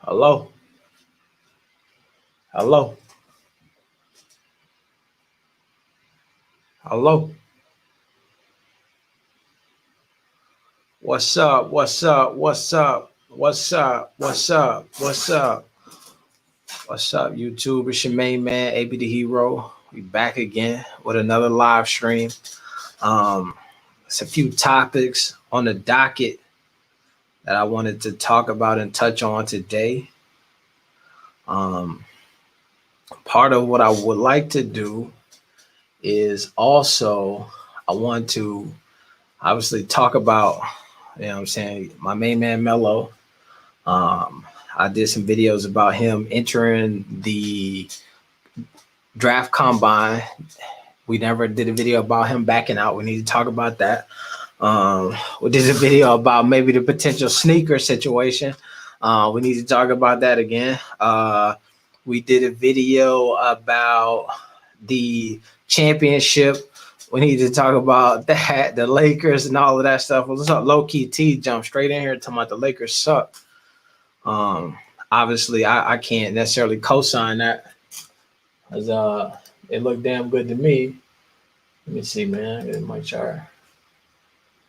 Hello, hello, hello. What's up? What's up? What's up? What's up? What's up? What's up? What's up, YouTube? It's your main man, AB the Hero. We back again with another live stream. Um, it's a few topics on the docket that I wanted to talk about and touch on today. Um, Part of what I would like to do is also I want to obviously talk about, I'm saying, my main man Melo. I did some videos about him entering the draft combine. We never did a video about him backing out. We need to talk about that. We did a video about maybe the potential sneaker situation. We need to talk about that again. We did a video about the championship. We need to talk about that, the Lakers and all of that stuff. What's up? Low key T jumped straight in here talking about the Lakers suck. Obviously, I can't necessarily co-sign that, because it looked damn good to me. Let me see, man. Get my chart.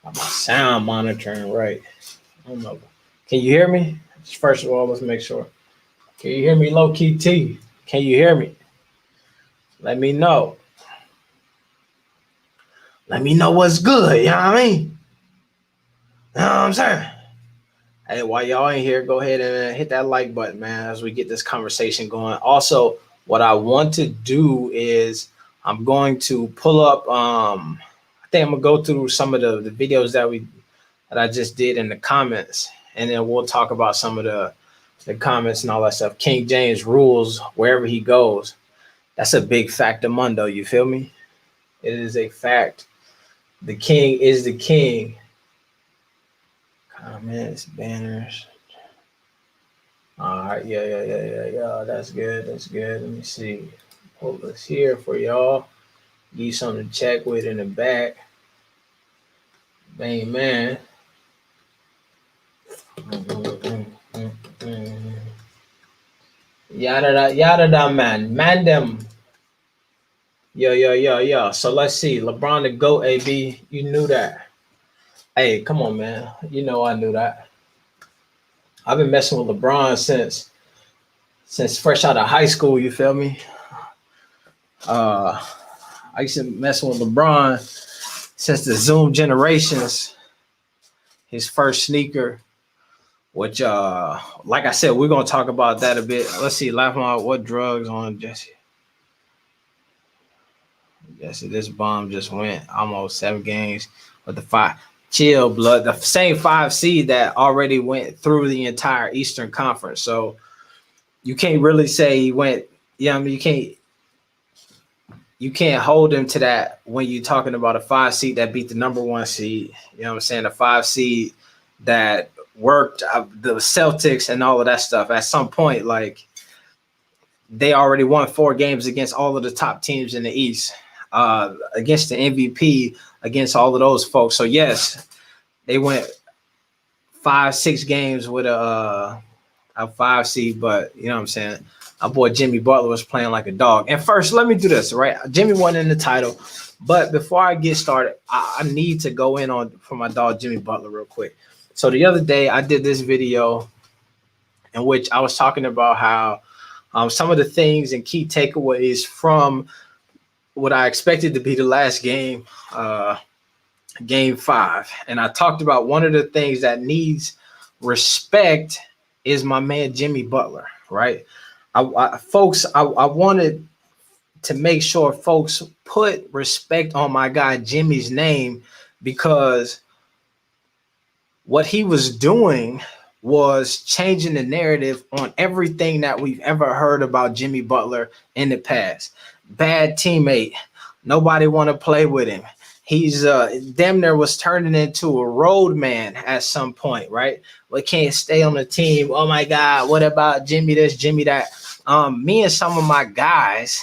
Got my sound monitoring right. I don't know. Can you hear me? First of all, let's make sure. Can you hear me, low key T? Can you hear me? Let me know. Let me know what's good. You know what I mean? You know what I'm saying? Hey, while y'all ain't here, go ahead and hit that like button, man, as we get this conversation going. Also, what I want to do is I'm going to pull up. I think I'm gonna go through some of the videos that I just did in the comments, and then we'll talk about some of the comments and all that stuff. King James rules wherever he goes. That's a big factor, Mundo. You feel me? It is a fact. The king is the king. Comments, banners. All right, yeah. That's good. Let me see. Pull this here for y'all. Give you something to check with in the back. Main man. Yada, man. Man them. Yo. So let's see. LeBron the GOAT, AB. You knew that. Hey, come on, man. You know I knew that. I've been messing with LeBron since fresh out of high school, you feel me? I used to mess with LeBron since the Zoom Generations, his first sneaker, which like I said, we're gonna talk about that a bit. Let's see, laugh on what drugs on Jesse. Jesse, this bomb just went almost 7 games with the 5. Chill, blood. The same 5 seed that already went through the entire Eastern Conference. So you can't really say he went. Yeah, I mean you can't hold him to that when you're talking about a 5 seed that beat the number 1 seed. You know what I'm saying? A 5 seed that worked the Celtics and all of that stuff. At some point, like, they already won 4 games against all of the top teams in the East, against the MVP, against all of those folks. So yes, they went 5-6 games with a 5 seed, but you know what I'm saying? Our boy Jimmy Butler was playing like a dog. And first, let me do this, right? Jimmy won in the title, but before I get started, I need to go in on for my dog Jimmy Butler real quick. So the other day, I did this video in which I was talking about how some of the things and key takeaways from what I expected to be the last game, game 5. And I talked about one of the things that needs respect is my man Jimmy Butler, right? I wanted to make sure folks put respect on my guy Jimmy's name, because what he was doing was changing the narrative on everything that we've ever heard about Jimmy Butler in the past. Bad teammate. Nobody want to play with him. He's damn near was turning into a road man at some point, right? We can't stay on the team. Oh my God, what about Jimmy this, Jimmy that? Me and some of my guys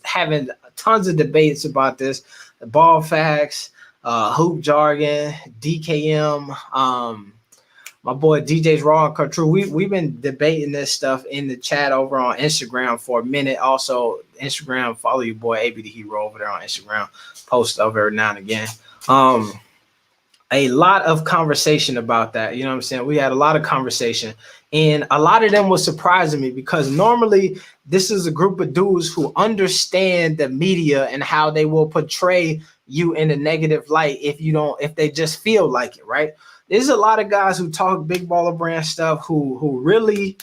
having tons of debates about this. Ball facts, hoop jargon, DKM, my boy DJ's Raw and Cut True. We've been debating this stuff in the chat over on Instagram for a minute. Also, Instagram, follow your boy AB the Hero over there on Instagram. Post up every now and again. A lot of conversation about that. You know what I'm saying? We had a lot of conversation, and a lot of them was surprising me because normally this is a group of dudes who understand the media and how they will portray you in a negative light if they just feel like it, right? There's a lot of guys who talk big baller brand stuff who really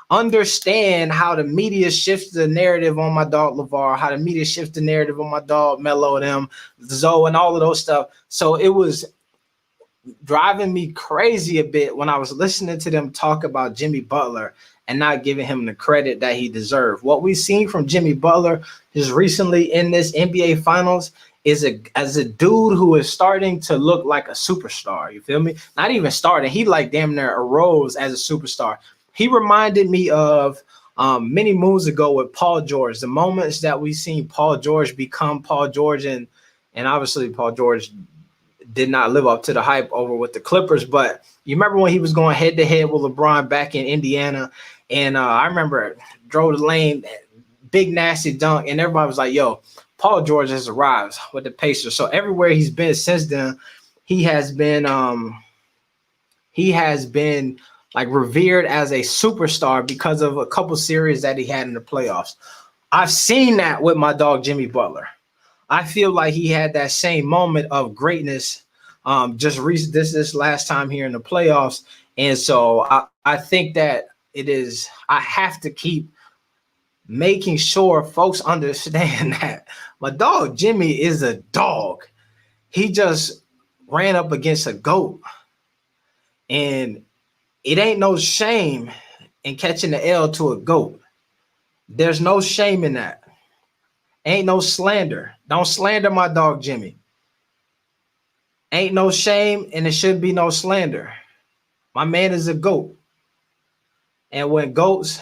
understand how the media shifts the narrative on my dog LeVar, how the media shifts the narrative on my dog Melo, them, Zoe, and all of those stuff. So it was driving me crazy a bit when I was listening to them talk about Jimmy Butler and not giving him the credit that he deserved. What we've seen from Jimmy Butler just recently in this NBA Finals is as a dude who is starting to look like a superstar. You feel me? Not even starting. He like damn near arose as a superstar. He reminded me of many moons ago with Paul George, the moments that we seen Paul George become Paul George, and obviously Paul George did not live up to the hype over with the Clippers. But you remember when he was going head to head with LeBron back in Indiana, and I remember drove the lane, big nasty dunk, and everybody was like, yo, Paul George has arrived with the Pacers. So everywhere he's been since then, he has been like revered as a superstar because of a couple series that he had in the playoffs. I've seen that with my dog Jimmy Butler. I feel like he had that same moment of greatness this last time here in the playoffs. And so I think that I have to keep making sure folks understand that my dog Jimmy is a dog. He just ran up against a GOAT. And it ain't no shame in catching the L to a GOAT. There's no shame in that. Ain't no slander. Don't slander my dog Jimmy. Ain't no shame, and it should be no slander. My man is a GOAT. And when goats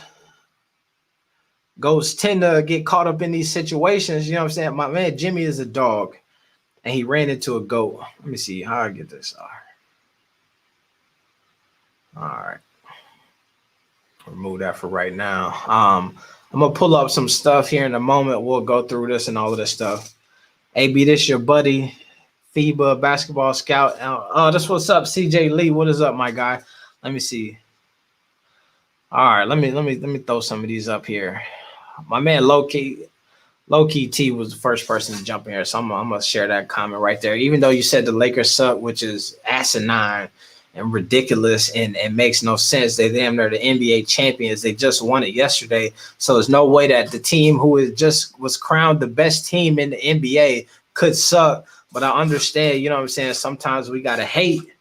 tend to get caught up in these situations, you know what I'm saying? My man Jimmy is a dog, and he ran into a GOAT. Let me see how I get this. All right. Remove that for right now. I'm gonna pull up some stuff here in a moment. We'll go through this and all of this stuff. AB, this your buddy, FIBA basketball scout. This what's up, CJ Lee. What is up, my guy? Let me see. All right, let me throw some of these up here. My man Low Key T was the first person to jump in here, so I'm gonna share that comment right there. Even though you said the Lakers suck, which is asinine and ridiculous and makes no sense. They're the NBA champions. They just won it yesterday. So there's no way that the team who was crowned the best team in the NBA could suck. But I understand, you know what I'm saying? Sometimes we got to hate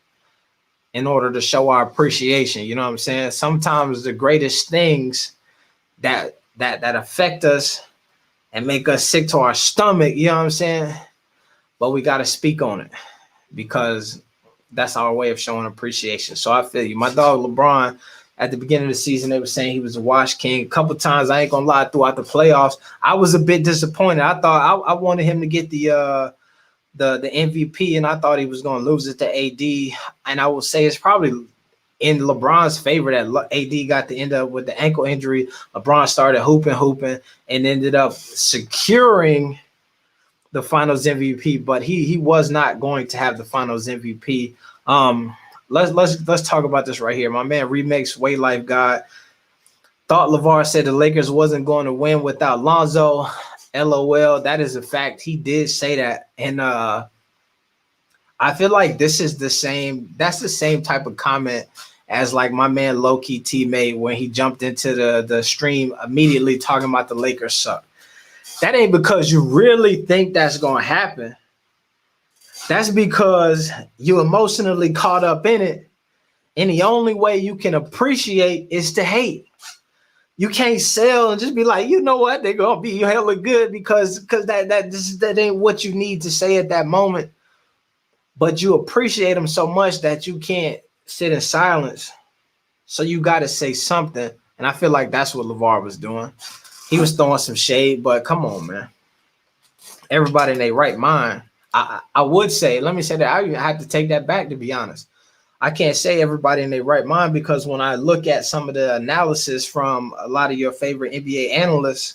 in order to show our appreciation. You know what I'm saying? Sometimes the greatest things that affect us and make us sick to our stomach, you know what I'm saying? But we got to speak on it because that's our way of showing appreciation. So I feel you. My dog LeBron, at the beginning of the season, they were saying he was a wash king. A couple times, I ain't gonna lie, throughout the playoffs, I was a bit disappointed. I thought I wanted him to get the MVP, and I thought he was gonna lose it to AD. And I will say it's probably in LeBron's favor that AD got to end up with the ankle injury. LeBron started hooping, and ended up securing the Finals MVP, but he was not going to have the Finals MVP. Let's talk about this right here. My man Remix Way Life God thought LeVar said the Lakers wasn't going to win without Lonzo. LOL. That is a fact. He did say that, and I feel like this is the same. That's the same type of comment as like my man Low Key T made when he jumped into the stream immediately talking about the Lakers suck. That ain't because you really think that's going to happen. That's because you emotionally caught up in it. And the only way you can appreciate is to hate. You can't sell and just be like, you know what? They're going to be hella good because that ain't what you need to say at that moment. But you appreciate them so much that you can't sit in silence. So you got to say something. And I feel like that's what LeVar was doing. He was throwing some shade, but come on, man. Everybody in their right mind. I would say, let me say that I have to take that back, to be honest. I can't say everybody in their right mind, because when I look at some of the analysis from a lot of your favorite NBA analysts,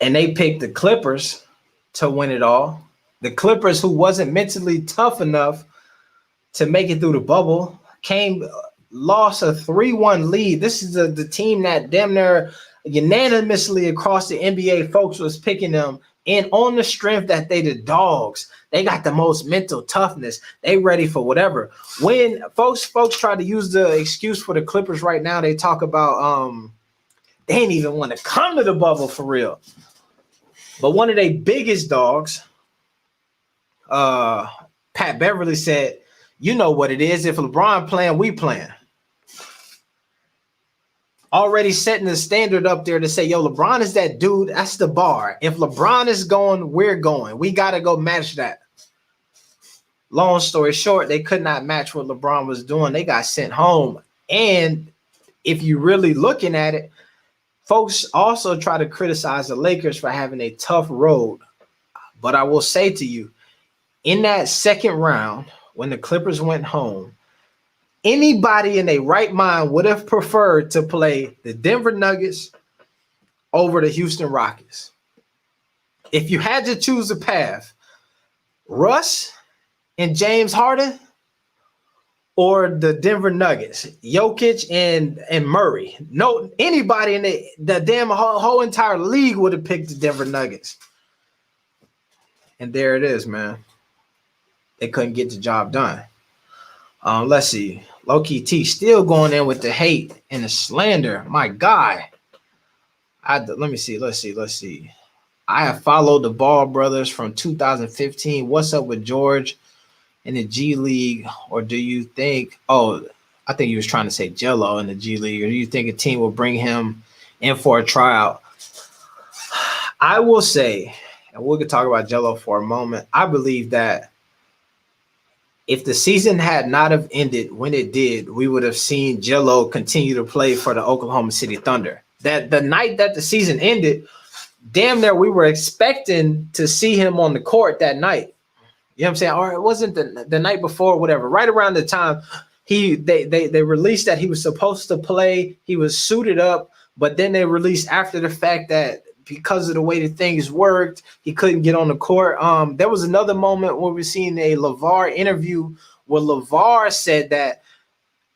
and they picked the Clippers to win it all. The Clippers, who wasn't mentally tough enough to make it through the bubble, lost a 3-1 lead. This is the team that damn near unanimously across the NBA folks was picking them, and on the strength that they the dogs. They got the most mental toughness. They ready for whatever. When folks try to use the excuse for the Clippers right now, they talk about they ain't even want to come to the bubble for real. But one of their biggest dogs, Pat Beverly, said, you know what it is. If LeBron playing, we playing. Already setting the standard up there to say, yo, LeBron is that dude. That's the bar. If LeBron is going, we're going. We got to go match that. Long story short, they could not match what LeBron was doing. They got sent home. And if you're really looking at it, folks also try to criticize the Lakers for having a tough road. But I will say to you, in that second round, when the Clippers went home, anybody in their right mind would have preferred to play the Denver Nuggets over the Houston Rockets. If you had to choose a path, Russ and James Harden or the Denver Nuggets, Jokic and Murray. No, anybody in the damn whole entire league would have picked the Denver Nuggets. And there it is, man. They couldn't get the job done. Let's see. Low-key T still going in with the hate and the slander. My guy. Let me see. Let's see. I have followed the Ball brothers from 2015. What's up with George in the G League? Or do you think, I think he was trying to say Jello in the G League. Or do you think a team will bring him in for a tryout? I will say, and we could talk about Jello for a moment, I believe that if the season had not have ended when it did, we would have seen Jello continue to play for the Oklahoma City Thunder. That the night that the season ended, damn near we were expecting to see him on the court that night. You know what I'm saying? Or it wasn't the night before, whatever. Right around the time they released that he was supposed to play, he was suited up, but then they released after the fact that because of the way that things worked, he couldn't get on the court. There was another moment where we seen a LeVar interview where LeVar said that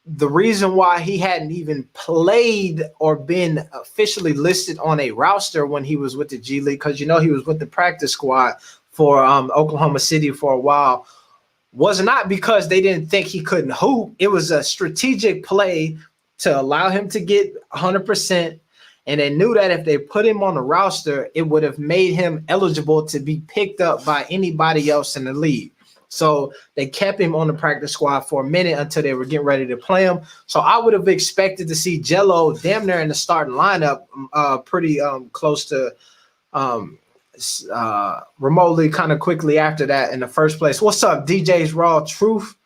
the reason why he hadn't even played or been officially listed on a roster when he was with the G League, because, you know, he was with the practice squad for Oklahoma City for a while, was not because they didn't think he couldn't hoop. It was a strategic play to allow him to get 100%. And they knew that if they put him on the roster, it would have made him eligible to be picked up by anybody else in the league. So they kept him on the practice squad for a minute until they were getting ready to play him. So I would have expected to see Jello damn near in the starting lineup, pretty close to remotely kind of quickly after that in the first place. What's up, DJ's Raw Truth?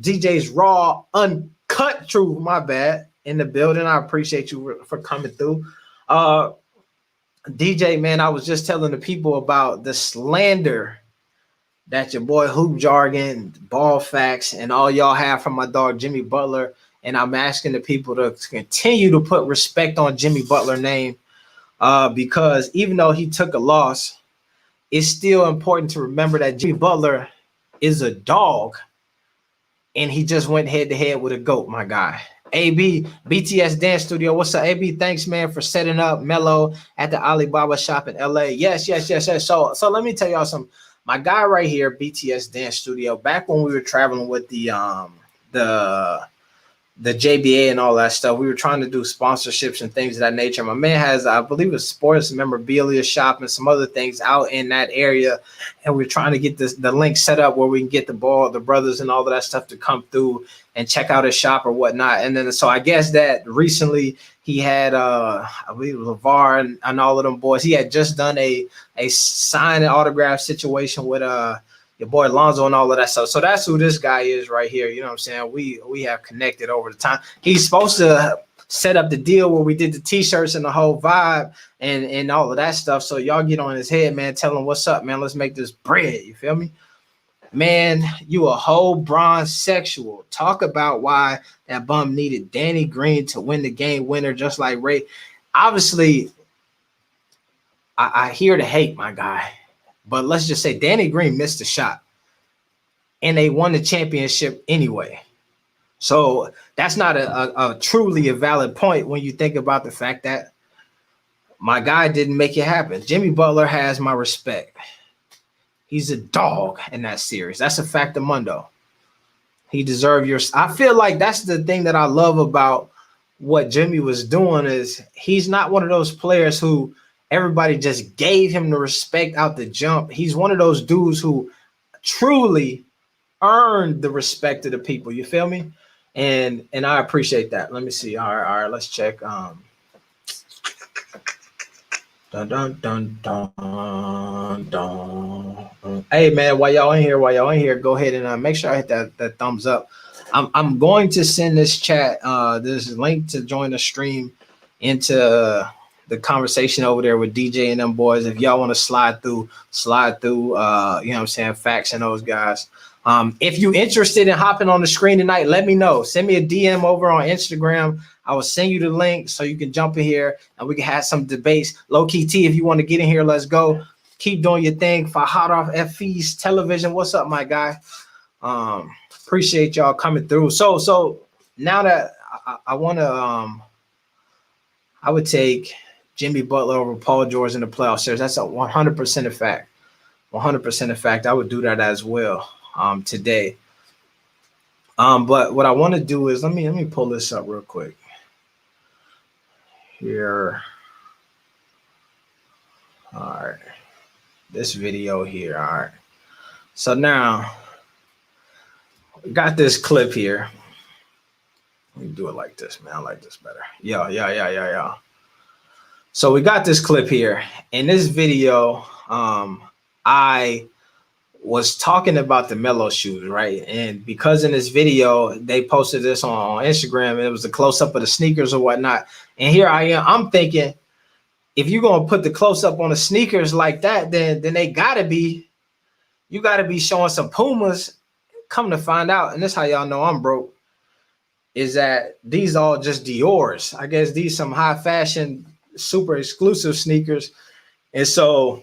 DJ's Raw Uncut Truth, my bad. In the building. I appreciate you for coming through. DJ, man, I was just telling the people about the slander that your boy Hoop Jargon, Ball Facts, and all y'all have from my dog Jimmy Butler. And I'm asking the people to continue to put respect on Jimmy Butler's name, because even though he took a loss, it's still important to remember that Jimmy Butler is a dog, and he just went head-to-head with a GOAT, my guy. AB, BTS Dance Studio. What's up, AB? Thanks, man, for setting up Melo at the Alibaba shop in LA. Yes. So let me tell y'all something. My guy right here, BTS Dance Studio, back when we were traveling with the JBA and all that stuff, we were trying to do sponsorships and things of that nature. My man has, I believe, a sports memorabilia shop and some other things out in that area, and we're trying to get the link set up where we can get the brothers and all of that stuff to come through and check out his shop or whatnot. And then so I guess that recently he had I believe LeVar and all of them boys. He had just done a sign and autograph situation with your boy Lonzo and all of that stuff. So that's who this guy is right here. You know what I'm saying? We have connected over the time. He's supposed to set up the deal where we did the t-shirts and the whole vibe and all of that stuff. So y'all get on his head, man. Tell him what's up, man. Let's make this bread. You feel me? Man, you a whole bronze sexual. Talk about why that bum needed Danny Green to win the game winner, just like Ray. Obviously, I hear the hate, my guy. But let's just say Danny Green missed a shot and they won the championship anyway. So that's not a truly a valid point when you think about the fact that my guy didn't make it happen. Jimmy Butler has my respect. He's a dog in that series. That's a fact of Mundo. He deserved your. I feel like that's the thing that I love about what Jimmy was doing is he's not one of those players who everybody just gave him the respect out the jump. He's one of those dudes who truly earned the respect of the people. You feel me? And I appreciate that. Let me see. All right, let's check. Dun, dun, dun, dun, dun. Hey man, while y'all in here, go ahead and make sure I hit that thumbs up. I'm going to send this chat, this link to join the stream into the conversation over there with DJ and them boys. If y'all want to slide through, you know what I'm saying, Facts and those guys. If you're interested in hopping on the screen tonight, let me know. Send me a DM over on Instagram. I will send you the link so you can jump in here and we can have some debates. Low key T, if you want to get in here, let's go. Keep doing your thing. For Hot Off FE's television, what's up, my guy? Appreciate y'all coming through. So now that I want to, I would take Jimmy Butler over Paul George in the playoff series. That's a 100% a fact. 100% a fact. I would do that as well today. But what I want to do is let me pull this up real quick. Here. All right. This video here. All right. So now we got this clip here. Let me do it like this, man. I like this better. Yeah. So we got this clip here. In this video, I was talking about the LaMelo shoes, right? And because in this video, they posted this on Instagram, and it was a close-up of the sneakers or whatnot. And here I am, I'm thinking, if you're going to put the close-up on the sneakers like that, then they gotta be, you gotta be showing some Pumas. Come to find out, and this how y'all know I'm broke, is that these all just Dior's. I guess these some high fashion, super exclusive sneakers. And so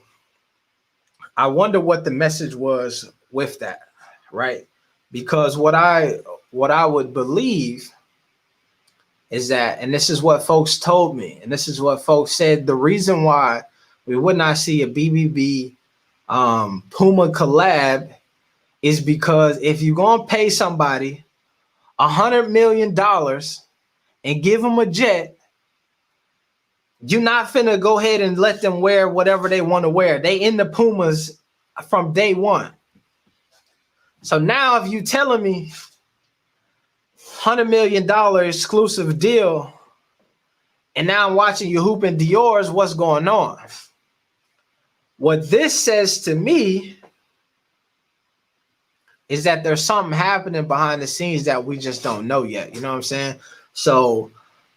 I wonder what the message was with that, right? Because what I would believe is that, and this is what folks told me, and this is what folks said, the reason why we would not see a BBB Puma collab is because if you're going to pay somebody $100 million and give them a jet, you're not finna go ahead and let them wear whatever they want to wear. They in the Pumas from day one. So now if you telling me $100 million exclusive deal, and now I'm watching you hooping Dior's, what's going on? What this says to me is that there's something happening behind the scenes that we just don't know yet. You know what I'm saying? So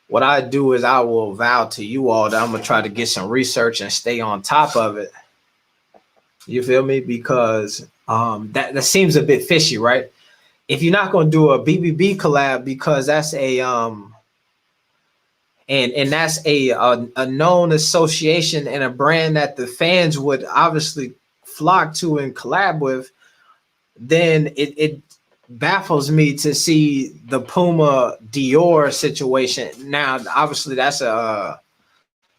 what I do is I will vow to you all that I'm going to try to get some research and stay on top of it. You feel me? Because that seems a bit fishy, right? If you're not going to do a BBB collab, because that's a and that's a known association and a brand that the fans would obviously flock to and collab with, then it baffles me to see the Puma Dior situation. Now, obviously, that's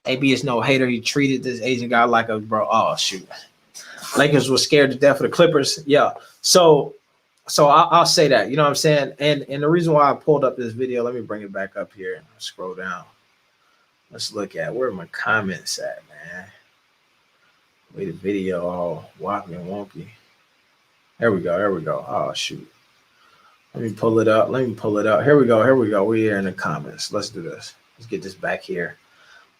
AB is no hater. He treated this Asian guy like a bro. Oh shoot, Lakers were scared to death of the Clippers. Yeah, so I'll say that. You know what I'm saying? And the reason why I pulled up this video, let me bring it back up here. Scroll down. Let's look at where my comments at, man. Wait, the video all wobbly and wonky. There we go. Oh shoot. Let me pull it up. Here we go. We're here in the comments. Let's do this. Let's get this back here.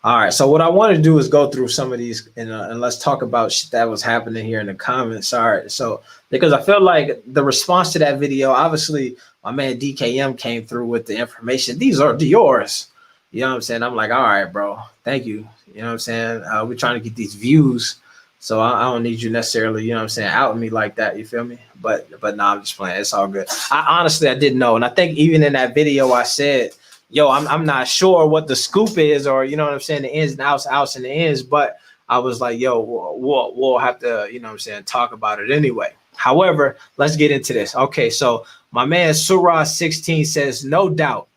All right. So what I want to do is go through some of these and let's talk about shit that was happening here in the comments. All right. So because I feel like the response to that video, obviously my man DKM came through with the information. These are Dior's. You know what I'm saying? I'm like, all right, bro. Thank you. You know what I'm saying? We're trying to get these views. So I don't need you necessarily, you know what I'm saying, out me like that. You feel me? But no, I'm just playing. It's all good. I didn't know. And I think even in that video I said, yo, I'm not sure what the scoop is, or you know what I'm saying, the ins and outs and the ins, but I was like, yo, we'll have to, you know what I'm saying, talk about it anyway. However, let's get into this. Okay, so my man Surah 16 says, no doubt.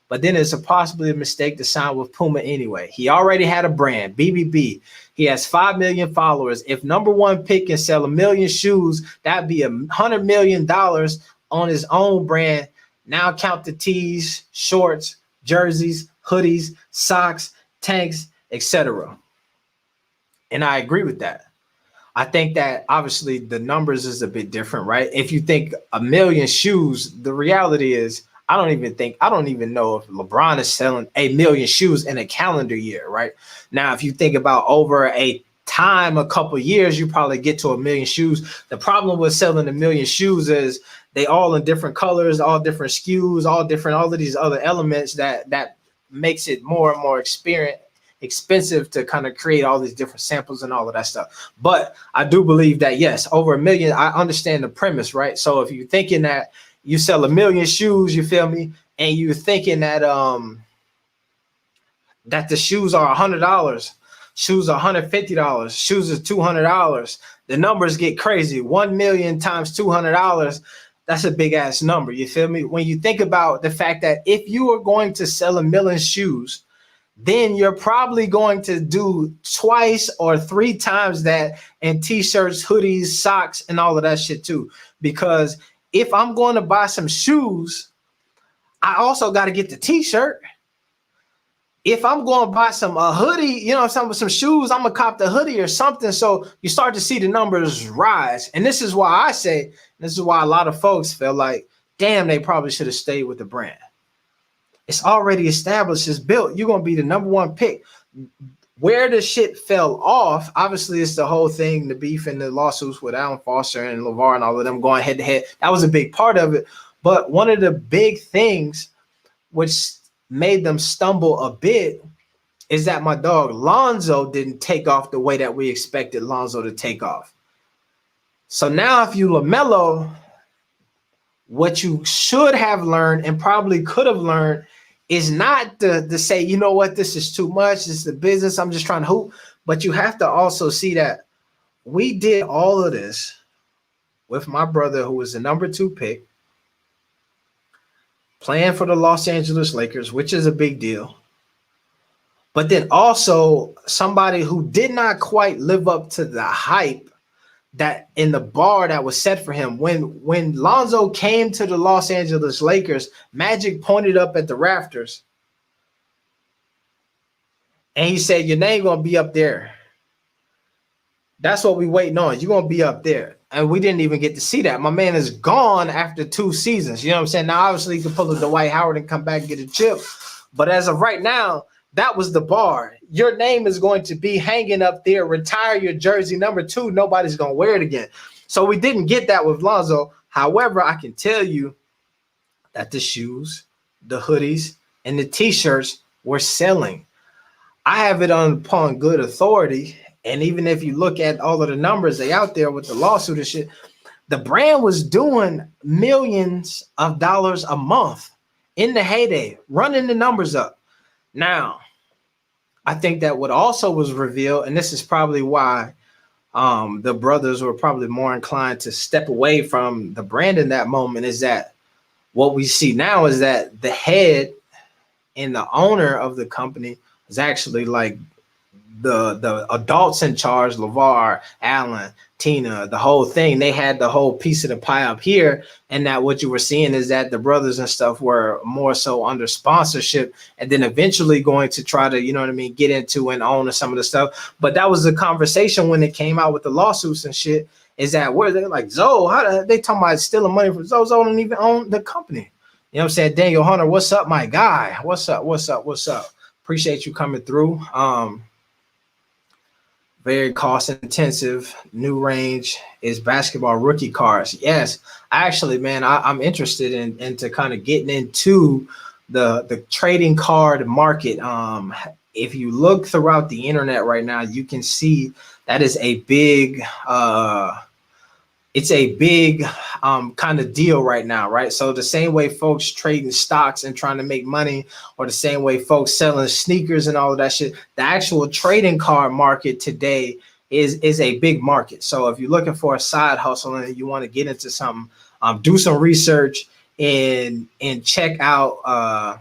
But then it's a possibly a mistake to sign with Puma anyway. He already had a brand, BBB. He has 5 million followers. If number one pick can sell 1 million shoes, that'd be $100 million on his own brand. Now count the tees, shorts, jerseys, hoodies, socks, tanks, etc. And I agree with that. I think that obviously the numbers is a bit different, right? If you think 1 million shoes, the reality is I don't even know if LeBron is selling 1 million shoes in a calendar year, right? Now, if you think about over a couple years, you probably get to 1 million shoes. The problem with selling 1 million shoes is they all in different colors, all different SKUs, all of these other elements that makes it more and more expensive to kind of create all these different samples and all of that stuff. But I do believe that, yes, over 1 million, I understand the premise, right? So if you're thinking that you sell 1 million shoes, you feel me, and you're thinking that that the shoes are $100, shoes are $150, shoes are $200, the numbers get crazy. 1 million times $200, that's a big ass number. You feel me? When you think about the fact that if you are going to sell 1 million shoes, then you're probably going to do twice or 3 times that in t-shirts, hoodies, socks, and all of that shit too. Because if I'm going to buy some shoes, I also got to get the t-shirt. If I'm going to buy some hoodie, you know, some shoes, I'm gonna cop the hoodie or something. So you start to see the numbers rise. And this is why this is why a lot of folks feel like, damn, they probably should have stayed with the brand. It's already established, it's built. You're going to be the number one pick. Where the shit fell off, obviously, it's the whole thing, the beef and the lawsuits with Alan Foster and LeVar and all of them going head to head. That was a big part of it. But one of the big things which made them stumble a bit is that my dog Lonzo didn't take off the way that we expected Lonzo to take off. So now if you LaMelo, what you should have learned and probably could have learned is not to say, you know what, this is too much. This is the business. I'm just trying to hoop. But you have to also see that we did all of this with my brother, who was the number 2 pick, playing for the Los Angeles Lakers, which is a big deal. But then also somebody who did not quite live up to the hype that in the bar that was set for him. When Lonzo came to the Los Angeles Lakers, Magic pointed up at the rafters and he said, your name gonna be up there. That's what we waiting on. You're gonna be up there. And we didn't even get to see that. My man is gone after 2 seasons. You know what I'm saying? Now, obviously, you can pull a Dwight Howard and come back and get a chip. But as of right now, that was the bar. Your name is going to be hanging up there. Retire your jersey number 2. Nobody's going to wear it again. So we didn't get that with Lonzo. However, I can tell you that the shoes, the hoodies, and the T-shirts were selling. I have it upon good authority. And even if you look at all of the numbers they out there with the lawsuit and shit, the brand was doing millions of dollars a month in the heyday, running the numbers up. Now, I think that what also was revealed, and this is probably why the brothers were probably more inclined to step away from the brand in that moment, is that what we see now is that the head and the owner of the company is actually like the adults in charge, LeVar, Allen, Tina, the whole thing. They had the whole piece of the pie up here, and that what you were seeing is that the brothers and stuff were more so under sponsorship, and then eventually going to try to, you know what I mean, get into and own some of the stuff. But that was the conversation when it came out with the lawsuits and shit, is that where they're like, Zoe, how they talking about stealing money from Zoe? Zoe don't even own the company. You know what I'm saying? Daniel Hunter, what's up, my guy? What's up? Appreciate you coming through. Very cost intensive. New range is basketball rookie cards. Yes, actually, man, I'm interested into kind of getting into the trading card market. If you look throughout the internet right now, you can see that is a big it's a big kind of deal right now, right? So the same way folks trading stocks and trying to make money, or the same way folks selling sneakers and all of that shit, the actual trading card market today is a big market. So if you're looking for a side hustle and you want to get into something, do some research and check out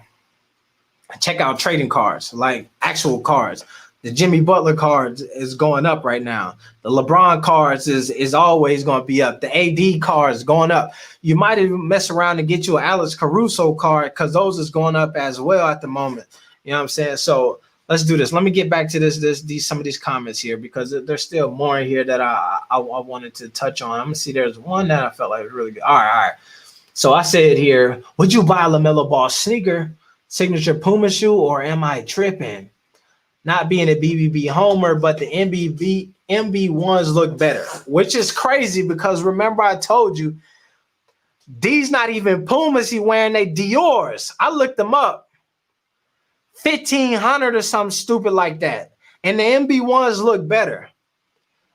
trading cards, like actual cards. The Jimmy Butler cards is going up right now. The LeBron cards is always going to be up. The AD cards going up. You might even mess around and get you an Alex Caruso card, because those is going up as well at the moment. You know what I'm saying? So let's do this. Let me get back to some of these comments here, because there's still more in here that I wanted to touch on. I'm gonna see. There's one that I felt like was really good. All right. So I said here, would you buy a LaMelo Ball sneaker, signature Puma shoe, or am I tripping? Not being a BBB homer, but the MB ones look better, which is crazy, because remember I told you these not even Pumas he wearing, they Dior's. I looked them up, 1,500 or something stupid like that, and the MB ones look better.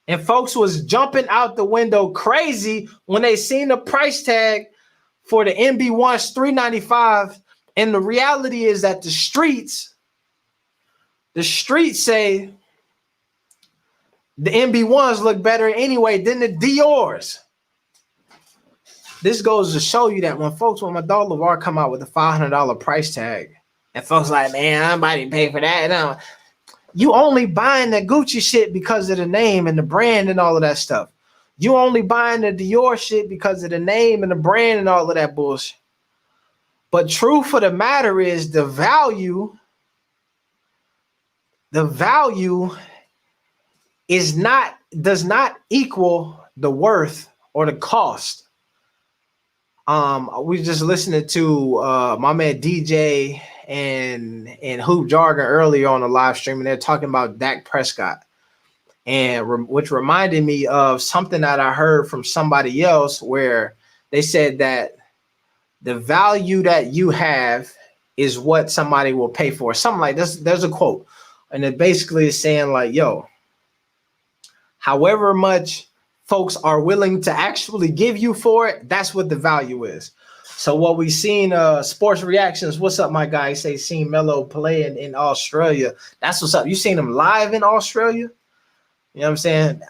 And folks was jumping out the window crazy when they seen the price tag for the MB ones, $395, and the reality is that the streets say the MB1s look better anyway than the Dior's. This goes to show you that when my dog LeVar come out with a $500 price tag, and folks like, man, I'm about to pay for that. No, you only buying the Gucci shit because of the name and the brand and all of that stuff. You only buying the Dior shit because of the name and the brand and all of that bullshit. But truth of the matter is, the value does not equal the worth or the cost. We just listening to my man DJ and Hoop Jargon earlier on the live stream, and they're talking about Dak Prescott, and which reminded me of something that I heard from somebody else, where they said that the value that you have is what somebody will pay for. Something like this. There's a quote, and it basically is saying like, yo, however much folks are willing to actually give you for it, that's what the value is. So what we seen, Sports Reactions, what's up, my guy? Say seen Melo play in Australia. That's what's up. You seen him live in Australia? You know what I'm saying?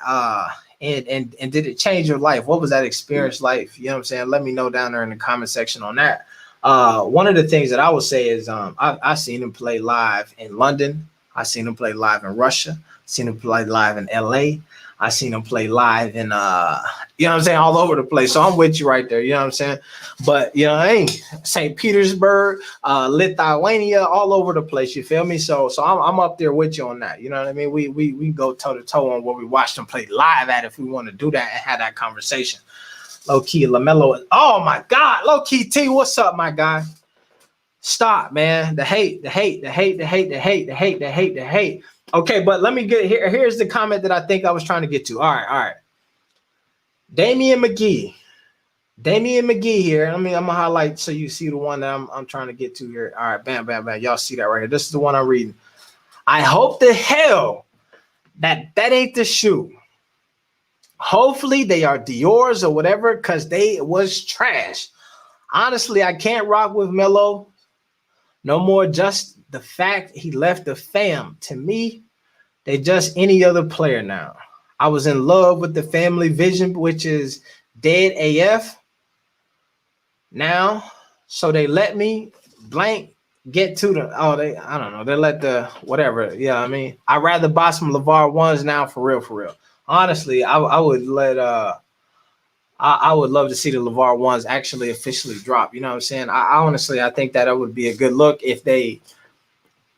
And did it change your life? What was that experience like? You know what I'm saying? Let me know down there in the comment section on that. One of the things that I would say is I seen him play live in London. I seen him play live in Russia. Seen him play live in LA. I seen him play live in, you know what I'm saying, all over the place. So I'm with you right there. You know what I'm saying? But, you know, hey, St. Petersburg, Lithuania, all over the place. You feel me? So I'm up there with you on that. You know what I mean? We go toe to toe on where we watched them play live at, if we want to do that and have that conversation. Low key LaMelo. Oh my God. Low key T. What's up, my guy? Stop, man. The hate. Okay, but let me get here. Here's the comment that I think I was trying to get to. All right. Damian McGee here. I'm gonna highlight so you see the one that I'm trying to get to here. All right, bam. Y'all see that right here. This is the one I'm reading. I hope the hell that ain't the shoe. Hopefully they are Dior's or whatever, because they was trash. Honestly, I can't rock with Melo no more. Just the fact he left the fam. To me, they just any other player now. I was in love with the family vision, which is dead AF now. So they let me blank get to the, I don't know. They let the whatever. Yeah, I mean, I'd rather buy some LeVar ones now for real. Honestly, I would let I would love to see the LeVar ones actually officially drop. You know what I'm saying? I honestly, I think that it would be a good look if they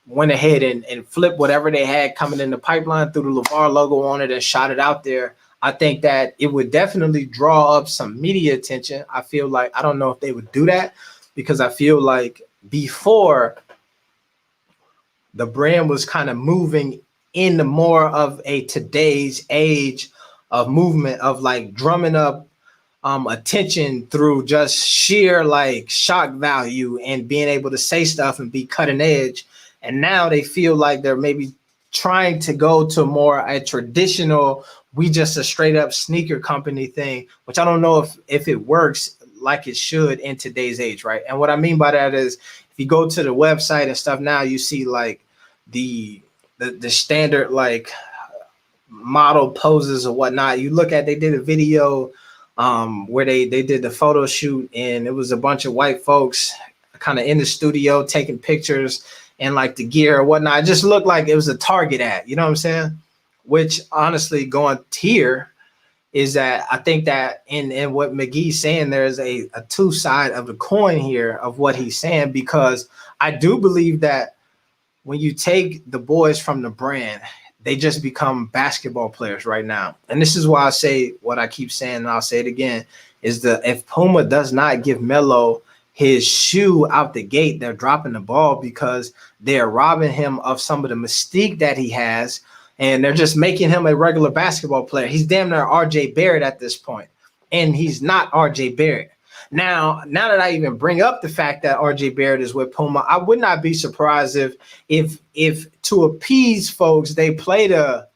went ahead and flipped whatever they had coming in the pipeline, threw the LeVar logo on it and shot it out there. I think that it would definitely draw up some media attention. I feel like, I don't know if they would do that, because I feel like before the brand was kind of moving into more of a today's age of movement of like drumming up attention through just sheer like shock value and being able to say stuff and be cutting edge. And now they feel like they're maybe trying to go to more a traditional, we just a straight up sneaker company thing, which I don't know if it works like it should in today's age, right? And what I mean by that is if you go to the website and stuff now, you see like the standard like model poses or whatnot. You look at, they did a video where they did the photo shoot, and it was a bunch of white folks kind of in the studio taking pictures and like the gear or whatnot. It just looked like it was a Target ad, you know what I'm saying? Which honestly, going here is that I think that in what McGee's saying, there's a two side of the coin here of what he's saying, because I do believe that when you take the boys from the brand, they just become basketball players right now. And this is why I say what I keep saying, and I'll say it again, is that if Puma does not give Melo his shoe out the gate, they're dropping the ball, because they're robbing him of some of the mystique that he has, and they're just making him a regular basketball player. He's damn near RJ Barrett at this point, and he's not RJ Barrett. Now that I even bring up the fact that RJ Barrett is with Puma, I would not be surprised if to appease folks, they play the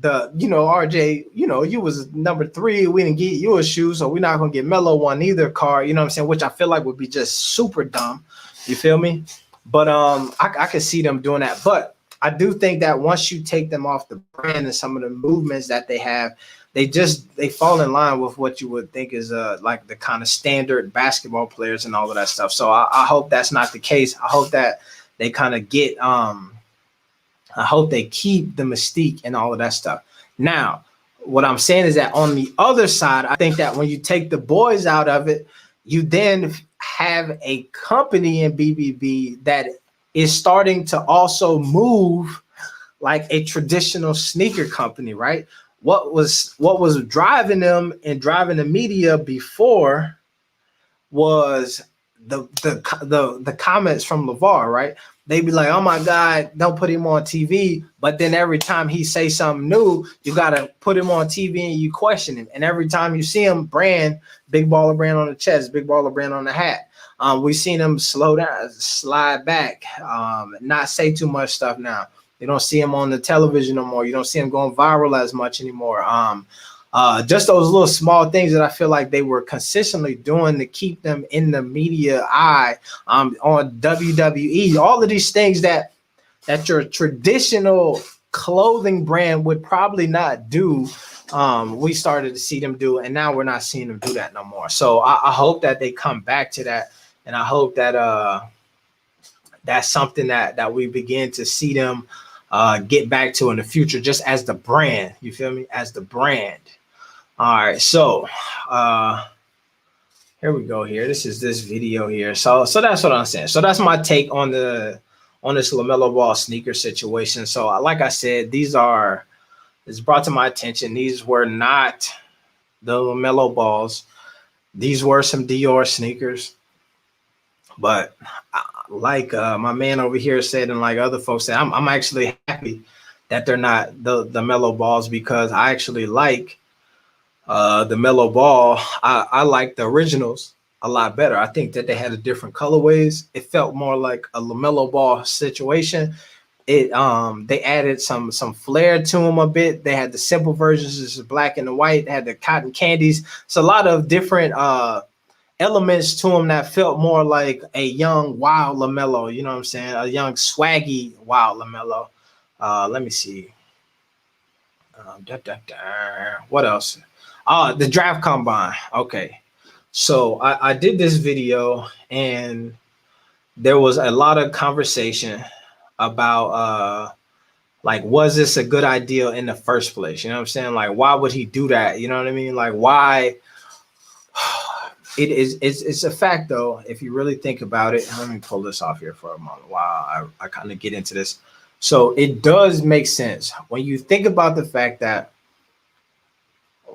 RJ, you was number 3, we didn't get you a shoe, so we're not gonna get Melo one either card, you know what I'm saying? Which I feel like would be just super dumb. You feel me? But I could see them doing that. But I do think that once you take them off the brand and some of the movements that they have, they fall in line with what you would think is like the kind of standard basketball players and all of that stuff. So I hope that's not the case. I hope that they kind of get I hope they keep the mystique and all of that stuff. Now, what I'm saying is that on the other side, I think that when you take the boys out of it, you then have a company in BBB that is starting to also move like a traditional sneaker company, right? What was driving them and driving the media before was the comments from LeVar, right? They'd be like, oh my God, don't put him on TV. But then every time he say something new, you got to put him on TV and you question him. And every time you see him brand, big baller brand on the chest, big baller brand on the hat. We've seen him slow down, slide back, not say too much stuff now. You don't see him on the television no more. You don't see him going viral as much anymore. Just those little small things that I feel like they were consistently doing to keep them in the media eye, on WWE, all of these things that your traditional clothing brand would probably not do. We started to see them do, and now we're not seeing them do that no more. So I hope that they come back to that, and I hope that that's something that we begin to see them get back to in the future, just as the brand. You feel me? As the brand. All right, so here we go. Here, this is this video here. So that's what I'm saying. So that's my take on this LaMelo Ball sneaker situation. So like I said, it's brought to my attention. These were not the LaMelo Balls. These were some Dior sneakers. But like my man over here said, and like other folks said, I'm actually happy that they're not the Melo Balls, because I actually like the Melo Ball. I like the originals a lot better. I think that they had a different colorways. It felt more like a LaMelo Ball situation. They added some flair to them a bit. They had the simple versions, this is black and the white. They had the cotton candies. So a lot of different elements to them that felt more like a young wild LaMelo. You know what I'm saying? A young swaggy wild LaMelo. Let me see. What else? The draft combine. Okay. So I did this video, and there was a lot of conversation about like, was this a good idea in the first place? You know what I'm saying? Like, why would he do that? You know what I mean? Like, why? It's a fact though, if you really think about it. Let me pull this off here for a moment while I kind of get into this. So it does make sense when you think about the fact that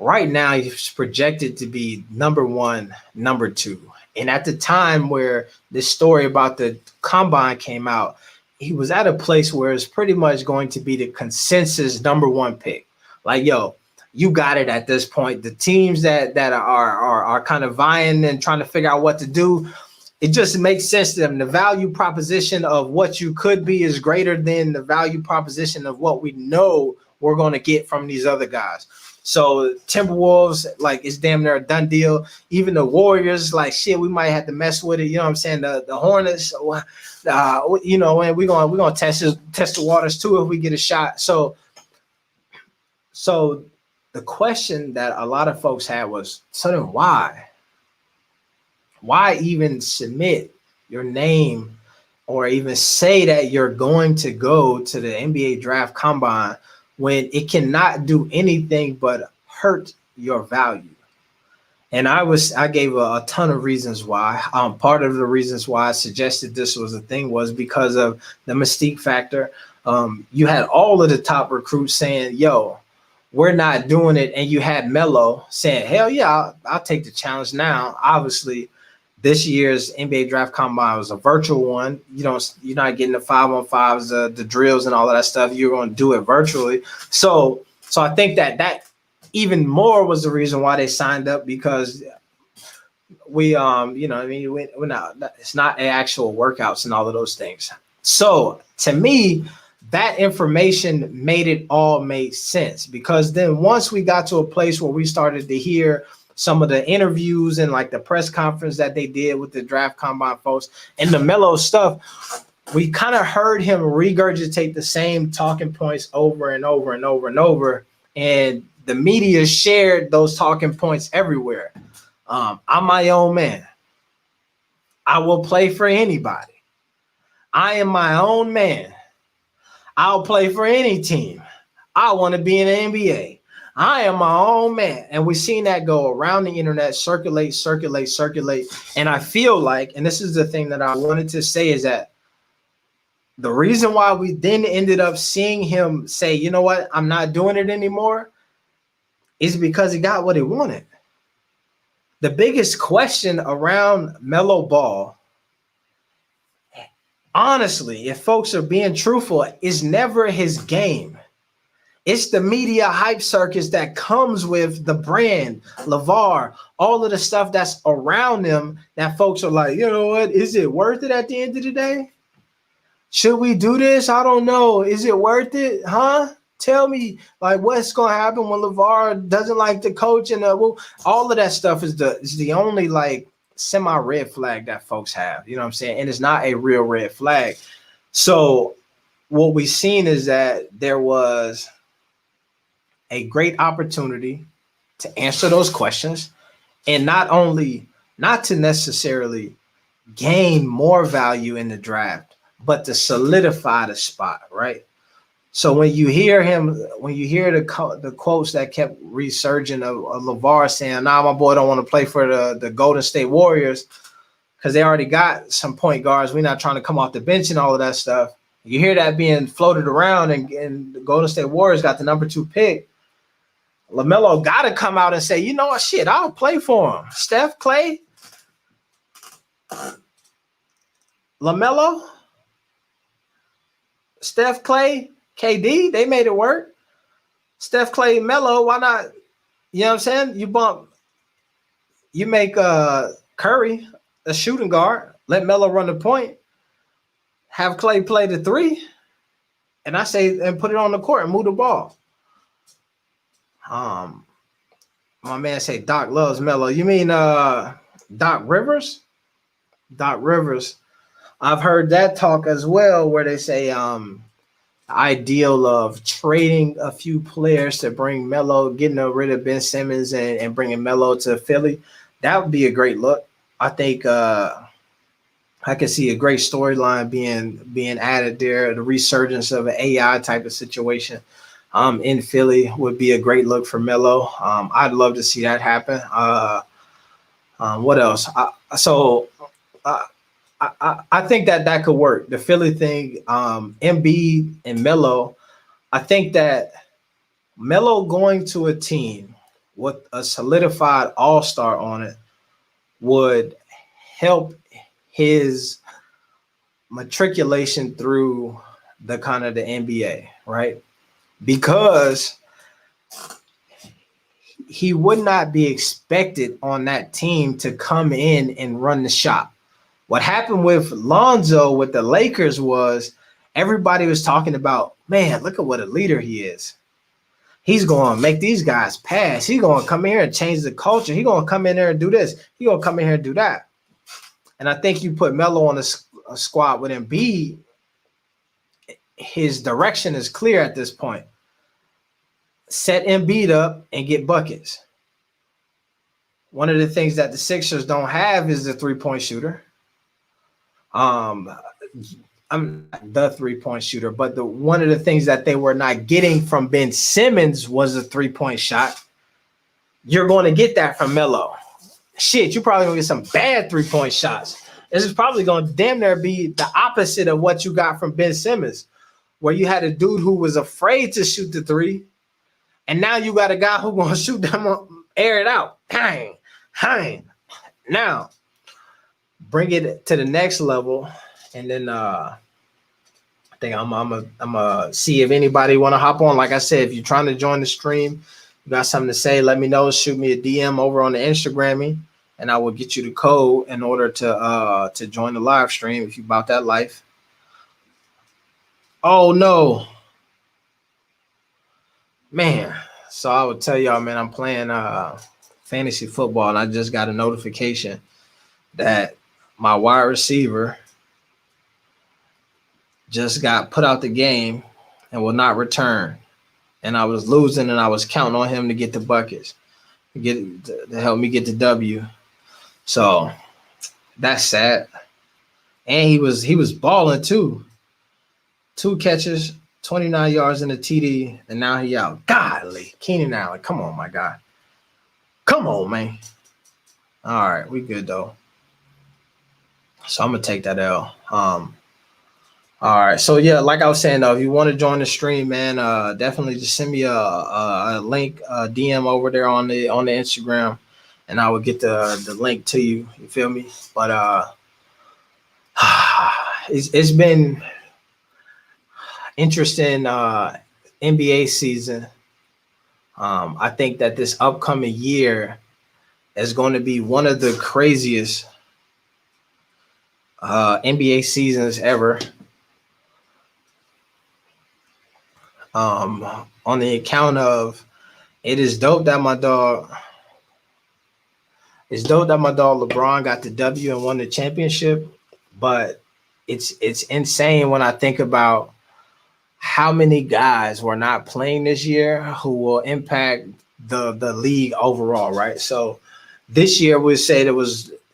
right now he's projected to be number 1, number 2. And at the time where this story about the combine came out, he was at a place where it's pretty much going to be the consensus number 1 pick. Like, yo, you got it at this point. The teams that are kind of vying and trying to figure out what to do, it just makes sense to them. The value proposition of what you could be is greater than the value proposition of what we know we're going to get from these other guys. So Timberwolves, like, it's damn near a done deal. Even the Warriors, like, shit, we might have to mess with it. You know what I'm saying? The Hornets, you know, and we're gonna test the waters too if we get a shot. So the question that a lot of folks had was, so then why? Why even submit your name or even say that you're going to go to the NBA draft combine when it cannot do anything but hurt your value? And I gave a ton of reasons why. Part of the reasons why I suggested this was a thing was because of the mystique factor. You had all of the top recruits saying, yo, we're not doing it. And you had Melo saying, hell yeah, I'll take the challenge now. Obviously, this year's NBA draft combine was a virtual one. You're not getting the 5-on-5s, the drills and all of that stuff. You're going to do it virtually. So I think that even more was the reason why they signed up, because we, we're not, it's not actual workouts and all of those things. So to me, that information made it all make sense, because then once we got to a place where we started to hear some of the interviews and like the press conference that they did with the draft combine folks and the Melo stuff, we kind of heard him regurgitate the same talking points over and over and over and over. And the media shared those talking points everywhere. I'm my own man. I will play for anybody. I am my own man. I'll play for any team. I want to be in the NBA. I am my own man. And we've seen that go around the internet, circulate. And I feel like, and this is the thing that I wanted to say, is that the reason why we then ended up seeing him say, you know what, I'm not doing it anymore, is because he got what he wanted. The biggest question around Melo Ball, honestly, if folks are being truthful, is never his game. It's the media hype circus that comes with the brand, LeVar, all of the stuff that's around them that folks are like, you know what, is it worth it at the end of the day? Should we do this? I don't know. Is it worth it? Huh? Tell me, like, what's going to happen when LeVar doesn't like the coach? And all of that stuff is the only, like, semi-red flag that folks have. You know what I'm saying? And it's not a real red flag. So what we've seen is that there was a great opportunity to answer those questions, and not to necessarily gain more value in the draft, but to solidify the spot, right? So when you hear the quotes that kept resurging of LeVar saying, nah, my boy don't want to play for the Golden State Warriors because they already got some point guards. We're not trying to come off the bench and all of that stuff. You hear that being floated around, and the Golden State Warriors got the number 2 pick. LaMelo got to come out and say, you know what, shit, I'll play for him. Steph, Clay, LaMelo, Steph, Clay, KD, they made it work. Steph, Clay, Melo, why not? You know what I'm saying? You make Curry a shooting guard, let Melo run the point, have Clay play the 3, and I say, and put it on the court and move the ball. My man say Doc loves Melo. You mean Doc Rivers? Doc Rivers. I've heard that talk as well, where they say the ideal of trading a few players to bring Melo, getting rid of Ben Simmons and bringing Melo to Philly. That would be a great look. I think I could see a great storyline being added there. The resurgence of an AI type of situation in Philly would be a great look for Melo. I'd love to see that happen. What else? I think that could work. The Philly thing, Embiid and Melo. I think that Melo going to a team with a solidified all-star on it would help his matriculation through the kind of the NBA, right? Because he would not be expected on that team to come in and run the shop. What happened with Lonzo with the Lakers was everybody was talking about, man, look at what a leader he is. He's going to make these guys pass. He's going to come in here and change the culture. He's going to come in there and do this. He's going to come in here and do that. And I think you put Melo on a squad with Embiid, his direction is clear at this point. Set Embiid up and get buckets. One of the things that the Sixers don't have is the three-point shooter. I'm the three-point shooter, but one of the things that they were not getting from Ben Simmons was a three-point shot. You're going to get that from Melo. Shit, you're probably going to get some bad three-point shots. This is probably going to damn near be the opposite of what you got from Ben Simmons, where you had a dude who was afraid to shoot the three, and now you got a guy who's going to shoot them, air it out. Hang. Now, bring it to the next level, and then I think I'm gonna see if anybody want to hop on. Like I said, if you're trying to join the stream, you got something to say, let me know. Shoot me a DM over on the Instagram, and I will get you the code in order to join the live stream if you about that life. Oh no, man. So I would tell y'all, man, I'm playing fantasy football, and I just got a notification that my wide receiver just got put out the game and will not return. And I was losing, and I was counting on him to get the buckets, to help me get the W. So that's sad. And he was balling too. 2 catches, 29 yards in the TD, and now he out. Golly, Keenan Allen, come on, my guy. Come on, man. All right, we good though. So I'm gonna take that L. All right. So yeah, like I was saying though, if you want to join the stream, man, definitely just send me a link, DM over there on the Instagram, and I will get the link to you. You feel me? But it's been interesting NBA season. I think that this upcoming year is going to be one of the craziest NBA seasons ever. On the account of, it is dope that my dog LeBron got the W and won the championship, but it's insane when I think about how many guys were not playing this year who will impact the league overall, right? So this year we say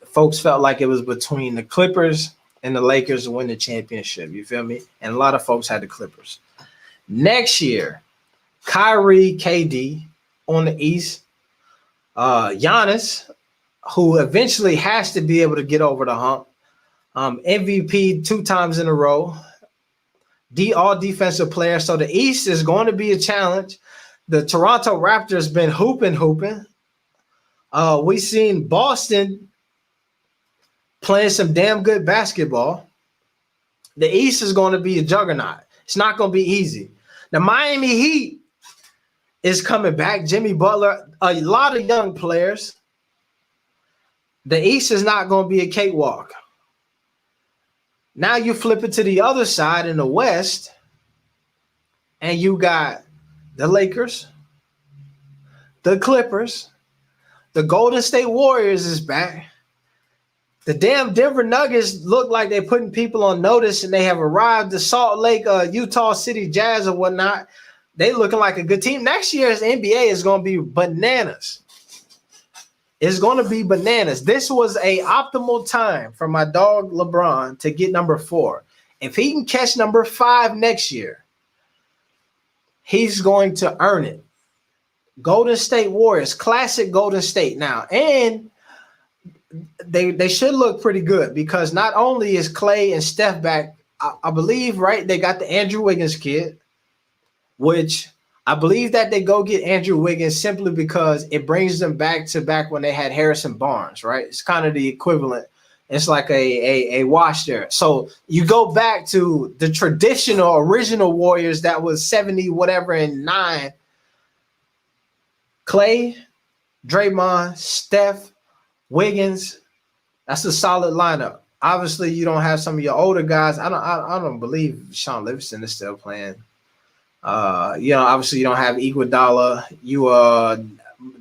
folks felt like it was between the Clippers and the Lakers to win the championship. You feel me? And a lot of folks had the Clippers. Next year, Kyrie, KD on the East, Giannis, who eventually has to be able to get over the hump, MVP 2 times in a row, all defensive player. So the East is going to be a challenge. The Toronto Raptors been hooping. We seen Boston playing some damn good basketball. The East is going to be a juggernaut. It's not going to be easy. The Miami Heat is coming back. Jimmy Butler, a lot of young players. The East is not going to be a cakewalk. Now you flip it to the other side in the West, and you got the Lakers, the Clippers, the Golden State Warriors is back. The damn Denver Nuggets look like they're putting people on notice, and they have arrived. The Salt Lake, Utah City Jazz or whatnot, they looking like a good team. Next year's NBA is going to be bananas. It's going to be bananas. This was a optimal time for my dog LeBron to get number 4. If he can catch number 5 next year, he's going to earn it. Golden State Warriors, classic Golden State now. And they should look pretty good because not only is Clay and Steph back, I believe, right, they got the Andrew Wiggins kid, which I believe that they go get Andrew Wiggins simply because it brings them back to back when they had Harrison Barnes, right? It's kind of the equivalent. It's like a wash there. So you go back to the traditional original Warriors that was 70 whatever and 9. Clay, Draymond, Steph, Wiggins. That's a solid lineup. obviously you don't have some of your older guys. I don't believe Sean Livingston is still playing. Obviously you don't have Iguodala.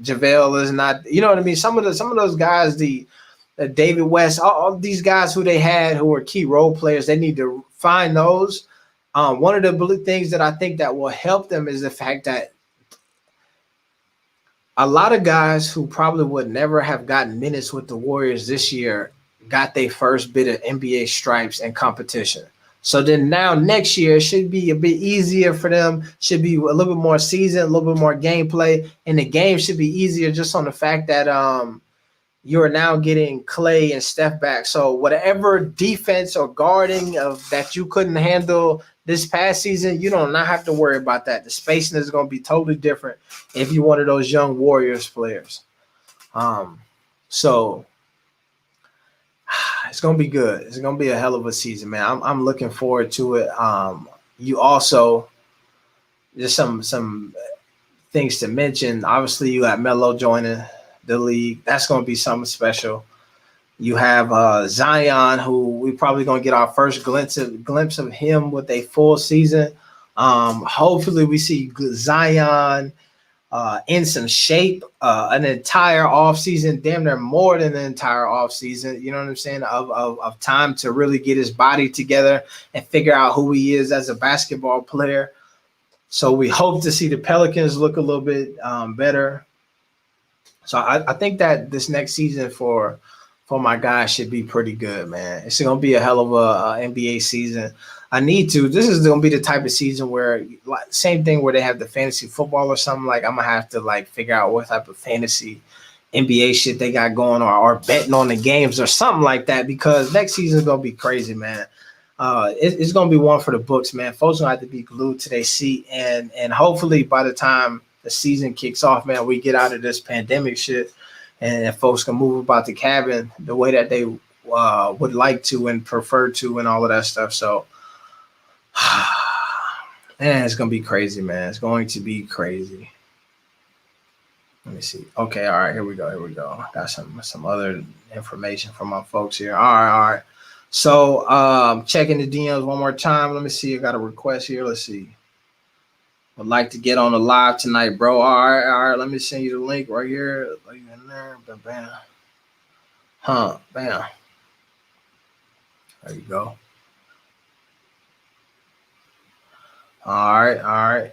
JaVale is not. You know what I mean? Some of those guys, the David West, all these guys who they had who were key role players, they need to find those. One of the things that I think that will help them is the fact that a lot of guys who probably would never have gotten minutes with the Warriors this year got their first bit of NBA stripes and competition. So then now next year should be a bit easier for them, should be a little bit more seasoned, a little bit more gameplay, and the game should be easier just on the fact that you are now getting Clay and Steph back. So whatever defense or guarding of that you couldn't handle this past season, you don't not have to worry about that. The spacing is going to be totally different if you're one of those young Warriors players. So it's going to be good. It's going to be a hell of a season, man. I'm looking forward to it. You also, just some things to mention. Obviously, you got Melo joining the league. That's going to be something special. You have Zion, who we probably going to get our first glimpse of him with a full season. Hopefully we see Zion in some shape, an entire offseason, damn near more than an entire offseason, you know what I'm saying, of time to really get his body together and figure out who he is as a basketball player. So we hope to see the Pelicans look a little bit better. So I think that this next season for my guys should be pretty good, man. It's going to be a hell of a NBA season. This is going to be the type of season where, like, same thing where they have the fantasy football or something, like I'm going to have to like figure out what type of fantasy NBA shit they got going or betting on the games or something like that, because next season is going to be crazy, man. It's going to be one for the books, man. Folks going to have to be glued to their seat, and hopefully by the time the season kicks off, man, we get out of this pandemic shit and folks can move about the cabin the way that they would like to and prefer to and all of that stuff. So, man, it's going to be crazy, man. It's going to be crazy. Let me see. Okay, all right, here we go. Got some other information from my folks here. All right. So, checking the DMs one more time. Let me see. I got a request here. Let's see. Would like to get on the live tonight, bro. All right. Let me send you the link right here. Like in there. Bam. Bam. There you go. All right.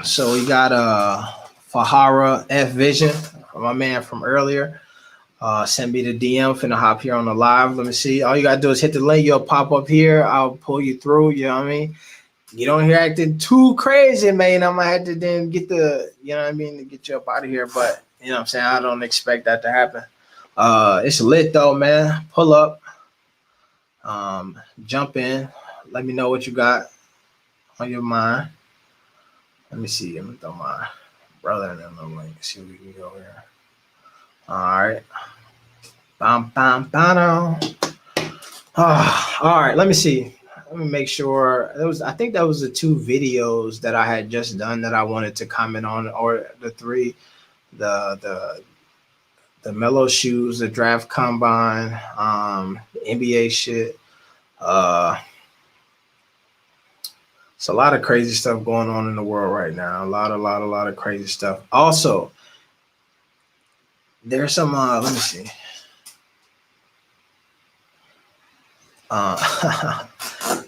So we got Hara F Vision, my man from earlier. Send me the DM. Finna hop here on the live. Let me see. All you gotta do is hit the link. You'll pop up here. I'll pull you through. You know what I mean? You don't hear acting too crazy, man. I'm gonna have to then get to get you up out of here. But you know what I'm saying? I don't expect that to happen. It's lit though, man. Pull up. Jump in. Let me know what you got on your mind. Let me see. I'm gonna throw my brother in the link. See if we can go here. All right. Bam. All right. Let me see. Let me make sure. I think that was the 2 videos that I had just done that I wanted to comment on, or the 3, the Melo shoes, the draft combine, NBA shit. It's a lot of crazy stuff going on in the world right now. A lot of crazy stuff. Also, there's some. Let me see.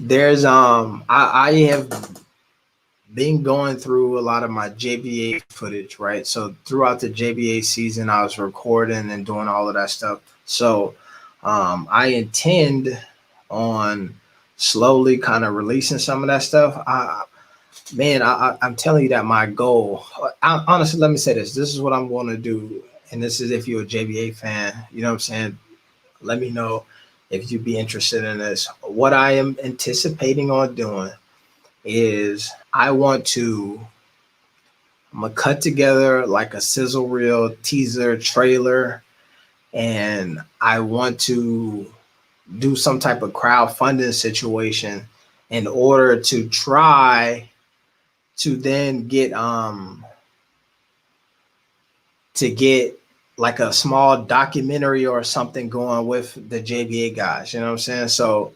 There's I have been going through a lot of my JBA footage, right? So throughout the JBA season, I was recording and doing all of that stuff. So I intend on slowly kind of releasing some of that stuff. I'm telling you that my goal, honestly, let me say this. This is what I'm going to do. And this is if you're a JBA fan, you know what I'm saying? Let me know if you'd be interested in this. What I am anticipating on doing is I'm going to cut together like a sizzle reel teaser trailer, and I want to do some type of crowdfunding situation in order to try to then get like a small documentary or something going with the JBA guys. You know what I'm saying? So,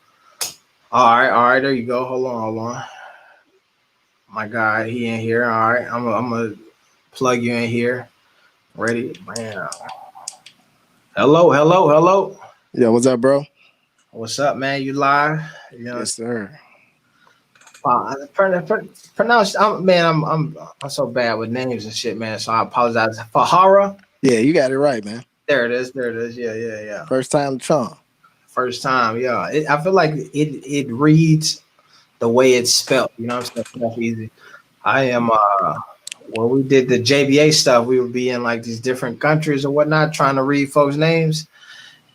all right, there you go. Hold on. My guy, he in here. All right, I'm gonna plug you in here. Ready, man. Hello. Yeah, what's up, bro? What's up, man? You live? You know, Yes, sir. pronounce. I'm so bad with names and shit, man. So I apologize. For Hara, Yeah, you got it right, man. there it is. There it is. Yeah. First time Trump. First time, yeah. I feel like it reads the way it's spelled. You know what I'm saying? That's easy. I am. When we did the JBA stuff, we would be in like these different countries or whatnot, trying to read folks' names,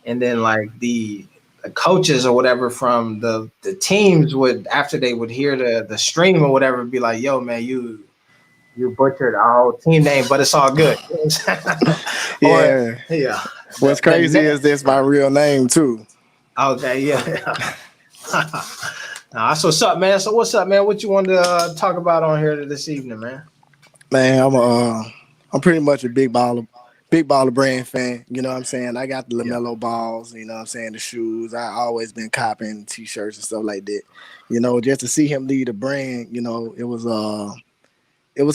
and then like the coaches or whatever from the teams would, after they would hear the stream or whatever, be like, "Yo, man, you butchered our whole team name, but it's all good." Or Yeah. yeah, What's the crazy is this my real name too. okay, yeah. Nah, that's what's up, man. So what's up, man? What you wanted to talk about on here this evening, man? Man, I'm pretty much a big baller brand fan. You know what I'm saying? I got the Yeah. LaMelo balls, you know what I'm saying, the shoes. I always been copping t-shirts and stuff like that. You know, just to see him lead a brand, you know, it was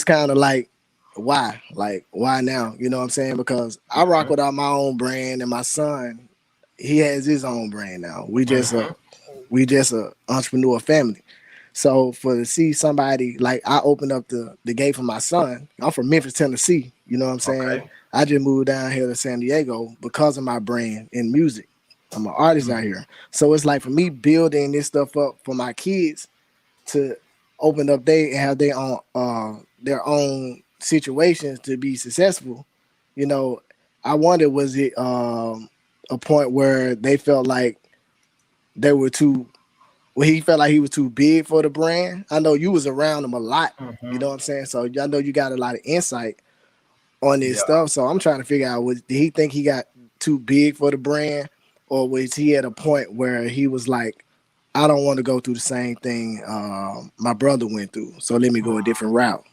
kind of like why now? You know what I'm saying? Because I rock without my own brand, and my son, he has his own brand now. Mm-hmm. We just a entrepreneur family. So for to see somebody like I opened up the gate for my son. I'm from Memphis, Tennessee. You know what I'm saying? Okay. I just moved down here to San Diego because of my brand in music. I'm an artist out Mm-hmm. here. So it's like for me building this stuff up for my kids to open up they and have their own situations to be successful. You know, I wonder was it a point where they felt like they were too well, he felt like he was too big for the brand. I know you was around him a lot, you Mm-hmm. know what I'm saying? So I know you got a lot of insight on this Yeah. stuff. So I'm trying to figure out did he think he got too big for the brand, or was he at a point where he was like, I don't want to go through the same thing my brother went through. So let me go a different route.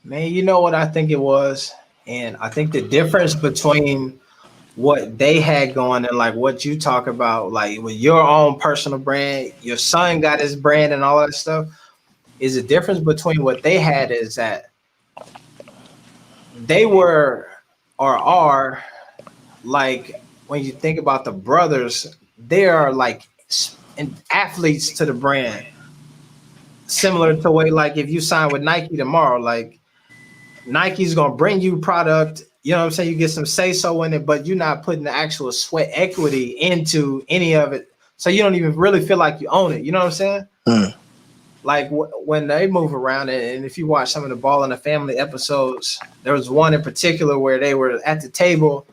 Man, you know what I think it was? And I think the difference between what they had going and like what you talk about, like with your own personal brand, your son got his brand and all that stuff, is the difference between what they had is that they were or are like, when you think about the brothers, they are like athletes to the brand, similar to way like if you sign with Nike tomorrow, like Nike's gonna bring you product. You know what I'm saying? You get some say so in it, but you're not putting the actual sweat equity into any of it, so you don't even really feel like you own it. You know what I'm saying? Mm. Like when they move around, and if you watch some of the Ball in the Family episodes, there was one in particular where they were at the table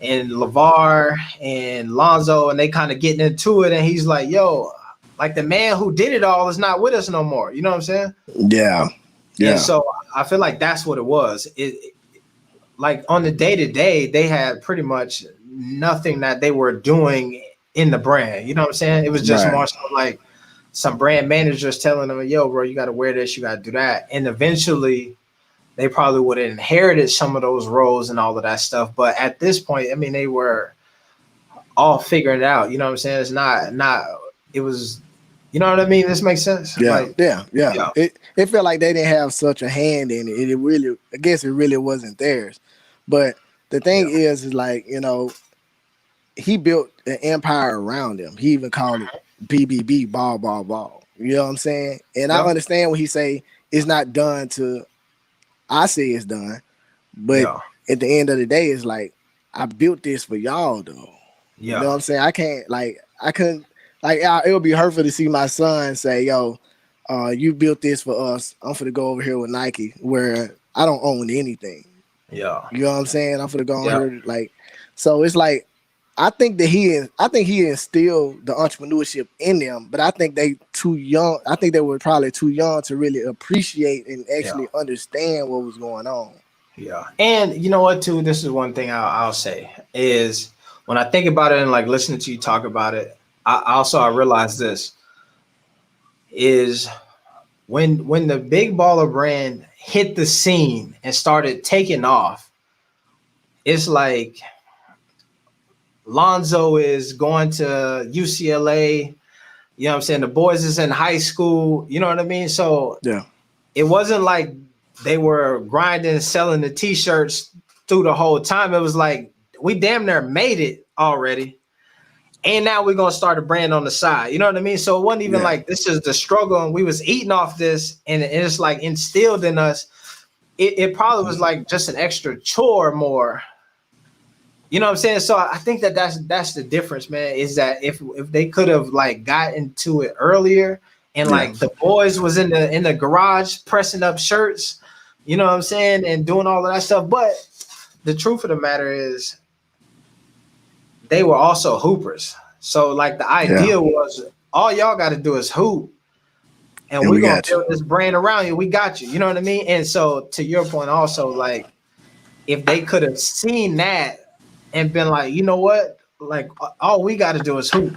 and LeVar and Lonzo, and they kind of getting into it, and he's like, "Yo, like the man who did it all is not with us no more." You know what I'm saying? Yeah. And Yeah. so I feel like that's what it was. Like on the day to day, they had pretty much nothing that they were doing in the brand. You know what I'm saying? It was just Right. more so like some brand managers telling them, "Yo, bro, you got to wear this, you got to do that," and eventually they probably would have inherited some of those roles and all of that stuff. But at this point, I mean, they were all figuring it out. You know what I'm saying? It's not. It was. You know what I mean? This makes sense. Yeah, Like, yeah, yeah. yeah, It felt like they didn't have such a hand in it. It really, I guess, it really wasn't theirs. But the thing yeah, is like you know, he built an empire around him. He even called it BBB, ball. You know what I'm saying? And I yeah, understand when he say it's not done to. I say it's done, but yeah, at the end of the day, it's like I built this for y'all, though. You know yeah, what I'm saying? I can't like I couldn't like it would be hurtful to see my son say, "Yo, you built this for us. I'm gonna go over here with Nike, where I don't own anything." yeah, You know what I'm saying? I'm gonna go on yeah, here like, so it's like I think he instilled the entrepreneurship in them, but I think they too young. I think they were probably too young to really appreciate and yeah, actually understand what was going on. yeah. And you know what? Too, this is one thing I'll say is when I think about it and like listening to you talk about it, I realize this is when the big baller brand hit the scene and started taking off, it's like Lonzo is going to UCLA. You know what I'm saying? The boys is in high school. You know what I mean? So Yeah. it wasn't like they were grinding, selling the t-shirts through the whole time. It was like we damn near made it already. And now we're gonna start a brand on the side. You know what I mean? So it wasn't even Yeah. like this is the struggle, and we was eating off this, and it's like instilled in us. It probably was like just an extra chore more. You know what I'm saying? So I think that's the difference, man. Is that if they could have like got into it earlier, and Yeah. like the boys was in the garage pressing up shirts, you know what I'm saying, and doing all of that stuff. But the truth of the matter is, they were also hoopers. So like the Yeah. idea was, all y'all got to do is hoop, and And we're we gonna got you. build this brand around you. We got you. You know what I mean? And so to your point, also like if they could have seen that and been like, you know what, like all we got to do is hoop.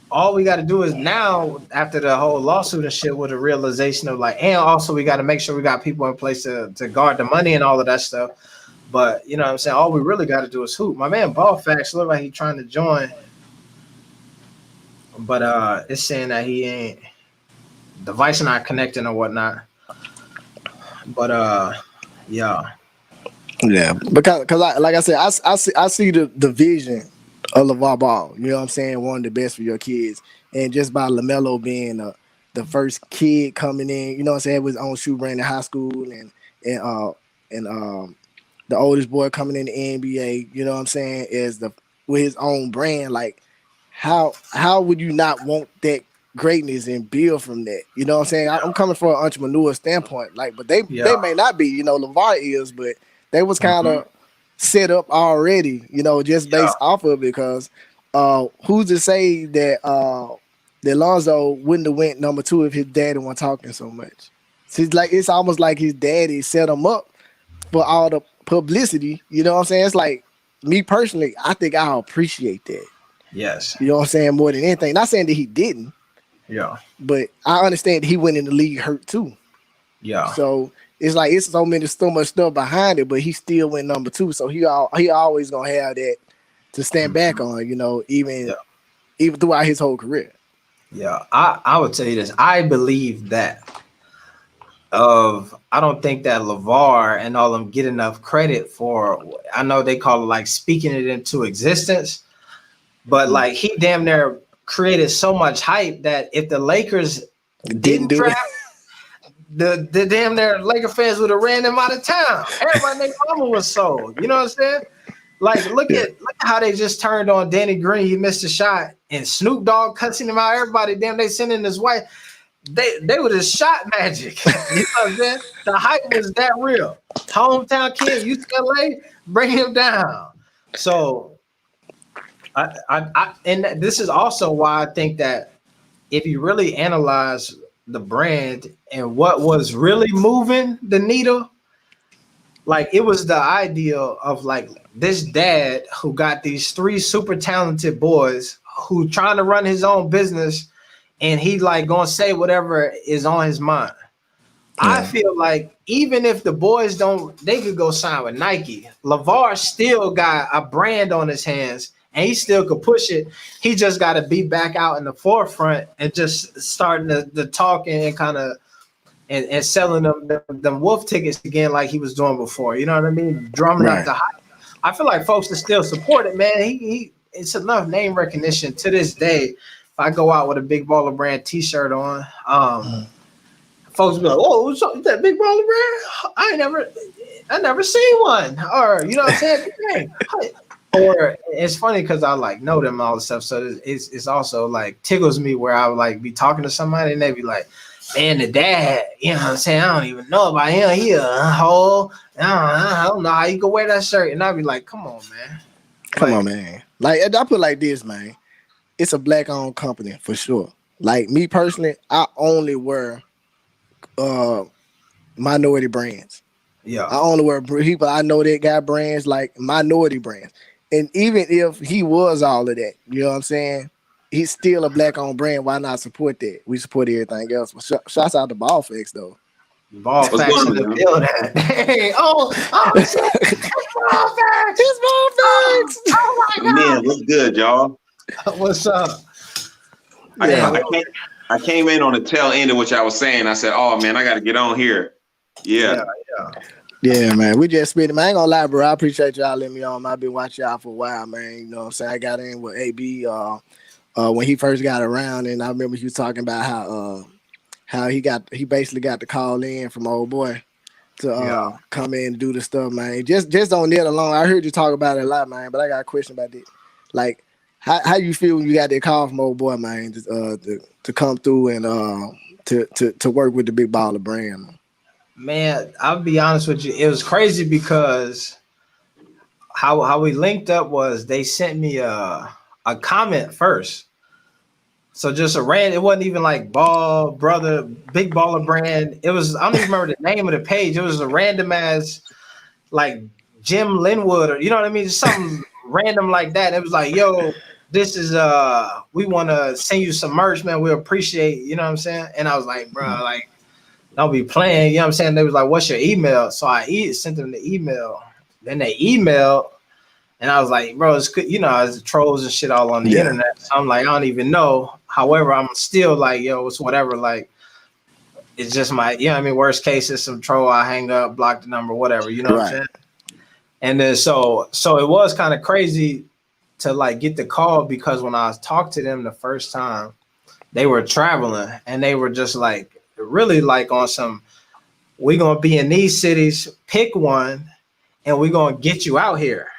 All we got to do is now, after the whole lawsuit and shit, with a realization of like, and also we got to make sure we got people in place to guard the money and all of that stuff. But you know what I'm saying? All we really got to do is hoop. My man Ball Facts look like he's trying to join, but it's saying that he ain't, device not connecting or whatnot. But yeah. Yeah, because like I said, I see the vision of LeVar Ball. You know what I'm saying? One of the best for your kids, and just by LaMelo being the first kid coming in, you know what I'm saying, with his own shoe brand in high school, and and the oldest boy coming in the NBA. You know what I'm saying? Is the with his own brand. Like how would you not want that greatness and build from that? You know what I'm saying? I'm coming from an entrepreneur standpoint. Like, but they Yeah. may not be. You know, LeVar is, but they was kind Mhm. of set up already, you know, just Yeah. based off of it because who's to say that Lonzo wouldn't have went number two if his daddy wasn't talking so much. So it's almost like his daddy set him up for all the publicity, you know what I'm saying? It's like me personally, I think I'll appreciate that. Yes. You know what I'm saying? More than anything. Not saying that he didn't, Yeah. but I understand that he went in the league hurt too. Yeah. So it's like it's so much stuff behind it, but he still went number two. So he always gonna have that to stand back Mhm. on, you know, Yeah. even throughout his whole career. Yeah. I would tell you this. I believe that I don't think that LeVar and all them get enough credit for, I know they call it like speaking it into existence, but Mm. like he damn near created so much hype that if the Lakers Didn't didn't do it. draft, the damn near Laker fans would have ran him out of town. Everybody named Mama was sold. You know what I'm saying? Like Yeah. look at how they just turned on Danny Green. He missed a shot, and Snoop Dogg cussing him out. Everybody, damn, they sending his wife. They would have shot Magic. You know what I'm saying? The hype was that real. Hometown kid, UCLA, bring him down. So and this is also why I think that if you really analyze the brand and what was really moving the needle, like it was the idea of like this dad who got these three super talented boys who trying to run his own business, and he like gonna say whatever is on his mind. I Yeah. feel like even if the boys don't, they could go sign with Nike. LeVar still got a brand on his hands, and he still could push it. He just got to be back out in the forefront and just starting the talking and kind of and selling them wolf tickets again like he was doing before. You know what I mean? Drumming up Right. the hype. I feel like folks are still support it, man. He it's enough name recognition to this day. If I go out with a big baller brand T-shirt on, Mm. folks be like, "Oh, what's up with that big baller brand? I never seen one." Or you know what I'm saying? Dang. Or it's funny because I like know them and all this stuff, so it's also like tickles me where I would like be talking to somebody and they be like, "Man, the dad, you know what I'm saying? I don't even know about him. He a hoe. I don't know how you can wear that shirt." And I'd be like, "Come on, man. Come on, Like, man. Like I put it like this, man. It's a black owned company for sure. Like me personally, I only wear uh minority brands. yeah, I only wear people I know that got brands like minority brands. And even if he was all of that, you know what I'm saying? He's still a black owned brand. Why not support that? We support everything else. But shouts out to Ballflex though. Ball What's facts in going the on, man? building. Hey, shit. Ball facts. It's ball facts. Oh my Man, what's good, y'all? God. What's up? Yeah. I came in on the tail end of what y'all was saying. I said, "Oh man, I got to get on here." Yeah. Yeah, man. We just spit it. Man, I ain't gonna lie, bro. I appreciate y'all letting me on. I've been watching y'all for a while, man. You know what I'm saying? I got in with AB when he first got around, and I remember he was talking about how he basically got the call in from old boy to come in and do the stuff, man. Just on that alone. I heard you talk about it a lot, man, but I got a question about it. Like, how you feel when you got that call from old boy, man, to come through and to work with the Big Baller brand, man? Man, I'll be honest with you. It was crazy because how we linked up was they sent me a comment first. So just it wasn't even like Ball Brother, Big Baller brand. It was, I don't even remember the name of the page. It was a random ass like Jim Linwood, or you know what I mean? Just something random like that. It was like, yo, this is we want to send you some merch, man. We appreciate, you know what I'm saying? And I was like, bro, like, don't be playing, you know what I'm saying? They was like, what's your email? So I sent them the email. Then they emailed, and I was like, bro, it's good. You know, it's trolls and shit all on the internet. So I'm like, I don't even know. However, I'm still like, yo, it's whatever. Like, it's just my, you know what I mean? Worst case is some troll. I hang up, block the number, whatever. You know what I'm saying? And then so it was kind of crazy to like get the call, because when I talked to them the first time, they were traveling and they were just like, really like on some, we're gonna be in these cities, pick one, and we're gonna get you out here.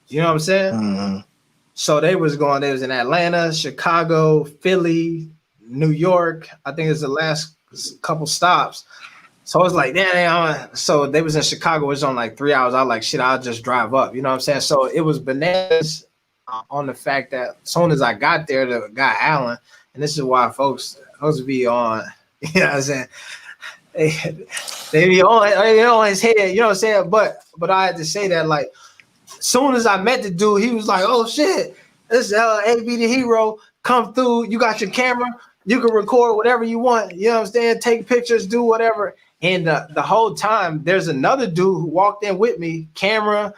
You know what I'm saying? Mm-hmm. So they was in Atlanta, Chicago, Philly, New York. I think it's the last couple stops. So I was like, damn. So they was in Chicago. It was on like 3 hours. I was like, shit, I'll just drive up. You know what I'm saying? So it was bananas on the fact that as soon as I got there, the guy Allen, and this is why folks be on, you know what I'm saying? They be on his head, you know what I'm saying? But I had to say that, like, as soon as I met the dude, he was like, oh shit, this is AB the Hero. Come through, you got your camera, you can record whatever you want, you know what I'm saying? Take pictures, do whatever. And the whole time, there's another dude who walked in with me, camera,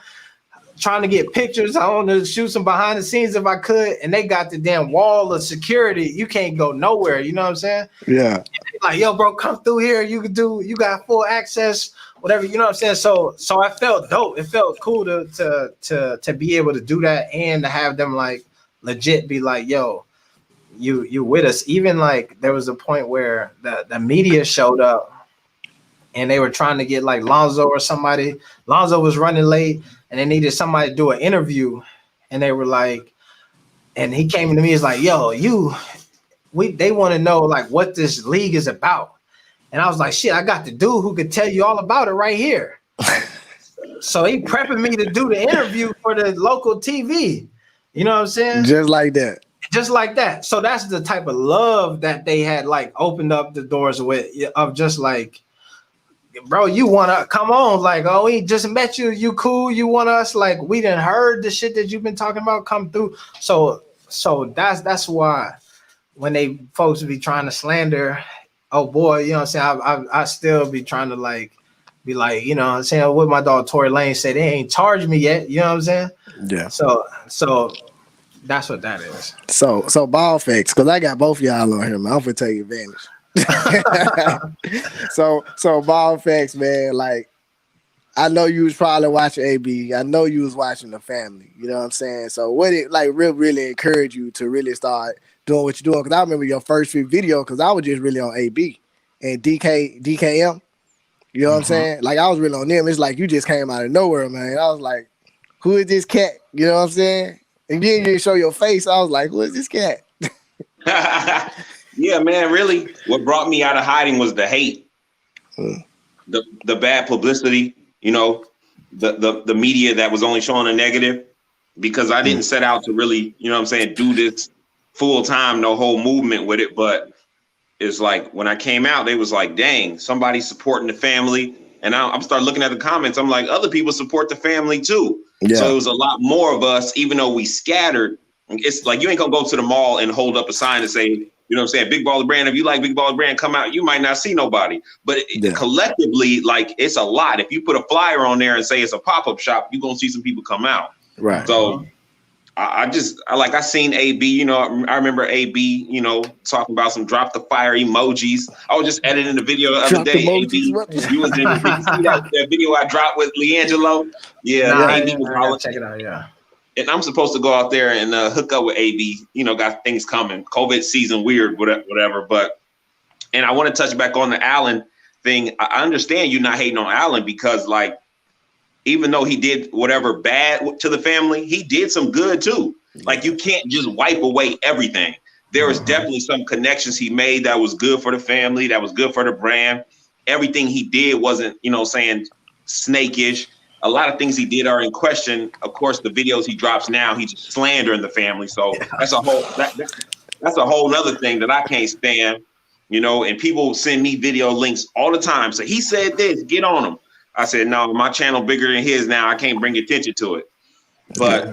trying to get pictures. I wanted to shoot some behind the scenes if I could, and they got the damn wall of security. You can't go nowhere, you know what I'm saying? Yeah. Like, yo, bro, come through here. You got full access, whatever, you know what I'm saying? So I felt dope. It felt cool to be able to do that, and to have them like legit be like, yo, you with us. Even like there was a point where the media showed up and they were trying to get like Lonzo or somebody. Lonzo was running late and they needed somebody to do an interview, and they were like, and he came to me, he's like, yo, they want to know like what this league is about. And I was like, shit, I got the dude who could tell you all about it right here. So he prepping me to do the interview for the local TV. You know what I'm saying? Just like that. Just like that. So that's the type of love that they had like opened up the doors with, of just like, bro, you want to come on? Like, oh, we just met you. You cool? You want us? Like, we done heard the shit that you've been talking about come through. So that's why when they folks be trying to slander, oh boy, you know what I'm saying? I still be trying to be like, you know what I'm saying? What my dog Tory Lane said, they ain't charged me yet. You know what I'm saying? Yeah. So that's what that is. So ball facts, because I got both y'all on here, man. I'm gonna take advantage. so ball facts, man. Like, I know you was probably watching AB. I know you was watching The Family. You know what I'm saying? So what it like really encouraged you to really start doing what you're doing? Because I remember your first few videos, because I was just really on AB and DKM. You know what I'm saying? Like, I was really on them. It's like you just came out of nowhere, man. I was like, who is this cat? You know what I'm saying? And then you didn't show your face. I was like, who is this cat? Yeah, man, really, what brought me out of hiding was the hate, the bad publicity, you know, the media that was only showing a negative, because I didn't set out to really, you know what I'm saying, do this full time, no whole movement with it. But it's like when I came out, they was like, dang, somebody's supporting the family. And I'm starting looking at the comments. I'm like, other people support the family too. Yeah. So it was a lot more of us, even though we scattered. It's like, you ain't gonna go to the mall and hold up a sign and say, You know what I'm saying? Big Baller Brand. If you like Big Baller Brand, come out. You might not see nobody, but collectively, like it's a lot. If you put a flyer on there and say it's a pop-up shop, you're gonna see some people come out. Right. So I seen AB. You know, I remember AB. You know, talking about some drop the fire emojis. I was just editing the video the other day. AB, you was in. Did you see that video I dropped with Leangelo? Yeah, AB was check it out. Yeah. And I'm supposed to go out there and hook up with AB. You know, got things coming. COVID season, weird, whatever. And I want to touch back on the Allen thing. I understand you not hating on Allen because, like, even though he did whatever bad to the family, he did some good too. Like, you can't just wipe away everything. There was definitely some connections he made that was good for the family, that was good for the brand. Everything he did wasn't, you know, saying snakish. A lot of things he did are in question. Of course, the videos he drops now, he's slandering the family. So that's a whole nother thing that I can't stand, you know, and people send me video links all the time. So he said this, get on him. I said, no, my channel bigger than his now. I can't bring attention to it. But,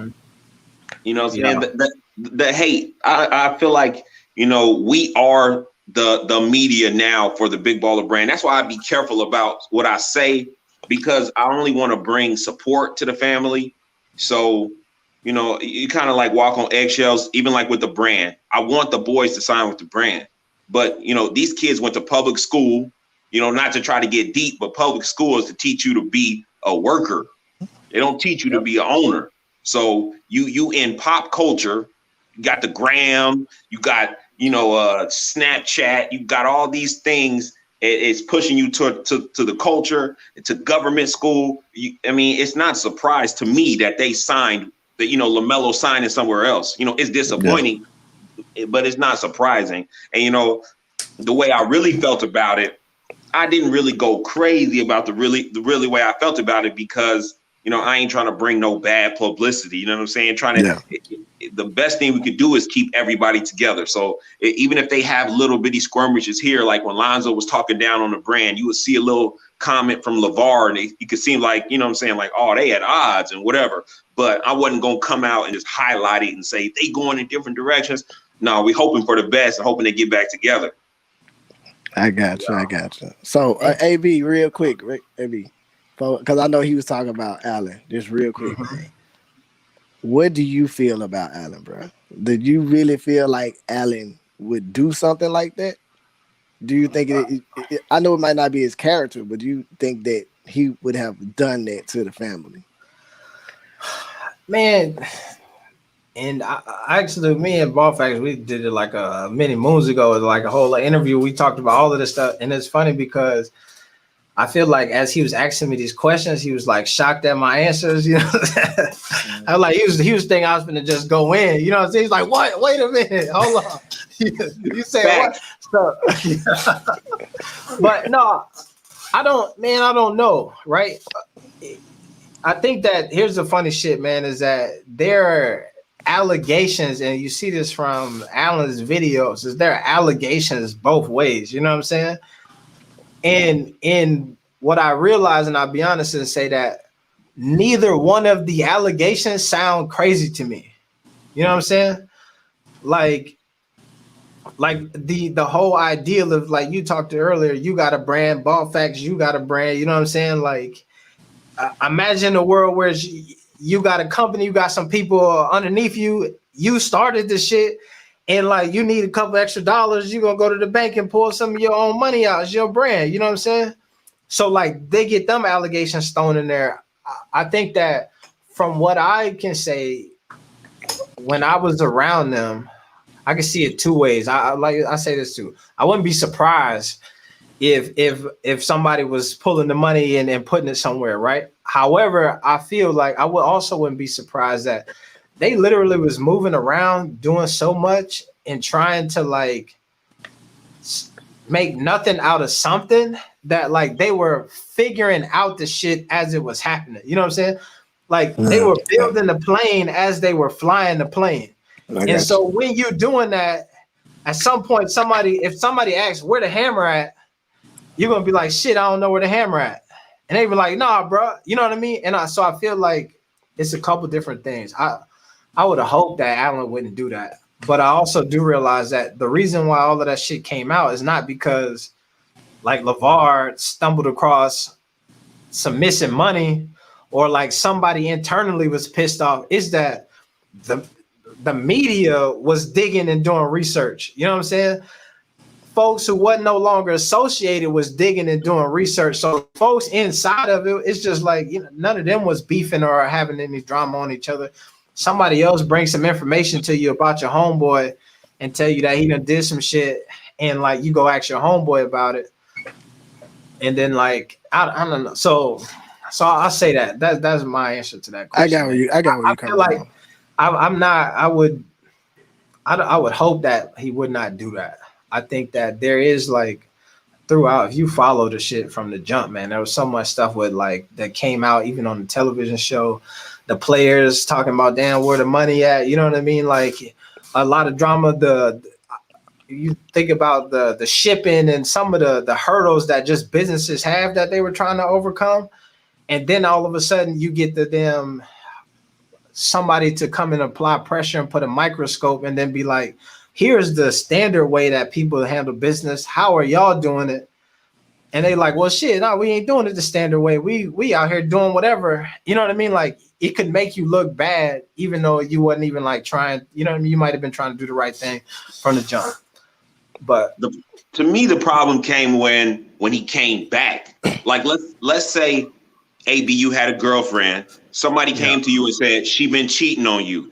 you know, the hate, I feel like, you know, we are the media now for the Big Baller Brand. That's why I be careful about what I say, because I only want to bring support to the family. So, you know, you kind of like walk on eggshells, even like with the brand. I want the boys to sign with the brand. But, you know, these kids went to public school, you know, not to try to get deep, but public school is to teach you to be a worker. They don't teach you to be an owner. So you in pop culture, you got the gram, you got, you know, Snapchat, you got all these things. It's pushing you to the culture, to government school. I mean, it's not a surprise to me that they signed, that, you know, LaMelo signing somewhere else. You know, it's disappointing, but it's not surprising. And, you know, the way I really felt about it, I didn't really go crazy about the really way I felt about it, because, you know, I ain't trying to bring no bad publicity. You know what I'm saying? The best thing we could do is keep everybody together. So even if they have little bitty skirmishes here, like when Lonzo was talking down on the brand, you would see a little comment from LeVar, and you could seem like, you know what I'm saying, like, oh, they had odds and whatever. But I wasn't going to come out and just highlight it and say they going in different directions. No, we hoping for the best and hoping they get back together. I got you. So AB, real quick, AB, because I know he was talking about Allen. Just real quick. What do you feel about Allen, bro? Did you really feel like Allen would do something like that? Do you think I know it might not be his character, but do you think that he would have done that to the family? Man, and I actually, me and Ballfax, we did it like many moons ago, like a whole interview. We talked about all of this stuff, and it's funny because I feel like as he was asking me these questions, he was like shocked at my answers. You know, I was like, he was thinking I was gonna just go in. You know what I'm saying? He's like, what? Wait a minute, hold on. You say what? So, but no, I don't know, right? I think that here's the funny shit, man, is that there are allegations, and you see this from Allen's videos, is there are allegations both ways. You know what I'm saying? And what I realize, and I'll be honest and say that neither one of the allegations sound crazy to me. You know what I'm saying? Like the whole ideal of, like you talked to earlier, you got a brand, Ballfax, you got a brand. You know what I'm saying? Like, imagine a world where you got a company, you got some people underneath you, you started this shit, and like you need a couple extra dollars, you're gonna go to the bank and pull some of your own money out. It's your brand, you know what I'm saying? So like they get them allegations thrown in there. I think that from what I can say, when I was around them, I can see it two ways. I say this too. I wouldn't be surprised if somebody was pulling the money and putting it somewhere, right? However, I feel like I wouldn't be surprised that they literally was moving around, doing so much and trying to like make nothing out of something, that like they were figuring out the shit as it was happening. You know what I'm saying? Like they were building the plane as they were flying the plane. And so when you're doing that, at some point, if somebody asks where the hammer at, you're gonna be like, shit, I don't know where the hammer at. And they be like, nah, bro. You know what I mean? And so I feel like it's a couple different things. I would have hoped that Allen wouldn't do that. But I also do realize that the reason why all of that shit came out is not because like LeVar stumbled across some missing money or like somebody internally was pissed off. Is that the media was digging and doing research. You know what I'm saying? Folks who wasn't no longer associated was digging and doing research. So folks inside of it, it's just like, you know, none of them was beefing or having any drama on each other. Somebody else brings some information to you about your homeboy and tell you that he done did some shit, and like you go ask your homeboy about it. And then like I don't know. So I'll say that's my answer to that question. I got where you coming from. I would hope that he would not do that. I think that there is like throughout, if you follow the shit from the jump, man, there was so much stuff with like that came out even on the television show, the players talking about damn where the money at, you know what I mean? Like a lot of drama, you think about the shipping and some of the hurdles that just businesses have that they were trying to overcome. And then all of a sudden you get the damn somebody to come and apply pressure and put a microscope and then be like, here's the standard way that people handle business. How are y'all doing it? And they like, well, shit, no, we ain't doing it the standard way. We out here doing whatever. You know what I mean? Like it could make you look bad, even though you wasn't even like trying, you know what I mean? You might've been trying to do the right thing from the jump. But to me, the problem came when he came back. Like let's say, AB, you had a girlfriend. Somebody came to you and said she been cheating on you,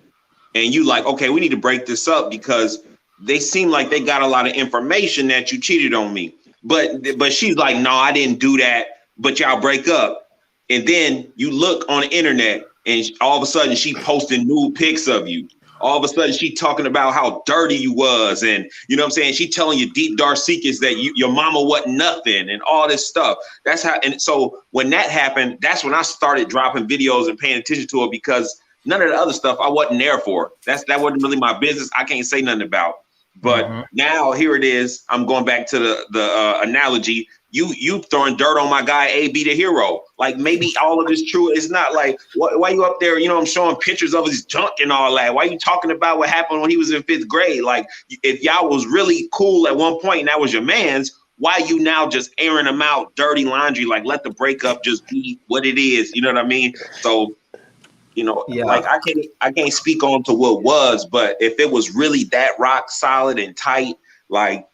and you like, okay, we need to break this up because they seem like they got a lot of information that you cheated on me. But she's like, no, I didn't do that. But y'all break up, and then you look on the internet, and all of a sudden she posting nude pics of you. All of a sudden she talking about how dirty you was, and you know what I'm saying? She telling you deep dark secrets that your mama wasn't nothing and all this stuff. That's how. And so when that happened, that's when I started dropping videos and paying attention to it, because none of the other stuff I wasn't there for. That wasn't really my business. I can't say nothing about. But now here it is. I'm going back to the analogy. You throwing dirt on my guy AB the hero. Like maybe all of this true. It's not like why you up there, you know, I'm showing pictures of his junk and all that. Why you talking about what happened when he was in 5th grade? Like if y'all was really cool at one point and that was your man's, why you now just airing them out dirty laundry? Like let the breakup just be what it is. You know what I mean? So, you know, like I can't speak on to what was, but if it was really that rock solid and tight, like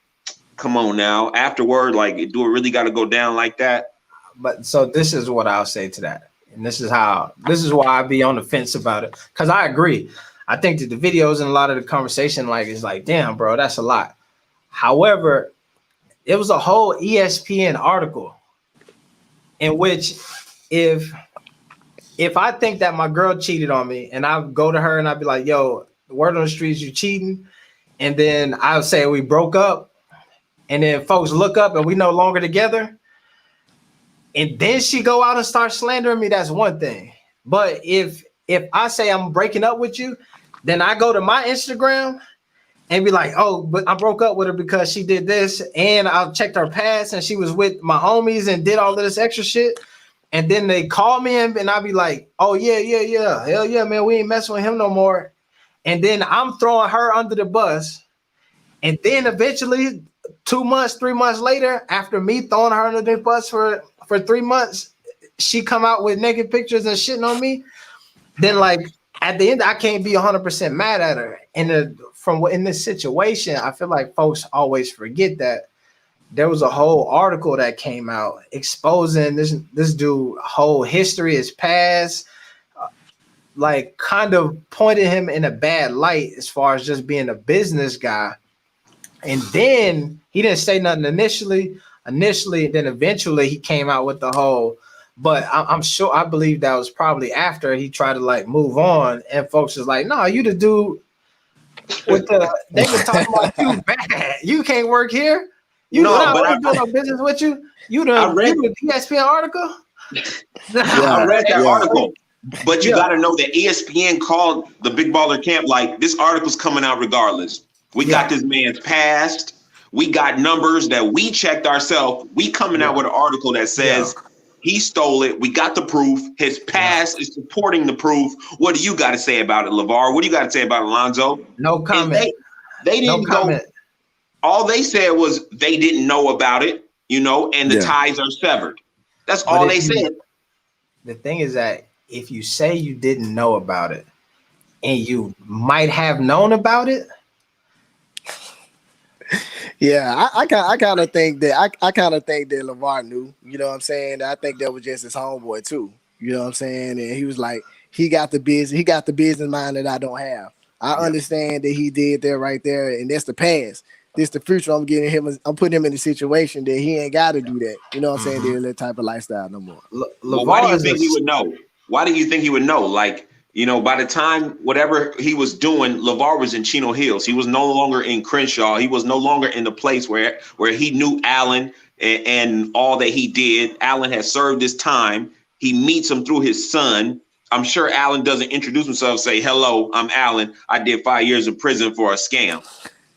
come on now. Afterward, like, do it really got to go down like that? But so this is what I'll say to that, and this is why I be on the fence about it, because I agree. I think that the videos and a lot of the conversation, like, is like, damn, bro, that's a lot. However, it was a whole ESPN article in which if I think that my girl cheated on me and I go to her and I'd be like, yo, the word on the streets, you cheating, and then I'll say we broke up. And then folks look up and we no longer together. And then she go out and start slandering me. That's one thing. But if I say I'm breaking up with you, then I go to my Instagram and be like, oh, but I broke up with her because she did this. And I checked her past and she was with my homies and did all of this extra shit. And then they call me and I'll be like, oh, yeah. Hell yeah, man. We ain't messing with him no more. And then I'm throwing her under the bus. And then eventually 2 months, 3 months later, after me throwing her under the bus for 3 months, she come out with naked pictures and shitting on me. Then, like, at the end, I can't be 100% mad at her. And in this situation, I feel like folks always forget that there was a whole article that came out exposing this dude whole history, his past, like kind of pointed him in a bad light as far as just being a business guy. And then he didn't say nothing initially, then eventually he came out with the whole, but I'm sure, I believe that was probably after he tried to like move on, and folks was like, no, you the dude with they were talking about you bad. You can't work here. You know, I doing no business with you. You the ESPN article? I read that article. But you got to know that ESPN called the Big Baller Camp like, this article's coming out regardless. We got this man's past. We got numbers that we checked ourselves. We coming out with an article that says he stole it. We got the proof. His past is supporting the proof. What do you got to say about it, LeVar? What do you got to say about Alonzo? No comment. They didn't go. All they said was they didn't know about it, and the ties are severed. That's all they said. The thing is that if you say you didn't know about it and you might have known about it. Yeah, I kind of think that LeVar knew. You know what I'm saying? I think that was just his homeboy too. You know what I'm saying? And he was like, he got the business mind that I don't have. I understand that he did that right there, and that's the past. This the future. I'm putting him in a situation that he ain't got to do that. You know what I'm saying? They're that type of lifestyle no more. Well, why do you think he would know? Why do you think he would know? Like, by the time whatever he was doing, LeVar was in Chino Hills. He was no longer in Crenshaw. He was no longer in the place where he knew Allen and all that he did. Allen had served his time. He meets him through his son. I'm sure Allen doesn't introduce himself, say, hello, I'm Allen. I did 5 years in prison for a scam.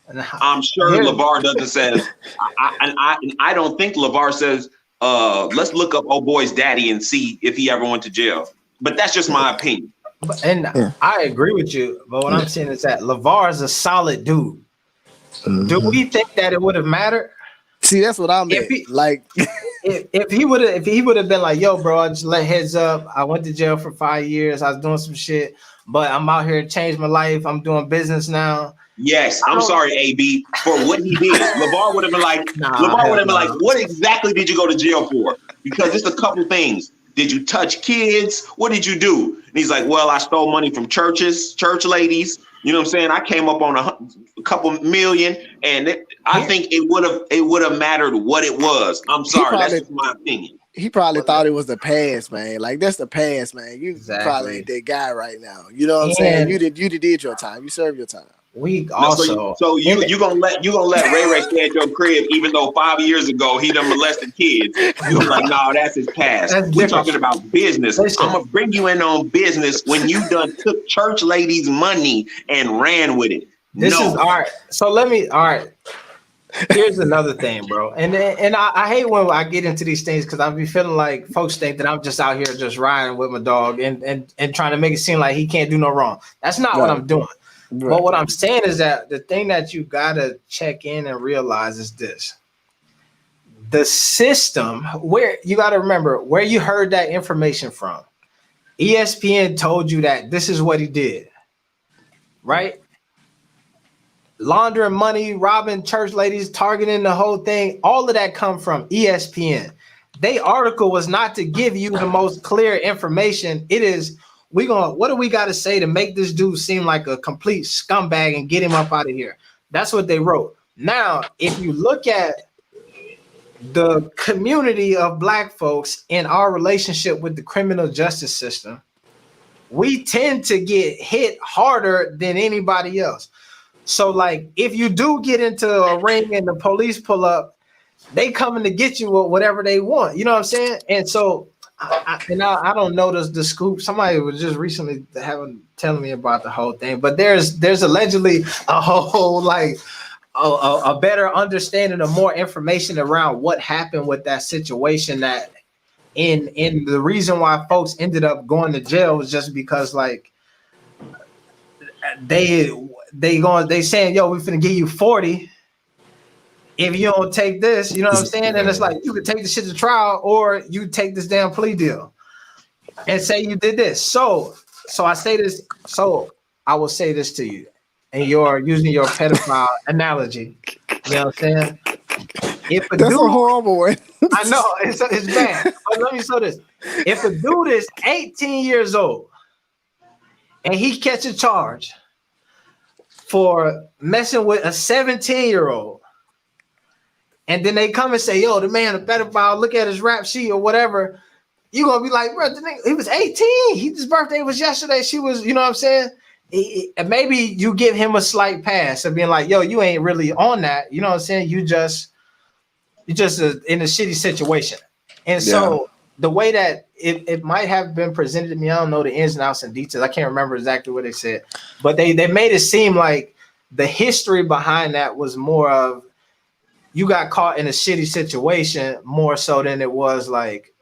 I'm sure LeVar doesn't say, I don't think LeVar says, let's look up old boy's daddy and see if he ever went to jail. But that's just my opinion. And I agree with you, but what I'm saying is that LeVar is a solid dude. Mm-hmm. Do we think that it would have mattered? See, that's what I'm like. If he would have been like, yo, bro, I just let heads up. I went to jail for 5 years. I was doing some shit, but I'm out here to change my life. I'm doing business now. Yes, I'm sorry, AB, for what he did. LeVar would have been like, what exactly did you go to jail for? Because it's a couple things. Did you touch kids? What did you do? And he's like, well, I stole money from church ladies. You know what I'm saying? I came up on a couple million, and I think it would have mattered what it was. I'm sorry, that's just my opinion. He probably thought it was the past, man. Like, that's the past, man. You probably ain't that guy right now. You know what I'm saying? You did your time. You served your time. We also so you gonna let Ray Ray stay at your crib even though 5 years ago he done molested kids. You're like, no, that's his past. We're talking about business. I'm gonna bring you in on business when you done took church ladies' money and ran with it. This is all right. So here's another thing, bro. And I hate when I get into these things because I be feeling like folks think that I'm just out here just riding with my dog and trying to make it seem like he can't do no wrong. That's not what I'm doing. Right. But what I'm saying is that the thing that you gotta check in and realize is this: the system, where you gotta remember where you heard that information from. ESPN told you that this is what he did, right? Laundering money, robbing church ladies, targeting the whole thing. All of that come from ESPN. Their article was not to give you the most clear information. It is, what do we got to say to make this dude seem like a complete scumbag and get him up out of here? That's what they wrote. Now, if you look at the community of Black folks in our relationship with the criminal justice system, we tend to get hit harder than anybody else. So, like, if you do get into a ring and the police pull up, they coming to get you with whatever they want. You know what I'm saying? And so, I don't know the scoop. Somebody was just recently telling me about the whole thing, but there's allegedly a whole like a better understanding of more information around what happened with that situation. That in the reason why folks ended up going to jail was just because like they saying, yo, we finna give you 40 if you don't take this, you know what I'm saying? And it's like, you could take the shit to trial or you take this damn plea deal and say you did this. So I say this, so I will say this to you, and you're using your pedophile analogy. You know what I'm saying? If a That's dude, a horrible one. I know, it's bad. But let me show this. If a dude is 18 years old and he catch a charge for messing with a 17-year-old, and then they come and say, yo, the man a pedophile, look at his rap sheet or whatever, you're going to be like, bro, he was 18. His birthday was yesterday. She was, you know what I'm saying? Maybe you give him a slight pass of being like, yo, you ain't really on that. You know what I'm saying? You just in a shitty situation. And so the way that it might have been presented to me, I don't know the ins and outs and details. I can't remember exactly what they said, but they made it seem like the history behind that was more of, you got caught in a shitty situation more so than it was like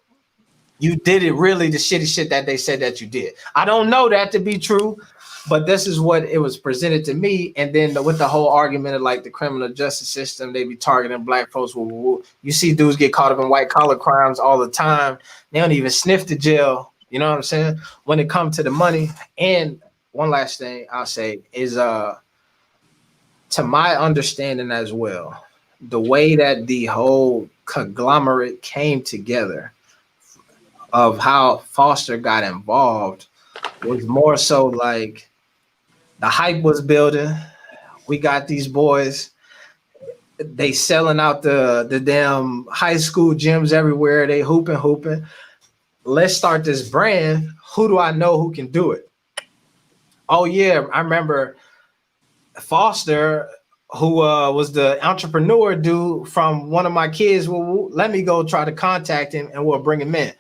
you did it really the shitty shit that they said that you did. I don't know that to be true. but this is what it was presented to me. And then with the whole argument of like the criminal justice system, they be targeting black folks. You see dudes get caught up in white collar crimes all the time. They don't even sniff the jail. You know what I'm saying? When it comes to the money. And one last thing I'll say is, to my understanding as well, the way that the whole conglomerate came together of how Foster got involved was more so like the hype was building. We got these boys, they selling out the damn high school gyms everywhere. They hooping. Let's start this brand. Who do I know who can do it? Oh yeah, I remember Foster, who was the entrepreneur dude from one of my kids. Well, let me go try to contact him and we'll bring him in.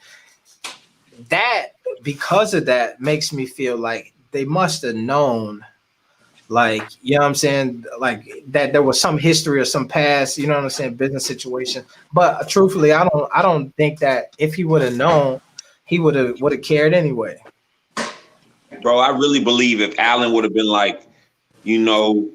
That, because of that, makes me feel like they must have known, like, you know what I'm saying, like that there was some history or some past, you know what I'm saying, business situation. But truthfully, I don't think that if he would have known, he would have cared anyway. Bro, I really believe if Allen would have been like, you know,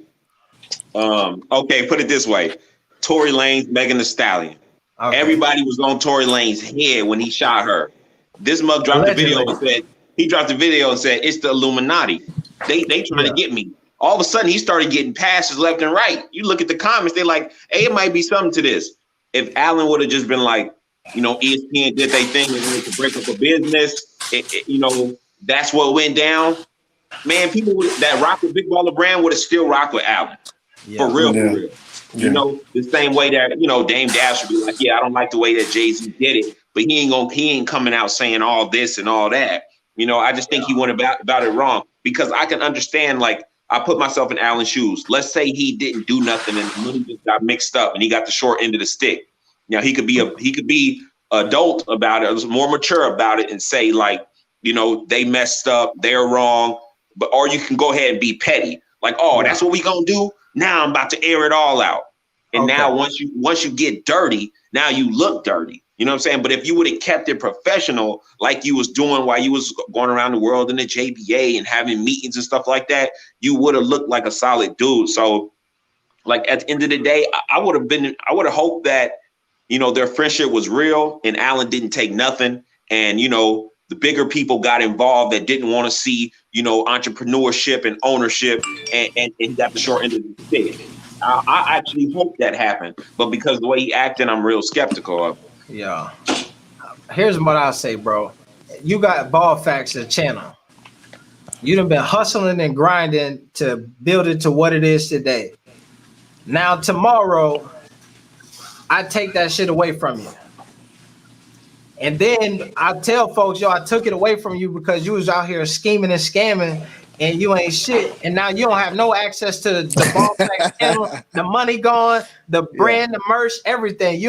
okay, put it this way. Tory Lanez, Megan Thee Stallion. Okay. Everybody was on Tory Lanez head when he shot her. This mug dropped Allegedly. He dropped the video and said, it's the Illuminati. They trying to get me. All of a sudden, he started getting passes left and right. You look at the comments, they're like, hey, it might be something to this. If Allen would have just been like, you know, ESPN did their thing and wanted to break up a business, you know, that's what went down. Man, people that rock with Big Baller Brand would have still rock with Allen. For real. Yeah. You know, the same way that, you know, Dame Dash would be like, yeah, I don't like the way that Jay-Z did it, but he ain't coming out saying all this and all that. You know, I just think he went about it wrong, because I can understand, like, I put myself in Allen's shoes. Let's say he didn't do nothing and the money just got mixed up and he got the short end of the stick. Now he could be adult about it, more mature about it, and say, like, you know, they messed up, they're wrong. But or you can go ahead and be petty, like, oh, that's what we gonna do. Now I'm about to air it all out. And now once you get dirty, now you look dirty. You know what I'm saying? But if you would have kept it professional, like you was doing while you was going around the world in the JBA and having meetings and stuff like that, you would have looked like a solid dude. So, like, at the end of the day, I would have hoped that, you know, their friendship was real and Allen didn't take nothing. And, you know, the bigger people got involved that didn't want to see, you know, entrepreneurship and ownership, and got the short end of the stick. I actually hope that happened, but because the way he acted, I'm real skeptical of it. Yeah. Here's what I'll say, bro. You got Ball Facts, the channel. You done been hustling and grinding to build it to what it is today. Now, tomorrow, I take that shit away from you. And then I tell folks, yo, I took it away from you because you was out here scheming and scamming and you ain't shit. And now you don't have no access to the Ball Facts channel, the money gone, the brand, the merch, everything.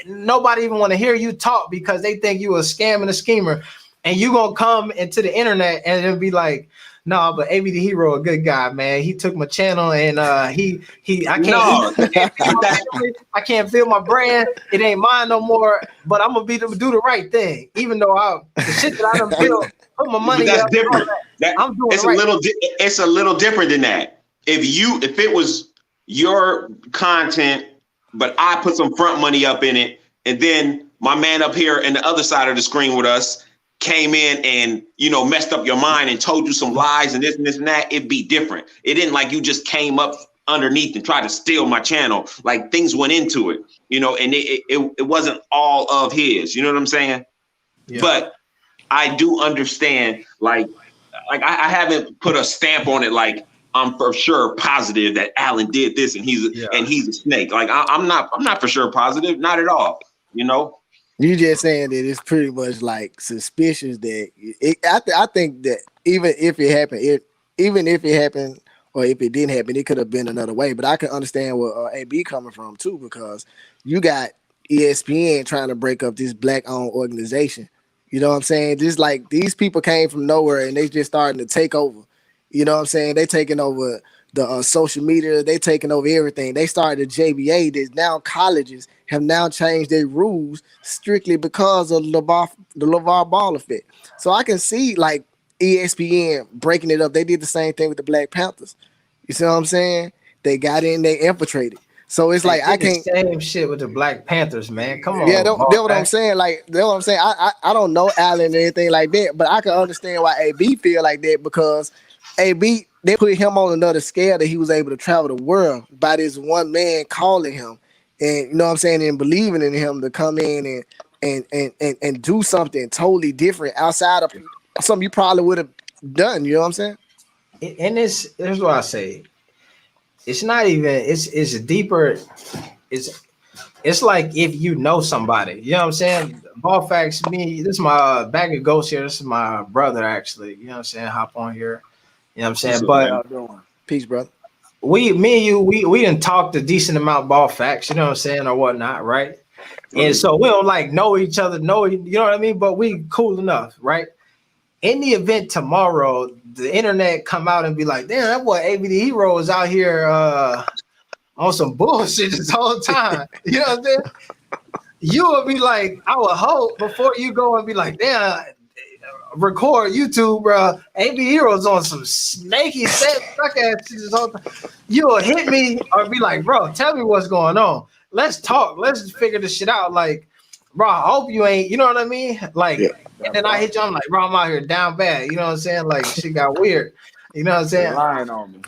Nobody even want to hear you talk because they think you a scam and a schemer. And you gonna come into the internet and it'll be like, no, but AB the Hero, a good guy, man. He took my channel and I can't feel my brand. It ain't mine no more. But I'm gonna do the right thing, even though the shit that I done built, put my money. That's up, different. I'm doing it's right. It's a little different than that. If it was your content, but I put some front money up in it, and then my man up here in the other side of the screen with us came in and, you know, messed up your mind and told you some lies and this and this and that, it'd be different. It didn't like you just came up underneath and tried to steal my channel. Like, things went into it, you know, and it wasn't all of his, you know what I'm saying? Yeah. But I do understand, like I haven't put a stamp on it, like I'm for sure positive that Allen did this and he's a snake. Like I'm not for sure positive, not at all, you know? You just saying that it's pretty much like suspicious that I think that even if it happened or if it didn't happen, it could have been another way. But I can understand where AB coming from too, because you got ESPN trying to break up this black-owned organization. You know what I'm saying? Just like these people came from nowhere and they just starting to take over. You know what I'm saying? They taking over the social media. They taking over everything. They started the JBA. There's now colleges have now changed their rules strictly because of the LeVar Ball effect. So I can see, like, ESPN breaking it up. They did the same thing with the Black Panthers. You see what I'm saying? They got in, they infiltrated. So it's like I can't. The same shit with the Black Panthers, man. Come Yeah, on, that's what I'm saying. Like, that's what I'm saying. I don't know Allen or anything like that, but I can understand why AB feel like that because AB, they put him on another scale that he was able to travel the world by this one man calling him, and you know what I'm saying, and believing in him to come in and do something totally different outside of something you probably would have done. You know what I'm saying? And here's what I say. It's not even. It's deeper. It's like if you know somebody. You know what I'm saying? Ball facts. Me. This is my bag of ghosts here. This is my brother actually. You know what I'm saying? Hop on here. You know what I'm saying? But peace, brother. Me and you, we didn't talk a decent amount ball facts. You know what I'm saying, or whatnot, right? And so we don't like know each other. You know what I mean? But we cool enough, right? In the event tomorrow, the internet come out and be like, damn, that boy ABD Hero is out here on some bullshit this whole time. You know what I'm saying? You will be like, I would hope before you go and be like, damn, record YouTube, bro. AB Hero's on some snaky set fuck ass shit this whole time. You will hit me or be like, bro, tell me what's going on. Let's talk. Let's figure this shit out. Like, bro, I hope you ain't, you know what I mean? Like, and then I hit you, I'm like, bro, I'm out here down bad. You know what I'm saying? Like, shit got weird. You know what I'm saying? They lying on me.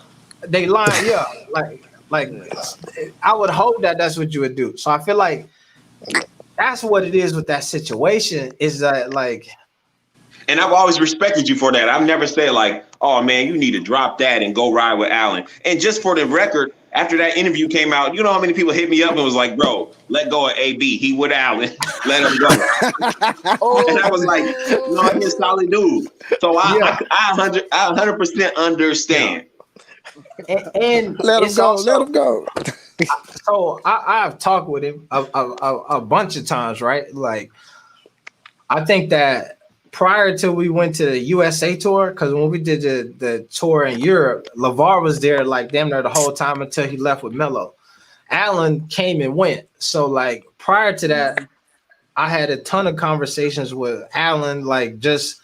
They lying, yeah. Like I would hope that that's what you would do. So I feel like that's what it is with that situation is that like. And I've always respected you for that. I've never said like, oh man, you need to drop that and go ride with Allen. And just for the record, after that interview came out, you know how many people hit me up and was like, bro, let go of AB. He with Allen. Let him go. And I was like, no, he's a solid dude. So I 100% understand. And let him go. Also, let him go. So I've talked with him a bunch of times, right? Like, I think that prior to we went to the USA tour, because when we did the tour in Europe, LeVar was there like damn near the whole time until he left with Melo. Allen came and went. So like prior to that, I had a ton of conversations with Allen, like just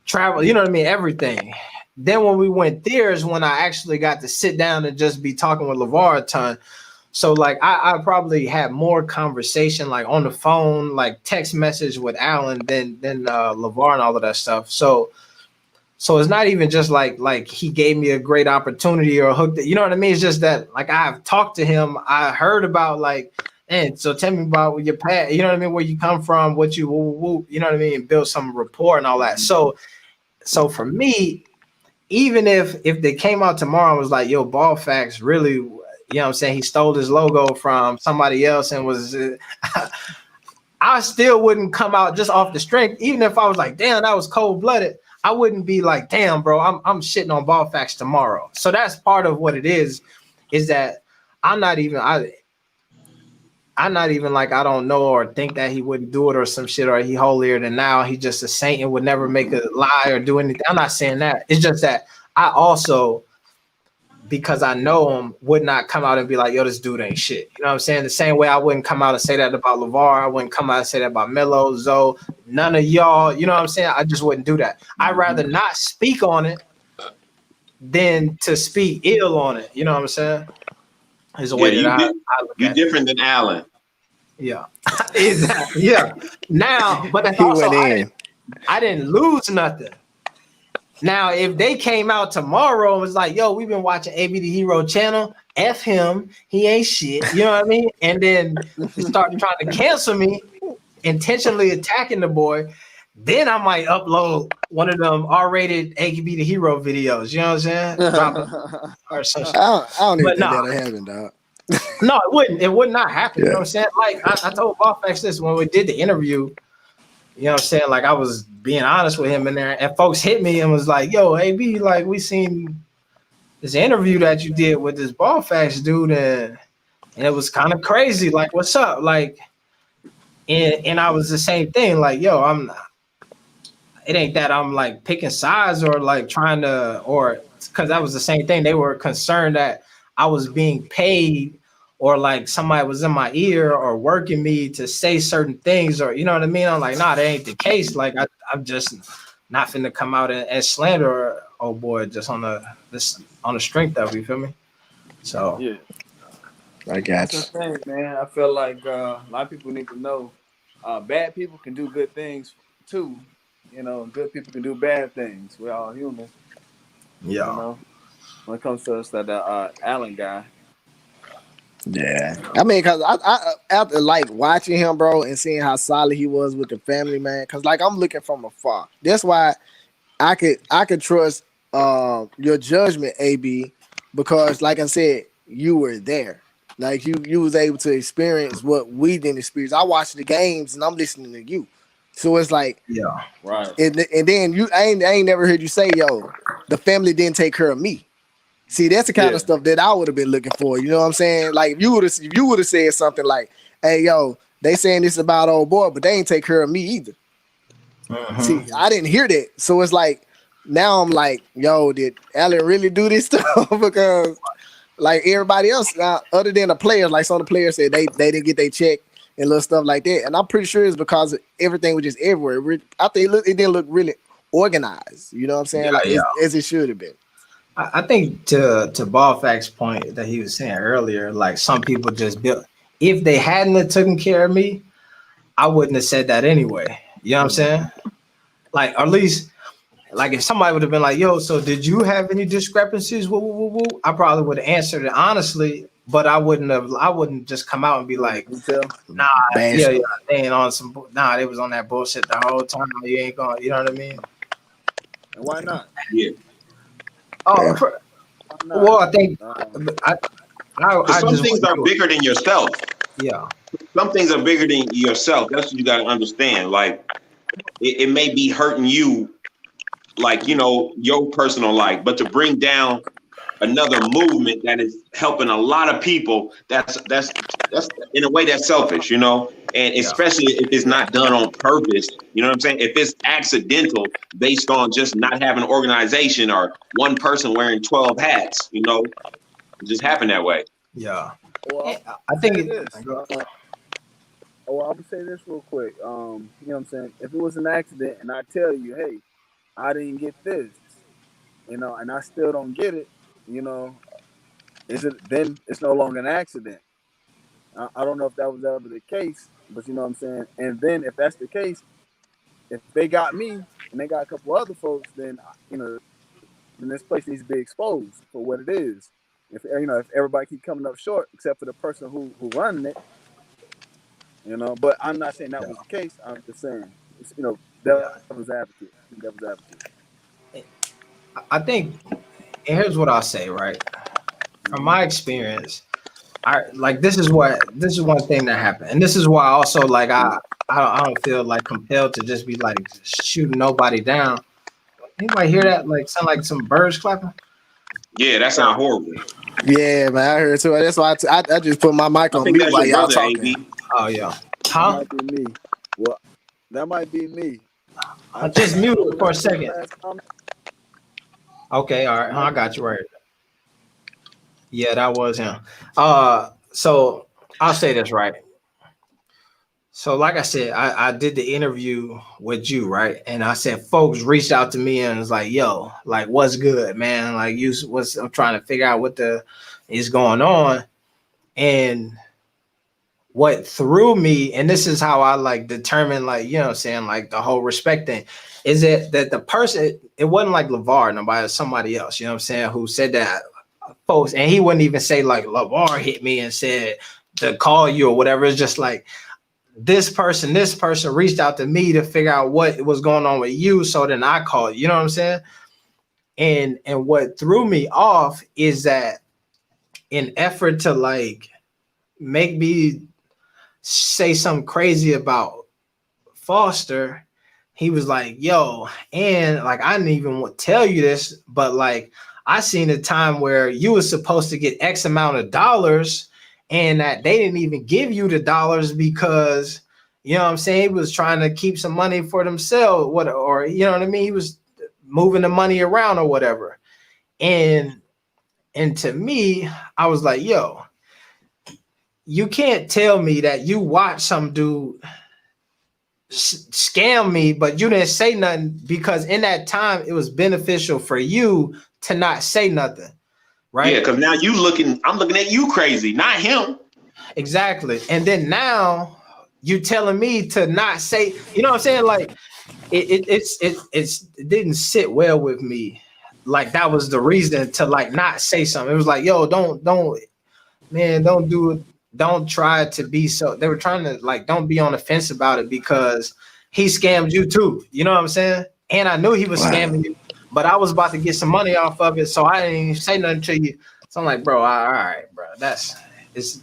travel, you know what I mean? Everything. Then when we went there is when I actually got to sit down and just be talking with LeVar a ton. So like I probably had more conversation like on the phone, like text message with Allen than LeVar and all of that stuff. So it's not even just like he gave me a great opportunity or hooked it. You know what I mean? It's just that like I've talked to him. I heard about like, and so tell me about your past. You know what I mean? Where you come from, what you you know what I mean? And build some rapport and all that. So for me, even if they came out tomorrow and was like, yo, Ball Facts really. You know what I'm saying? He stole his logo from somebody else and was I still wouldn't come out just off the strength. Even if I was like, damn, that was cold-blooded, I wouldn't be like, damn, bro, I'm shitting on Ball Facts tomorrow. So that's part of what it is that I'm not even like I don't know or think that he wouldn't do it or some shit or he holier than now. He just a saint and would never make a lie or do anything. I'm not saying that. It's just that I also because I know him, would not come out and be like, yo, this dude ain't shit. You know what I'm saying? The same way I wouldn't come out and say that about LeVar. I wouldn't come out and say that about Melo, Zoe, none of y'all. You know what I'm saying? I just wouldn't do that. I'd rather not speak on it than to speak ill on it. You know what I'm saying? Is a way that I look you're at different than Allen. Yeah. Exactly. Yeah. Now, but that's also, I didn't lose nothing. Now, if they came out tomorrow and was like, yo, we've been watching AB the Hero channel, F him, he ain't shit, you know what I mean? And then start trying to cancel me, intentionally attacking the boy, then I might upload one of them R-rated AB the Hero videos, you know what I'm saying? Or some shit. I don't even think that'll happen, dog. No, it wouldn't. It would not happen, you know what I'm saying? Like, I told Ballfax this when we did the interview, you know what I'm saying? Like, I was being honest with him in there, and folks hit me and was like, yo, AB, like, we seen this interview that you did with this Ballfax dude, and it was kind of crazy. Like, what's up? Like, and I was the same thing. Like, yo, it ain't that I'm, like, picking sides or, like, trying to, or, because that was the same thing. They were concerned that I was being paid or like somebody was in my ear or working me to say certain things or, you know what I mean? I'm like, nah, that ain't the case. Like, I'm just not finna come out and slander old boy just on the strength of, you feel me? So Yeah, I got that's you. the thing, man. I feel like a lot of people need to know, bad people can do good things too. You know, good people can do bad things. We're all human. You yeah. know, when it comes to us, that Allen guy. Yeah, I mean, cause I after like watching him, bro, and seeing how solid he was with the family, man. Cause like I'm looking from afar. That's why I could trust your judgment, AB, because like I said, you were there. Like you was able to experience what we didn't experience. I watched the games and I'm listening to you, so it's like, Yeah. Right. and then I ain't never heard you say, yo, the family didn't take care of me. See, that's the kind Yeah. of stuff that I would have been looking for. You know what I'm saying? Like if you would have said something like, "Hey, yo, they saying this about old boy, but they ain't take care of me either." Hmm. See, Mm-hmm. I didn't hear that, so it's like now I'm like, "Yo, did Allen really do this stuff?" Because like everybody else, other than the players, like some of the players said they didn't get their check and little stuff like that, and I'm pretty sure it's because everything was just everywhere. I think it didn't look really organized. You know what I'm Yeah, saying? Like yeah. as it should have been. I think to Ballfax's point that he was saying earlier, like some people just built. If they hadn't have taken care of me, I wouldn't have said that anyway. You know what I'm saying? Like, or at least, like, if somebody would have been like, "Yo, so did you have any discrepancies?" Woo, woo, woo, woo, I probably would have answered it honestly, but I wouldn't have. I wouldn't just come out and be Go into like, detail. "Nah, Bash yeah, them. yeah, they ain't on some. Nah, they was on that bullshit the whole time. You ain't going. You know what I mean?" And why not? Yeah. Oh, Yeah. Why not? well, I think Um, I Because I some just things wouldn't are do it. bigger than yourself. Yeah, Some things are bigger than yourself. That's what you got to understand. Like it may be hurting you, like your personal life, but to bring down another movement that is helping a lot of people, that's in a way that's selfish, and yeah, especially if it's not done on purpose. You know what I'm saying? If it's accidental based on just not having organization or one person wearing 12 hats, it just happened that way. yeah. well, I I'll think say it. this. Well, I'm gonna say this real quick. You know what I'm saying? If it was an accident and I tell you, hey, I didn't get this, and I still don't get it, you know, is it then it's no longer an accident? I don't know if that was ever the case, but you know what I'm saying. And then if that's the case, if they got me and they got a couple other folks, then then this place needs to be exposed for what it is. If everybody keep coming up short, except for the person who running it, But I'm not saying that Yeah, was the case. I'm just saying, yeah. devil's advocate, devil's advocate. I think, and here's what I'll say. Right, from Mm-hmm. my experience, I like this is one thing that happened, and this is why also like I don't feel like compelled to just be like shooting nobody down. Anybody hear that? Like sound like some birds clapping? Yeah, that sounds horrible. Yeah, man, I heard too. That's why I just put my mic I on think mute that's while your y'all brother, talking. AB. Oh yeah, That huh? might be me. Well, that might be me. I just I'm muted gonna for a listen to the second. last comment. Okay, all right, It huh, might I be got you right. Yeah, that was him. So I'll say this right. So, like I said, I did the interview with you, right? And I said, folks reached out to me and was like, "Yo, like, what's good, man? Like, I'm trying to figure out what the is going on." And what threw me, and this is how I like determine, like, you know what I'm saying, like the whole respect thing, is it that the person, it wasn't like LeVar, nobody, somebody else, you know what I'm saying, who said that, folks, and he wouldn't even say like LeVar hit me and said to call you or whatever. It's just like this person reached out to me to figure out what was going on with you. So then I called, you know what I'm saying? And what threw me off is that in effort to like make me say something crazy about Foster, he was like, "Yo," and like I didn't even want to tell you this, but like I seen a time where you was supposed to get X amount of dollars, and that they didn't even give you the dollars because you know what I'm saying, he was trying to keep some money for themselves, or you know what I mean? He was moving the money around or whatever. And to me, I was like, "Yo, you can't tell me that you watch some dude scam me, but you didn't say nothing because in that time it was beneficial for you to not say nothing, right? Yeah, because now I'm looking at you crazy, not him. Exactly. And then now you telling me to not say, you know what I'm saying? Like it didn't sit well with me. Like that was the reason to like not say something. It was like, yo, don't do it. Don't try to be so. They were trying to like, don't be on the fence about it because he scammed you too. You know what I'm saying? And I knew he was scamming you, but I was about to get some money off of it, so I didn't even say nothing to you. So I'm like, bro, all right, bro, it's.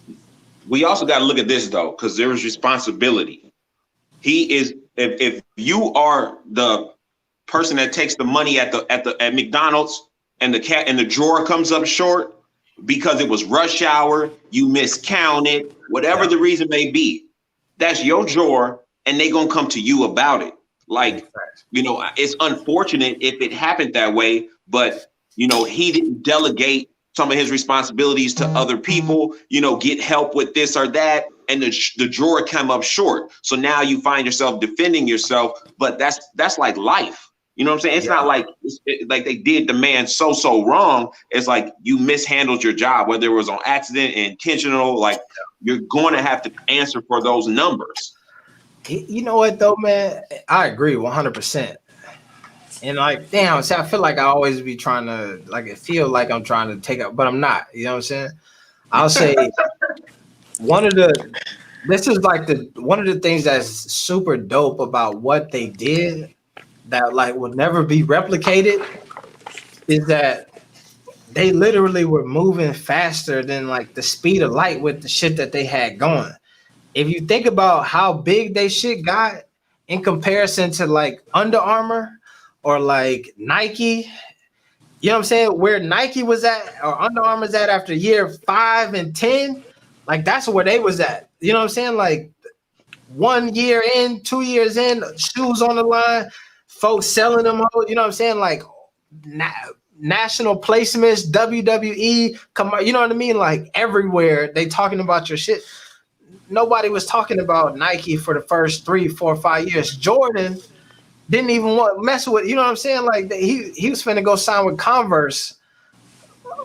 We also got to look at this though, because there is responsibility. He is if you are the person that takes the money at McDonald's and the drawer comes up short because it was rush hour, you miscounted, whatever the reason may be, that's your drawer, and they gonna come to you about it. Like, you know, it's unfortunate if it happened that way, but you know, he didn't delegate some of his responsibilities to other people, you know, get help with this or that, and the drawer came up short. So now you find yourself defending yourself, but that's like life. You know what I'm saying? It's not like like they did the man so wrong. It's like you mishandled your job, whether it was on accident, intentional. Like you're going to have to answer for those numbers. You know what though, man? I agree 100%. And like, damn, see, I feel like I always be trying to like it feel like I'm trying to take up, but I'm not. You know what I'm saying? I'll say one of the things that's super dope about what they did that like will never be replicated is that they literally were moving faster than like the speed of light with the shit that they had going. If you think about how big they shit got in comparison to like Under Armour or like Nike, you know what I'm saying? Where Nike was at or Under Armour's at after year 5 and 10, like that's where they was at. You know what I'm saying? Like 1 year in, 2 years in, shoes on the line, folks selling them, you know what I'm saying? Like national placements, WWE, you know what I mean? Like everywhere they talking about your shit. Nobody was talking about Nike for the first 3, 4, 5 years. Jordan didn't even want to mess with, you know what I'm saying? Like he was finna go sign with Converse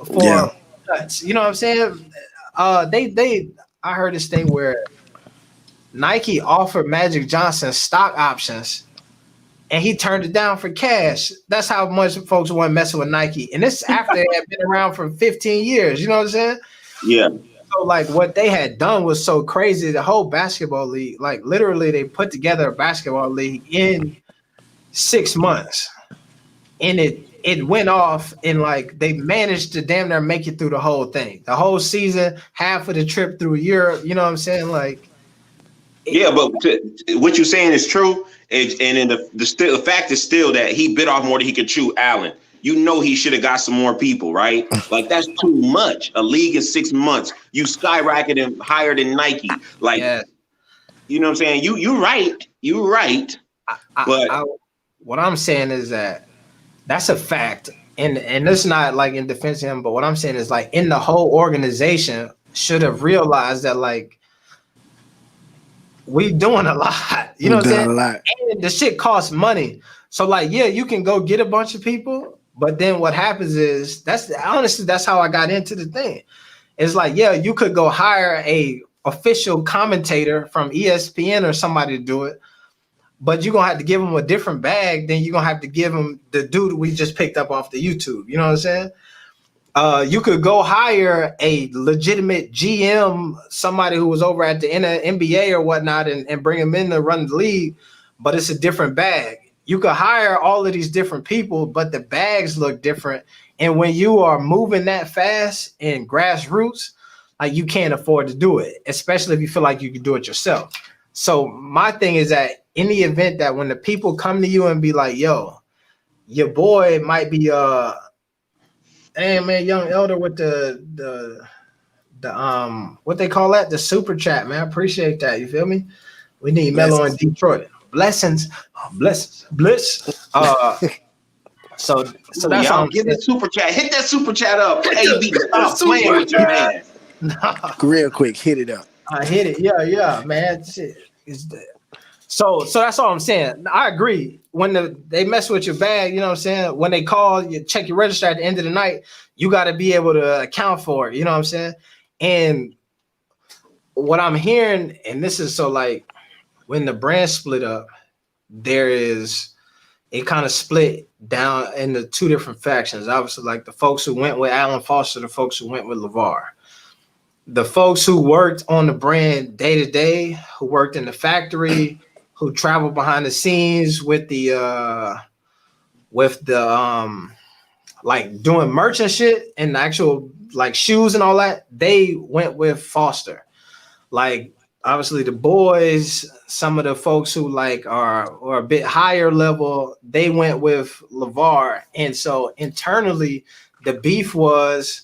for cuts. You know what I'm saying? I heard this thing where Nike offered Magic Johnson stock options and he turned it down for cash. That's how much folks want messing with Nike. And this after they had been around for 15 years. You know what I'm saying? Yeah. So like what they had done was so crazy. The whole basketball league, like literally they put together a basketball league in 6 months. And it went off and like they managed to damn near make it through the whole thing. The whole season, half of the trip through Europe, you know what I'm saying? Like but what you're saying is true. And in the fact is still that he bit off more than he could chew, Allen. You know he should have got some more people, right? Like that's too much. A league in 6 months, you skyrocketed higher than Nike. Like, you know what I'm saying? You're right. You're right. But what I'm saying is that's a fact, and it's not like in defense of him. But what I'm saying is like in the whole organization should have realized that like we doing a lot. You know what I'm saying? A lot. And the shit costs money. So like, yeah, you can go get a bunch of people. But then what happens is that's how I got into the thing. It's like, yeah, you could go hire a official commentator from ESPN or somebody to do it, but you're gonna have to give them a different bag than you're gonna have to give them the dude we just picked up off the YouTube. You know what I'm saying? You could go hire a legitimate GM, somebody who was over at the NBA or whatnot, and bring him in to run the league, but it's a different bag. You could hire all of these different people, but the bags look different. And when you are moving that fast in grassroots, like you can't afford to do it, especially if you feel like you can do it yourself. So my thing is that in the event that when the people come to you and be like, yo, your boy might be hey man, young elder with the what they call that? The super chat, man. I appreciate that. You feel me? We need Melo in Detroit. Blessings. Bliss. So that's how I'm give the super chat. Hit that super chat up. AB, stop playing with your man. Real quick, hit it up. I hit it. Yeah, man. Shit. So that's all I'm saying. I agree. When they mess with your bag, you know what I'm saying? When they call, you check your register at the end of the night, you got to be able to account for it. You know what I'm saying? And what I'm hearing, and this is so like when the brand split up, it kind of split down into two different factions. Obviously, like the folks who went with Alan Foster, the folks who went with LeVar. The folks who worked on the brand day to day, who worked in the factory, who traveled behind the scenes with the like doing merch and shit and the actual like shoes and all that, they went with Foster. Like obviously the boys, some of the folks who like are a bit higher level, they went with LeVar. And so internally the beef was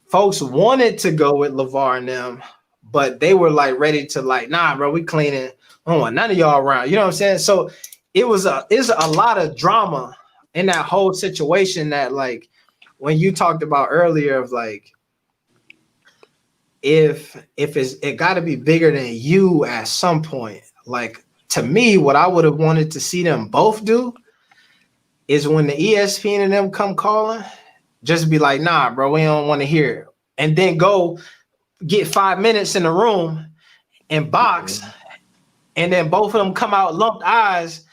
folks wanted to go with LeVar and them, but they were like ready to like, nah, bro, we cleaning. I don't want none of y'all around. You know what I'm saying? So it's a lot of drama in that whole situation that like when you talked about earlier of like if it got to be bigger than you at some point. Like to me, what I would have wanted to see them both do is when the ESPN and them come calling, just be like, nah, bro, we don't want to hear it. And then go get 5 minutes in the room and box. And then both of them come out lumped eyes.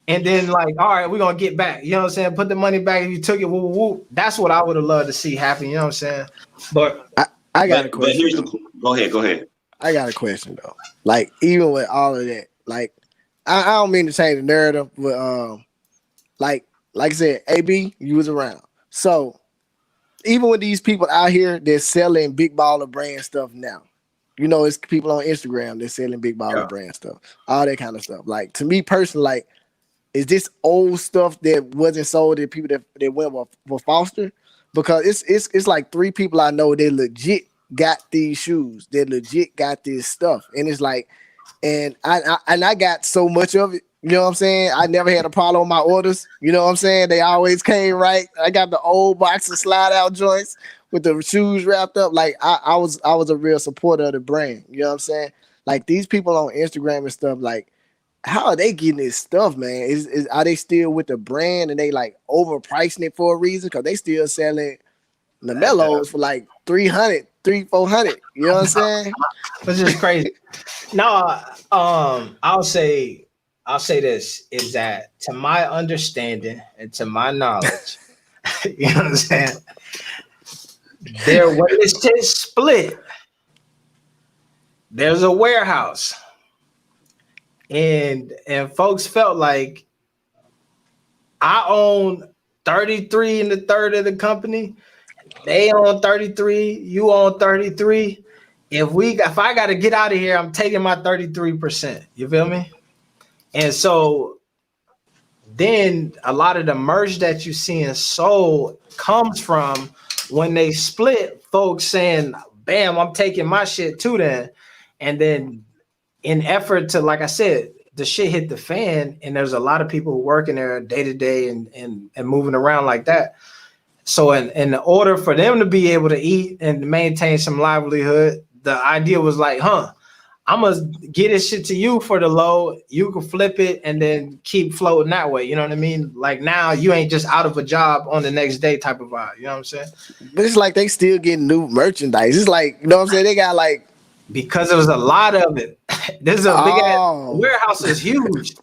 And then like, all right, we're going to get back. You know what I'm saying? Put the money back if you took it. Woo, woo, woo. That's what I would have loved to see happen. You know what I'm saying? But I got a question. Go ahead. I got a question though. Like even with all of that, like I don't mean to change the narrative, but like I said, AB, you was around. So even with these people out here, they're selling big baller brand stuff now. You know, it's people on Instagram, they're selling big baller brand stuff, all that kind of stuff. Like to me personally, like, is this old stuff that wasn't sold to people that went with Foster? Because it's like 3 people I know that legit got these shoes, that legit got this stuff, and it's like, and I got so much of it. You know what I'm saying? I never had a problem with my orders. You know what I'm saying? They always came right. I got the old box of slide out joints with the shoes wrapped up. Like I was a real supporter of the brand. You know what I'm saying? Like these people on Instagram and stuff, like how are they getting this stuff, man? Are they still with the brand and they like overpricing it for a reason? Because they still selling LaMelos for like 300, 400. You know what I'm saying? Which is crazy. No, I'll say this is that to my understanding and to my knowledge, you know what I'm saying? When this shit split, there's a warehouse. And folks felt like I own 33 and the third of the company. They own 33, you own 33. If I gotta get out of here, I'm taking my 33%. You feel me? And so then a lot of the merch that you seeing sold comes from when they split, folks saying, bam, I'm taking my shit too then. And then in effort to, like I said, the shit hit the fan, and there's a lot of people who work in there day to day and moving around like that. So in order for them to be able to eat and maintain some livelihood, the idea was like, I'm gonna get this shit to you for the low. You can flip it and then keep floating that way. You know what I mean? Like now you ain't just out of a job on the next day type of vibe. You know what I'm saying? But it's like they still getting new merchandise. It's like, you know what I'm saying? They got like, because there was a lot of it. There's a big ass warehouse is huge.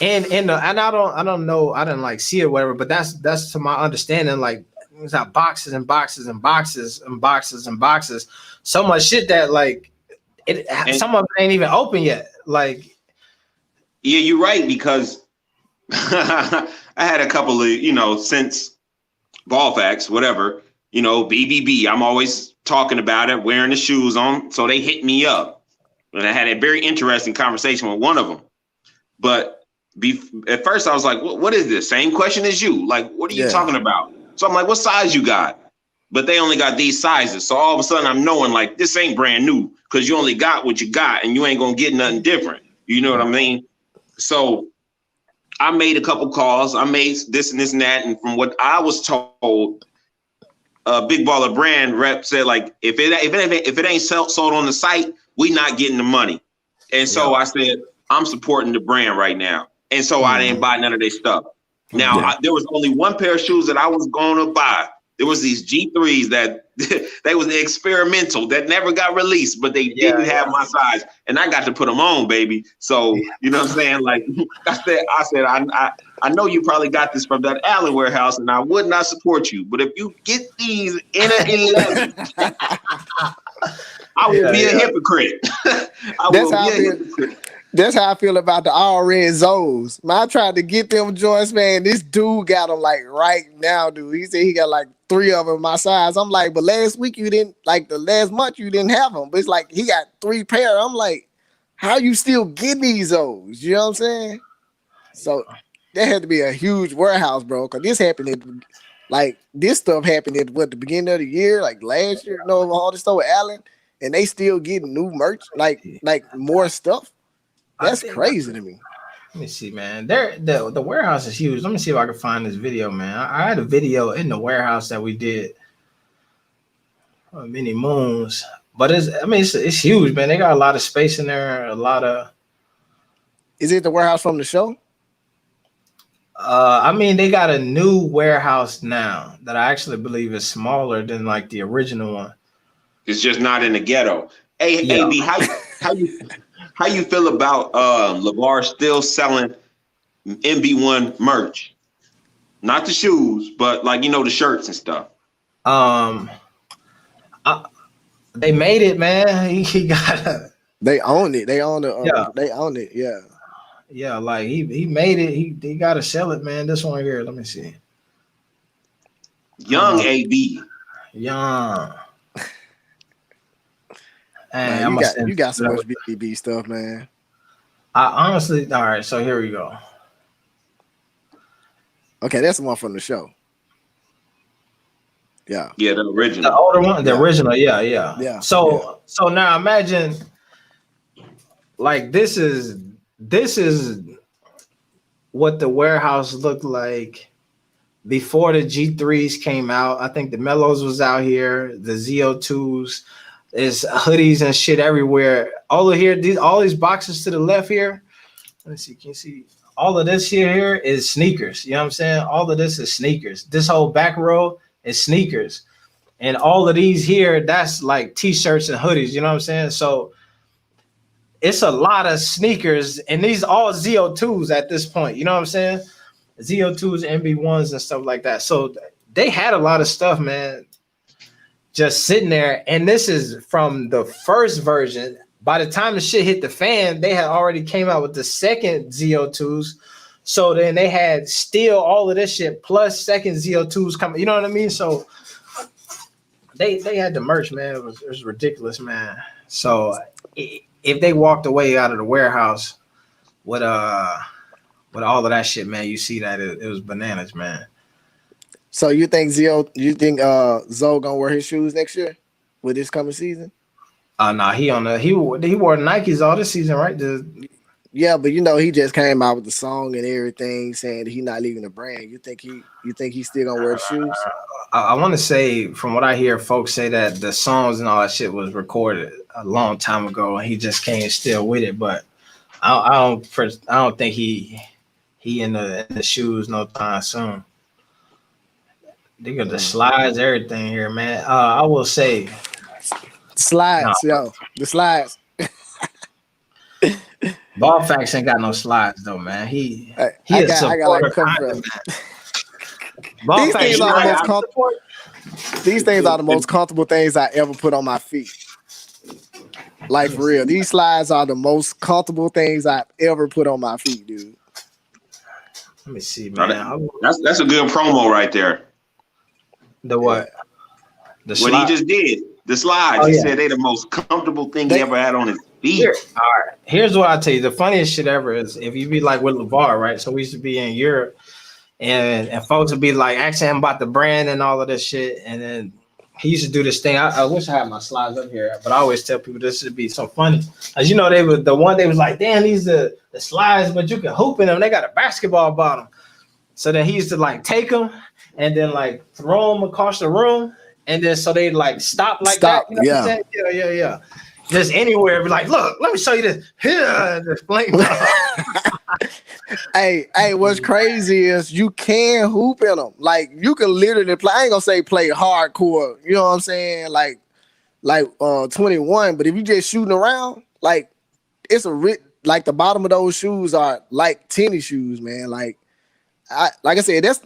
And I don't know, I didn't like see it or whatever, but that's to my understanding, like it's got boxes and boxes and boxes and boxes and boxes. So much shit that like some of it ain't even open yet. Like, yeah, you're right, because I had a couple of, since Ball Facts, whatever, BBB, I'm always talking about it, wearing the shoes on. So they hit me up. And I had a very interesting conversation with one of them. But at first I was like, what is this? Same question as you. Like, what are you talking about? So I'm like, what size you got? But they only got these sizes. So all of a sudden I'm knowing like this ain't brand new, because you only got what you got and you ain't going to get nothing different. You know what I mean? So I made a couple calls. I made this and this and that. And from what I was told, Big Baller Brand rep said, like, if it ain't sold on the site, we not getting the money. And so I said, I'm supporting the brand right now. And so I didn't buy none of their stuff. Now, there was only one pair of shoes that I was going to buy. There was these G3s that they was experimental that never got released, but they didn't have my size, and I got to put them on, baby. So you know what I'm saying? Like I said, I know you probably got this from that Allen warehouse, and I would not support you. But if you get these in an 11, I will be a hypocrite. I will be a hypocrite. That's how I feel about the all red Zoes. Man, I tried to get them joints, man. This dude got them like right now, dude. He said he got like 3 of them my size. I'm like, but last week you didn't, like the last month you didn't have them. But it's like he got 3 pair. I'm like, how you still getting these Zoes? You know what I'm saying? So that had to be a huge warehouse, bro. Cause this happened this stuff happened at the beginning of the year, like last year, all this stuff with Allen, and they still getting new merch, like more stuff. That's crazy to me. Let me see, man. The warehouse is huge. Let me see if I can find this video, man. I had a video in the warehouse that we did many moons, but it's huge, man. They got a lot of space in there. A lot of. Is it the warehouse from the show? They got a new warehouse now that I actually believe is smaller than like the original one. It's just not in the ghetto. Hey, AB, how you feel about LeVar still selling MB1 merch? Not the shoes, but like the shirts and stuff. They made it, man. He got. They own it. They own it. They own it. Yeah. Yeah, like he made it. He got to sell it, man. This one here. Let me see. Young AB. Young. Man, you got so much BB stuff, man. I honestly, all right. So here we go. Okay, that's the one from the show. Yeah, the original, the older one, the original. Yeah. So now imagine, like this is what the warehouse looked like before the G3s came out. I think the Melos was out here, the ZO2s. There's hoodies and shit everywhere. All these boxes to the left here. Let's see. Can you see? All of this here is sneakers. You know what I'm saying? All of this is sneakers. This whole back row is sneakers. And all of these here, that's like t-shirts and hoodies. You know what I'm saying? So it's a lot of sneakers. And these all ZO2s at this point. You know what I'm saying? ZO2s, MB1s and stuff like that. So they had a lot of stuff, man, just sitting there. And this is from the first version. By the time the shit hit the fan, they had already came out with the second ZO2s. So then they had still all of this shit plus second ZO2s coming. You know what I mean? So they had the merch, man. It was ridiculous, man. So if they walked away out of the warehouse with all of that shit, man, you see that it was bananas, man. So you think Zoe gonna wear his shoes next year with this coming season? Nah, he wore Nikes all this season, right? Yeah, but he just came out with the song and everything saying that he's not leaving the brand. You think he's still gonna wear the shoes? I want to say, from what I hear, folks say that the songs and all that shit was recorded a long time ago, and he just came still with it. But I don't think he in the shoes no time soon. They got the slides, everything here, man. I will say slides, the slides. Ball Facts ain't got no slides though, man. He I got like comfort. These things are the most comfortable things I ever put on my feet. Like for real, these slides are the most comfortable things I've ever put on my feet, dude. Let me see, man. That's a good promo right there. The what? What he just did. The slides. He said they the most comfortable thing he ever had on his feet. All right. Here's what I'll tell you. The funniest shit ever is if you be like with LeVar, right? So we used to be in Europe and folks would be like asking him about the brand and all of this shit. And then he used to do this thing. I wish I had my slides up here, but I always tell people this would be so funny. As you know, they was like, damn, these are the slides, but you can hoop in them. They got a basketball bottom. So then he used to like take them and then like throw them across the room. And then so they like stop that. You know what I'm saying? Yeah. just anywhere. Be like, look, let me show you this. Here, the flame. Hey, what's crazy is you can hoop in them. Like you can literally play. I ain't gonna say play hardcore. You know what I'm saying? Like 21. But if you just shooting around, like it's like the bottom of those shoes are like tennis shoes, man. Like I said, that's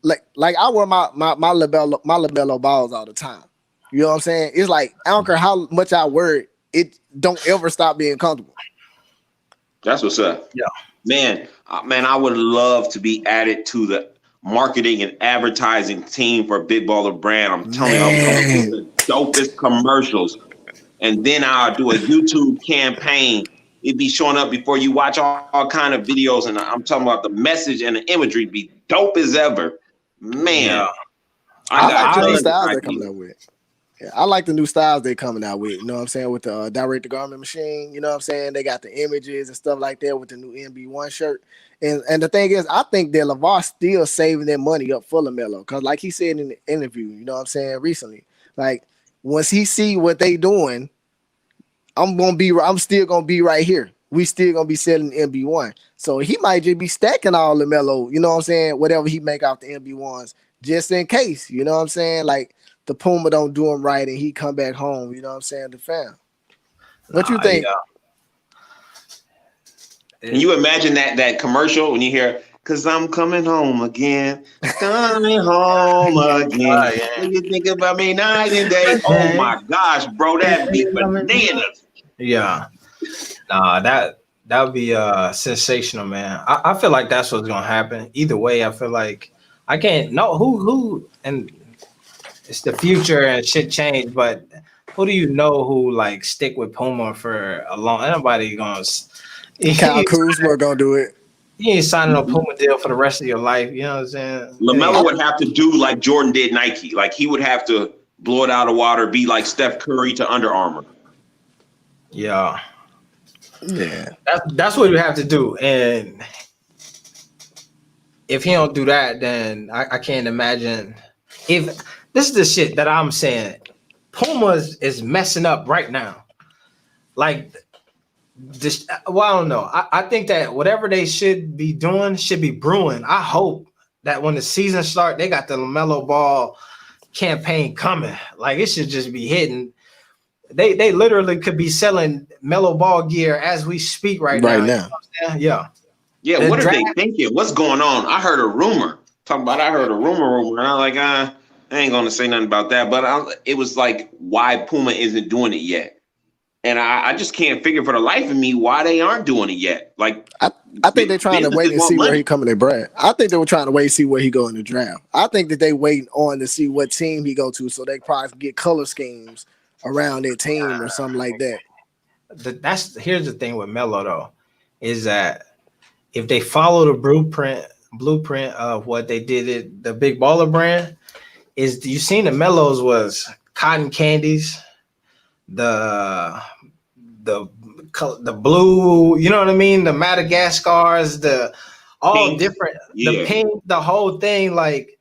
like I wear my LaMelo balls all the time. You know what I'm saying? It's like I don't care how much I wear it don't ever stop being comfortable. That's what's up. Yeah. Man, I would love to be added to the marketing and advertising team for Big Baller Brand. I'm telling you, I'm going to do the dopest commercials. And then I'll do a YouTube campaign. It'd be showing up before you watch all kind of videos. And I'm talking about the message and the imagery be dope as ever. Man. Yeah. I like the new styles they're coming out with. Yeah, I like the new styles they're coming out with. You know what I'm saying? With the direct to garment machine. You know what I'm saying? They got the images and stuff like that with the new NB1 shirt. And the thing is, I think that LeVar still saving that money up for LaMelo. Because like he said in the interview, you know what I'm saying, recently, like once he see what they doing, I'm still gonna be right here. We still gonna be selling NB1. So he might just be stacking all LaMelo, you know what I'm saying, whatever he make off the NB1s, just in case, you know what I'm saying? Like the Puma don't do him right and he come back home, you know what I'm saying, the fam. What you think? Can you imagine that commercial when you hear, "Cause I'm coming home again, coming home again. When you think about me night and day." Oh my gosh, bro, that'd be bananas. Yeah. Nah, that would be sensational, man. I feel like that's what's gonna happen. Either way, I feel like I can't know who and it's the future and shit change, but who do you know who like stick with Puma for a long? Anybody gonna? Kyle Kuzma gonna do it. You ain't signing a Puma deal for the rest of your life. You know what I'm saying? LaMelo would have to do like Jordan did Nike. Like he would have to blow it out of water, be like Steph Curry to Under Armour. Yeah. Yeah. That's what you have to do. And if he don't do that, then I can't imagine. If this is the shit that I'm saying, Puma is messing up right now. Like this, well, I don't know. I think that whatever they should be doing should be brewing. I hope that when the season starts, they got the LaMelo Ball campaign coming. Like it should just be hitting. They literally could be selling Melo Ball gear as we speak right now. You know what I'm saying? Yeah. What are they thinking? What's going on? I heard a rumor. I heard a rumor, and I'm like, I ain't gonna say nothing about that. But it was like why Puma isn't doing it yet. And I just can't figure for the life of me why they aren't doing it yet. Like I think they're trying to wait and see where he come in the draft. I think they were trying to wait and see where he go in the draft. I think that they waiting on to see what team he go to, so they probably get color schemes around their team or something like that. Here's the thing with Melo though, is that if they follow the blueprint of what they did at the Big Baller Brand, is you seen the Melos was cotton candies. The blue, you know what I mean? The Madagascars, the all pink. Different, the pink, the whole thing. Like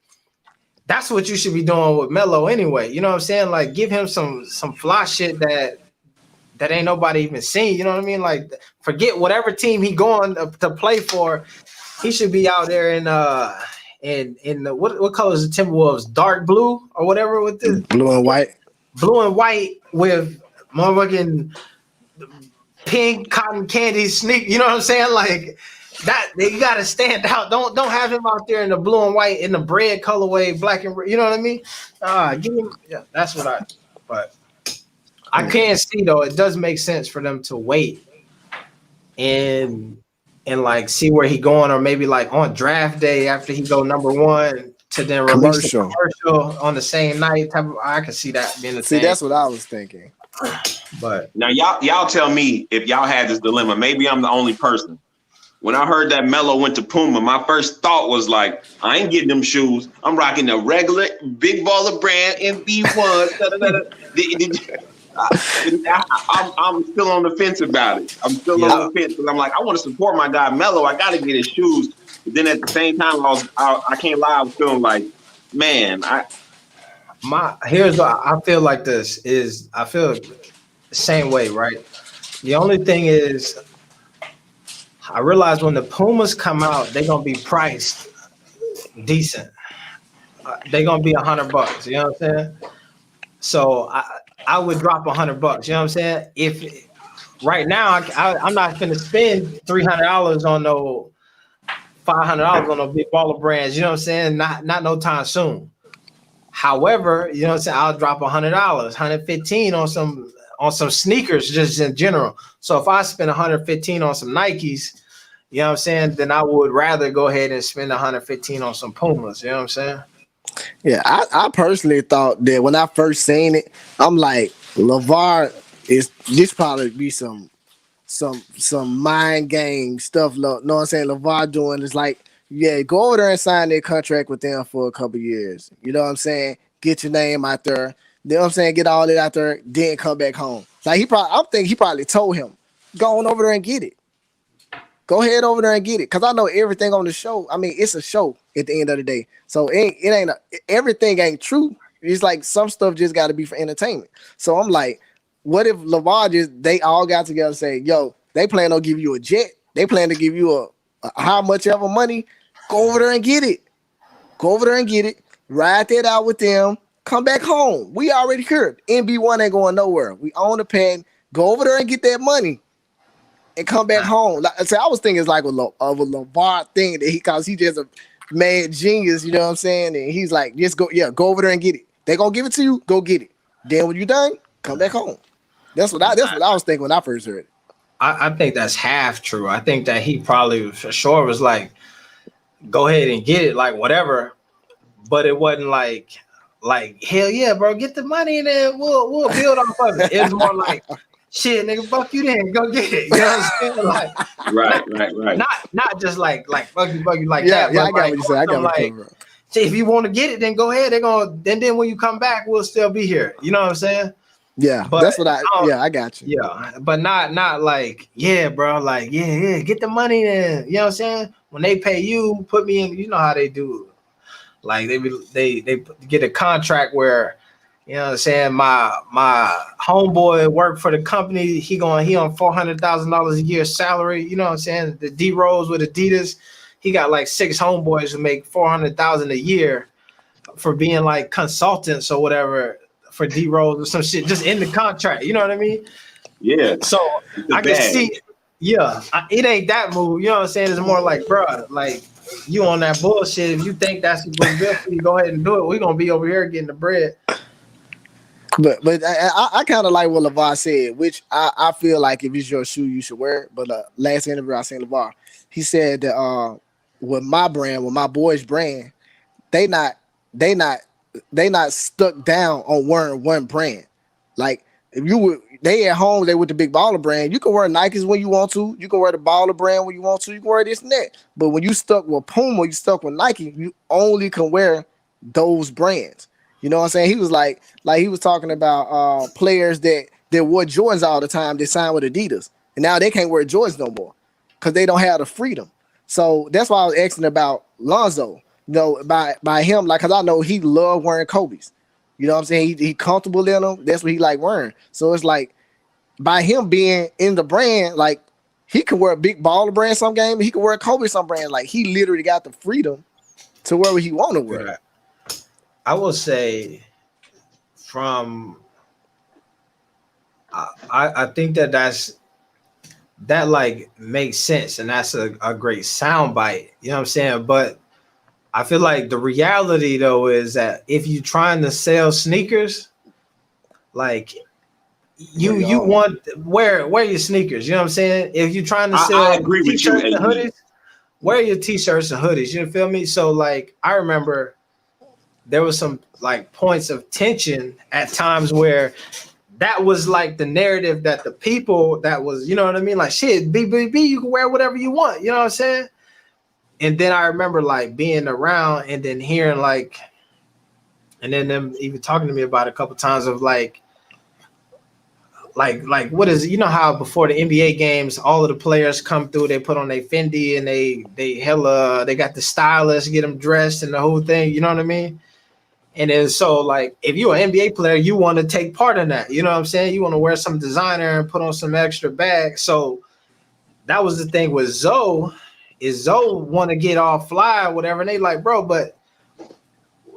that's what you should be doing with Melo anyway. You know what I'm saying? Like give him some fly shit that ain't nobody even seen. You know what I mean? Like forget whatever team he going to play for. He should be out there in the what color is the Timberwolves? Dark blue or whatever with the blue and white with motherfucking pink cotton candy sneak. You know what I'm saying? Like that, they gotta stand out. Don't have him out there in the blue and white in the bread colorway, black and you know what I mean? Give him, yeah, that's what but I can't see though. It does make sense for them to wait and like see where he going, or maybe like on draft day after he go number one to then release the commercial on the same night. I can see that being the thing. That's what I was thinking. But now y'all tell me if y'all had this dilemma. Maybe I'm the only person. When I heard that Melo went to Puma, my first thought was like, I ain't getting them shoes. I'm rocking the regular Big Baller Brand NB1. I'm still on the fence about it. I'm still on the fence because I'm like, I want to support my guy Melo. I got to get his shoes. But then at the same time, I can't lie. I was feeling like, man, here's what I feel like this is. I feel the same way, right? The only thing is, I realize when the Pumas come out, they're gonna be priced decent. They're gonna be $100. You know what I'm saying? So I would drop $100. You know what I'm saying? If right now I'm not gonna spend $300 on no $500 on no big baller brands. You know what I'm saying? Not no time soon. However, you know what I'm saying? I'll drop $100, $115 on some sneakers just in general. So if I spend $115 on some Nikes, you know what I'm saying? Then I would rather go ahead and spend $115 on some Pumas. You know what I'm saying? Yeah, I personally thought that when I first seen it, I'm like, LeVar is this probably be some mind game stuff. Know what I'm saying? LeVar doing is like, yeah, go over there and sign their contract with them for a couple years. You know what I'm saying? Get your name out there. You know what I'm saying? Get all that out there, then come back home. Like I'm thinking he probably told him, go on over there and get it. Go ahead over there and get it. Cause I know everything on the show. I mean, it's a show at the end of the day. So everything ain't true. It's like some stuff just gotta be for entertainment. So I'm like, what if LeVar they all got together and say, yo, they plan on give you a jet. They plan to give you a how much ever money. Go over there and get it. Go over there and get it. Ride that out with them. Come back home. We already heard. NB1 ain't going nowhere. We own the pen. Go over there and get that money. And come back home. Like I said, I was thinking it's like of a LeVar thing that because he just a mad genius, you know what I'm saying? And he's like, just go over there and get it. They gonna give it to you, go get it. Then when you done, come back home. That's what I was thinking when I first heard it. I think that's half true. I think that he probably for sure was like, go ahead and get it, like whatever. But it wasn't like hell yeah, bro, get the money and then we'll build off of it. It was more like, shit, nigga, fuck you then, go get it. You know what I'm saying? Like, right. Not just like fuck you like that. Yeah, I got what you said. I got what you said. See, if you want to get it, then go ahead. Then when you come back, we'll still be here. You know what I'm saying? Yeah, but that's what I got you. Yeah, but not like, yeah, bro, like, yeah, get the money then. You know what I'm saying? When they pay you, put me in, you know how they do. Like they get a contract where, you know what I'm saying, my homeboy worked for the company, he on $400,000 a year salary, you know what I'm saying? The D Rose with Adidas, he got like 6 homeboys who make $400,000 a year for being like consultants or whatever for D Rose or some shit, just in the contract. You know what I mean? Yeah. So I can see, it ain't that move. You know what I'm saying? It's more like, bro, like you on that bullshit. If you think that's what's good for you, go ahead and do it. We're gonna be over here getting the bread. But I kind of like what LeVar said, which I feel like if it's your shoe, you should wear it. But last interview I seen LeVar, he said that with my boys' brand, they not stuck down on wearing one brand. Like if they at home, they with the big baller brand. You can wear Nikes when you want to. You can wear the baller brand when you want to. You can wear this and that. But when you stuck with Puma, you stuck with Nike, you only can wear those brands. You know what I'm saying? He was like he was talking about players that wore Jordans all the time. They signed with Adidas, and now they can't wear Jordans no more because they don't have the freedom. So that's why I was asking about Lonzo. You know, by him, like, cause I know he loved wearing Kobe's. You know what I'm saying? He comfortable in them. That's what he like wearing. So it's like by him being in the brand, like he can wear a big baller brand some game, he can wear Kobe some brand. Like he literally got the freedom to wear what he want to wear. Right. I will say, I think that like makes sense, and that's a great soundbite. You know what I'm saying? But I feel like the reality though is that if you're trying to sell sneakers, like you want wear your sneakers. You know what I'm saying? If you're trying to sell I agree with you, and hoodies, wear your t-shirts and hoodies. You feel me? So like I remember there was some like points of tension at times where that was like the narrative that the people that was, you know what I mean? Like shit, BBB, you can wear whatever you want. You know what I'm saying? And then I remember like being around and then hearing like, and then them even talking to me about it a couple times of like what is it? You know how before the NBA games, all of the players come through, they put on their Fendi and they got the stylists get them dressed and the whole thing. You know what I mean? And then so like if you're an NBA player, you want to take part in that. You know what I'm saying? You want to wear some designer and put on some extra bag. So that was the thing with Zoe, is Zoe want to get all fly or whatever. And they like, bro, but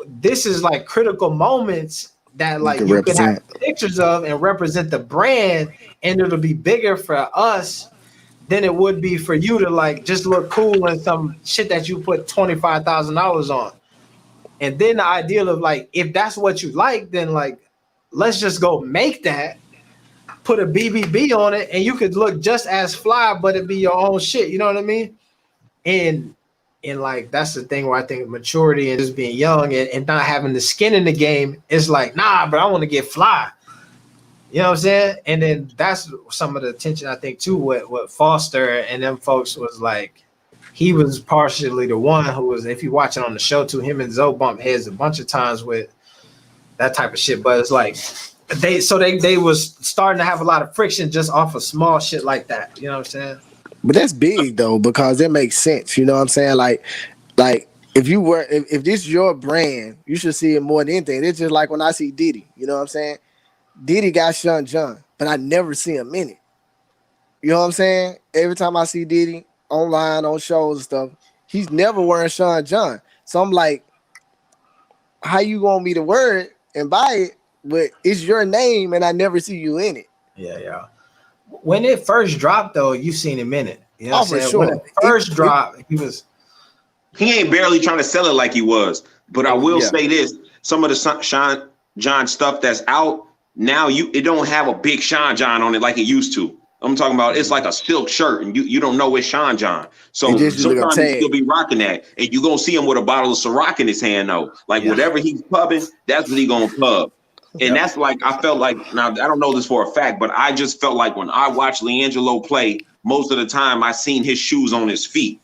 this is like critical moments that You like can you could have represent. pictures of and represent the brand, and it'll be bigger for us than it would be for you to like just look cool in some shit that you put $25,000 on. And then the ideal of like, if that's what you like, then like, let's just go make that, put a BBB on it, and you could look just as fly, but it be your own shit. You know what I mean? And like that's the thing where I think maturity and just being young and not having the skin in the game is like, nah, but I want to get fly. You know what I'm saying? And then that's some of the tension I think too with Foster and them folks was like, he was partially the one who was, if you watch it on the show too, him and Zoe bump heads a bunch of times with that type of shit. But it's like they was starting to have a lot of friction just off of small shit like that. You know what I'm saying? But that's big though, because it makes sense. You know what I'm saying? Like if you were if this is your brand, you should see it more than anything. It's just like when I see Diddy. You know what I'm saying? Diddy got Sean John, but I never see him in it. You know what I'm saying? Every time I see Diddy online on shows and stuff, he's never wearing Sean John. So I'm like, how you want me to wear it and buy it, but it's your name and I never see you in it? Yeah. When it first dropped though, you seen him in it. You know what I'm for saying? sure. When it first dropped, He ain't barely trying to sell it like he was. But I will say this: some of the Sean John stuff that's out now, it don't have a big Sean John on it like it used to. I'm talking about it's like a silk shirt, and you don't know it's Sean John. So sometimes he still be rocking that, and you gonna see him with a bottle of Ciroc in his hand though. Like whatever he's pubbing, that's what he gonna pub. And that's like, I felt like, now I don't know this for a fact, but I just felt like when I watched LiAngelo play, most of the time I seen his shoes on his feet.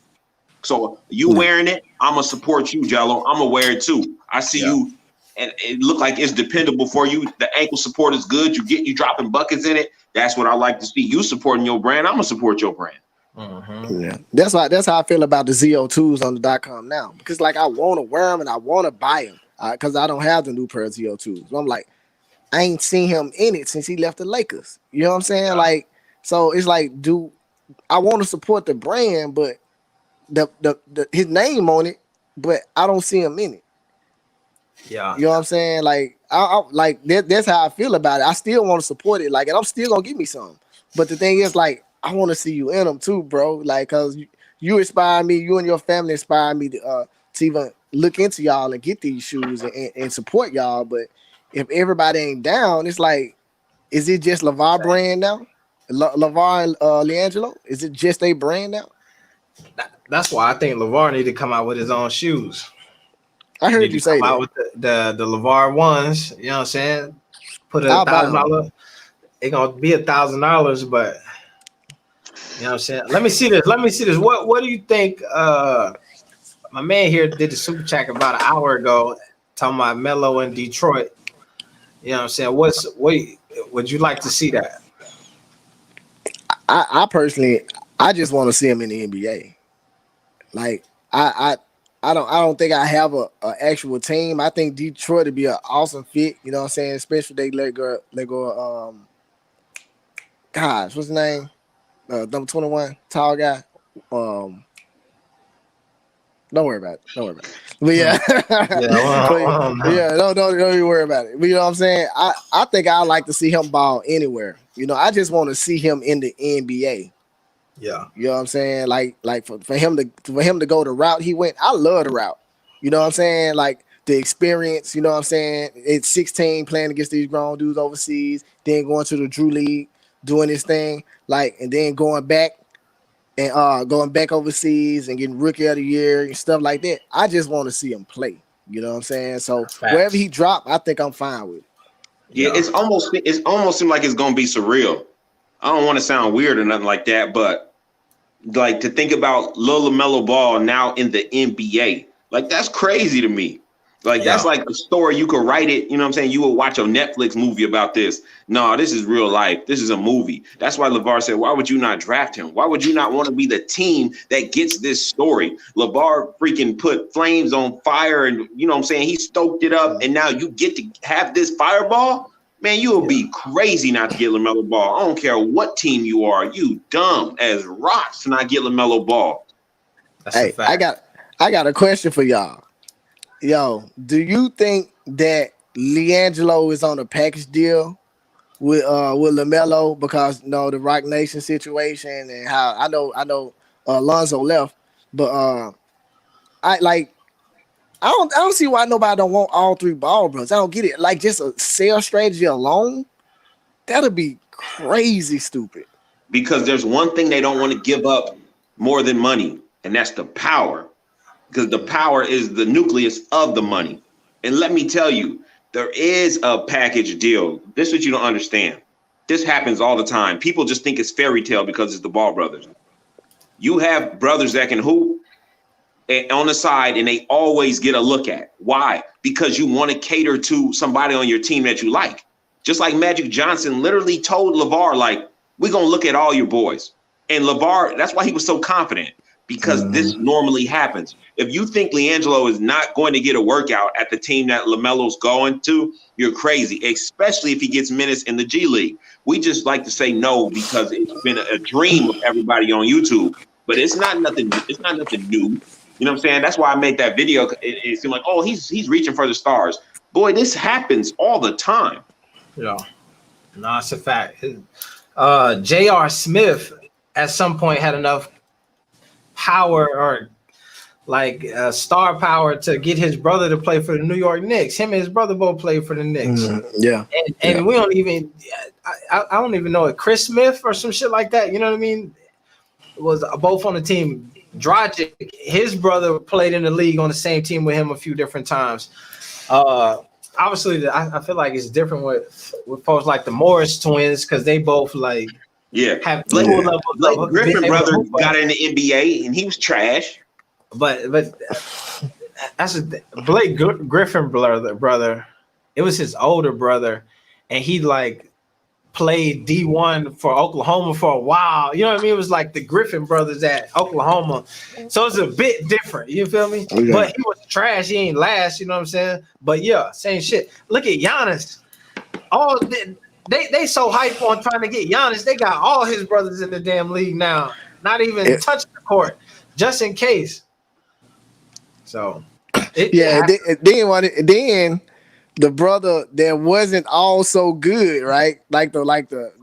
So you wearing it, I'm gonna support you, Jello. I'm gonna wear it too. I see you, and it look like it's dependable for you. The ankle support is good. You dropping buckets in it. That's what I like to see. You supporting your brand. I'm gonna support your brand. Mm-hmm. Yeah, that's how I feel about the ZO2s on the .com now, because like I want to wear them and I want to buy them because I don't have the new pair of ZO2s. So I'm like, I ain't seen him in it since he left the Lakers. You know what I'm saying? Yeah. Like, so it's like, I want to support the brand, but the his name on it, but I don't see him in it. Yeah, you know what I'm saying? Like, I like that's how I feel about it. I still want to support it, like, and I'm still gonna give me some. But the thing is, like, I want to see you in them too, bro. Like, cause you inspire me, you and your family inspire me to even look into y'all and get these shoes and support y'all. But if everybody ain't down, it's like, is it just LeVar brand now? LeVar and LiAngelo? Is it just a brand now? That's why I think LeVar need to come out with his own shoes. I heard you say that. Out with the LeVar ones, you know what I'm saying? Put $1,000. It's gonna be $1,000, but you know what I'm saying? Let me see this. What do you think? My man here did the super chat about an hour ago, talking about Melo in Detroit. You know what I'm saying? What would you like to see that? I personally, I just want to see him in the NBA. Like, I don't think I have a actual team. I think Detroit would be an awesome fit. You know what I'm saying? Especially they let go. Gosh, what's his name? Number 21, tall guy. Don't worry about it. But yeah, don't even worry about it. But you know what I'm saying? I think I like to see him ball anywhere. You know, I just want to see him in the NBA. Yeah, you know what I'm saying? Like for him to go the route he went, I love the route. You know what I'm saying? Like the experience. You know what I'm saying? It's 16 playing against these grown dudes overseas, then going to the Drew League, doing his thing, like, and then going back overseas and getting Rookie of the Year and stuff like that. I just want to see him play. You know what I'm saying? So wherever he drop, I think I'm fine with it. Yeah, it's almost seemed like it's gonna be surreal. I don't want to sound weird or nothing like that, but like to think about Lil LaMelo Ball now in the NBA, like that's crazy to me. Like, that's like a story. You could write it. You know what I'm saying? You would watch a Netflix movie about this. No, this is real life. This is a movie. That's why LeVar said, why would you not draft him? Why would you not want to be the team that gets this story? LeVar freaking put flames on fire, and you know what I'm saying? He stoked it up, and now you get to have this fireball? Man, you will be crazy not to get LaMelo Ball. I don't care what team you are. You dumb as rocks to not get LaMelo Ball. That's hey, I got a question for y'all. Yo, do you think that LiAngelo is on a package deal with LaMelo because the Rock Nation situation and how I know Lonzo left, but I don't see why nobody don't want all three ball brothers. I don't get it. Like, just a sales strategy alone, that'll be crazy stupid. Because there's one thing they don't want to give up more than money, and that's the power. Because the power is the nucleus of the money. And let me tell you, there is a package deal. This is what you don't understand. This happens all the time. People just think it's fairy tale because it's the Ball brothers. You have brothers that can hoop on the side, and they always get a look at. Why? Because you want to cater to somebody on your team that you like. Just like Magic Johnson literally told LeVar, like, we're going to look at all your boys. And LeVar, that's why he was so confident, because this normally happens. If you think LiAngelo is not going to get a workout at the team that LaMelo's going to, you're crazy, especially if he gets minutes in the G League. We just like to say no because it's been a dream of everybody on YouTube, but it's not nothing. It's not nothing new. You know what I'm saying? That's why I made that video. It seemed like, oh, he's reaching for the stars. Boy, this happens all the time. Yeah, no, it's a fact. J.R. Smith at some point had enough power or like star power to get his brother to play for the New York Knicks. Him and his brother both played for the Knicks. And we don't even, I don't even know it. Chris Smith or some shit like that. You know what I mean? Was both on the team. Dragic, his brother played in the league on the same team with him a few different times. Obviously, I feel like it's different with folks like the Morris twins because they both like have Blake Griffin brother got in the NBA and he was trash. But that's Blake Griffin brother. It was his older brother, and he like played D1 for Oklahoma for a while. You know what I mean? It was like the Griffin brothers at Oklahoma, so it's a bit different. You feel me? Okay. But he was trash. He ain't last. You know what I'm saying? But yeah, same shit. Look at Giannis. They so hyped on trying to get Giannis. They got all his brothers in the damn league now. Not even touching the court, just in case. So, then the brother that wasn't all so good, right? Like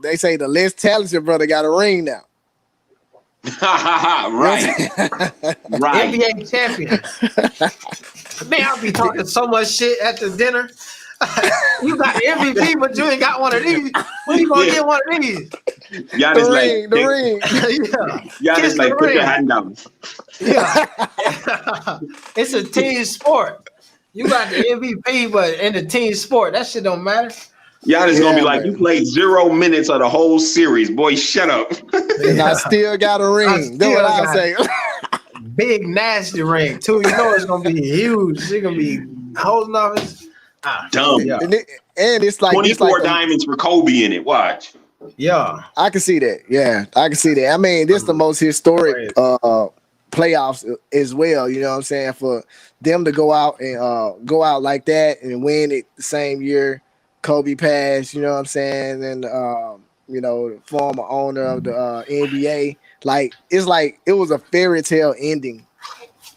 they say the less talented brother got a ring now. Right. NBA champion. Man, I'll be talking so much shit at the dinner. You got the MVP, but you ain't got one of these. When you gonna get one of these? Giannis the ring. Giannis like put your hand down. Yeah. It's a team sport. You got the MVP, but in the team sport, that shit don't matter. Giannis gonna be like, you played 0 minutes of the whole series. Boy, shut up. And I still got a ring. That's what I say. Big, nasty ring, too. You know it's gonna be huge. It's gonna be holding off his dumb. Yeah. And it's like 24 diamonds for Kobe in it. Watch. Yeah. I can see that. Yeah, I can see that. I mean, this is the most historic playoffs as well. You know what I'm saying? For them to go out like that and win it the same year Kobe passed, you know what I'm saying? And the former owner of the NBA, like it was a fairy tale ending.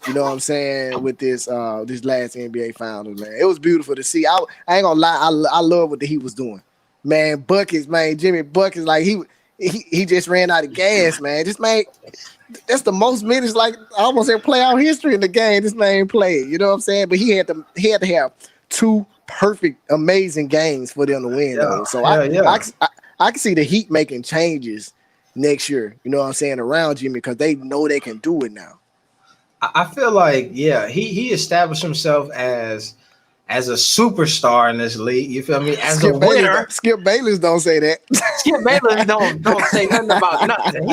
You know what I'm saying, with this last NBA Finals, man. It was beautiful to see. I ain't gonna lie, I love what he was doing. Man, buckets, man. Jimmy Buckets, like he just ran out of gas, man. This man, that's the most minutes, like I almost said playoff history in the game this man played. You know what I'm saying? But he had to have 2 perfect, amazing games for them to win, though. So I can see the Heat making changes next year, you know what I'm saying, around Jimmy, because they know they can do it now. I feel like, he established himself as a superstar in this league. You feel me? As a winner. Skip Bayless don't say that. Skip Bayless don't say nothing about nothing.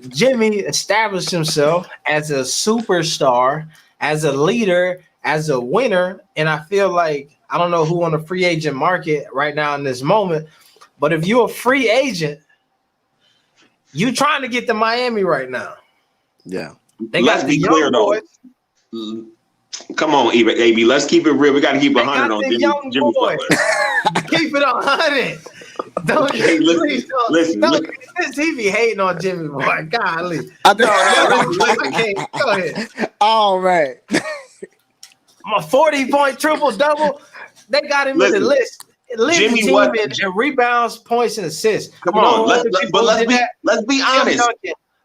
Jimmy established himself as a superstar as a leader, as a winner. And I feel like I don't know who on the free agent market right now in this moment, but if you're a free agent, you trying to get to Miami right now. Yeah. Let's be clear though. Come on, AB. Let's keep it real. We got to keep 100 on Jimmy Butler. Keep it 100. Don't listen. He be hating on Jimmy boy. Golly. Listen. Go ahead. All right. My 40-point triple-double. They got him in the list. Jimmy team in rebounds, points, and assists. Come on, let's be honest.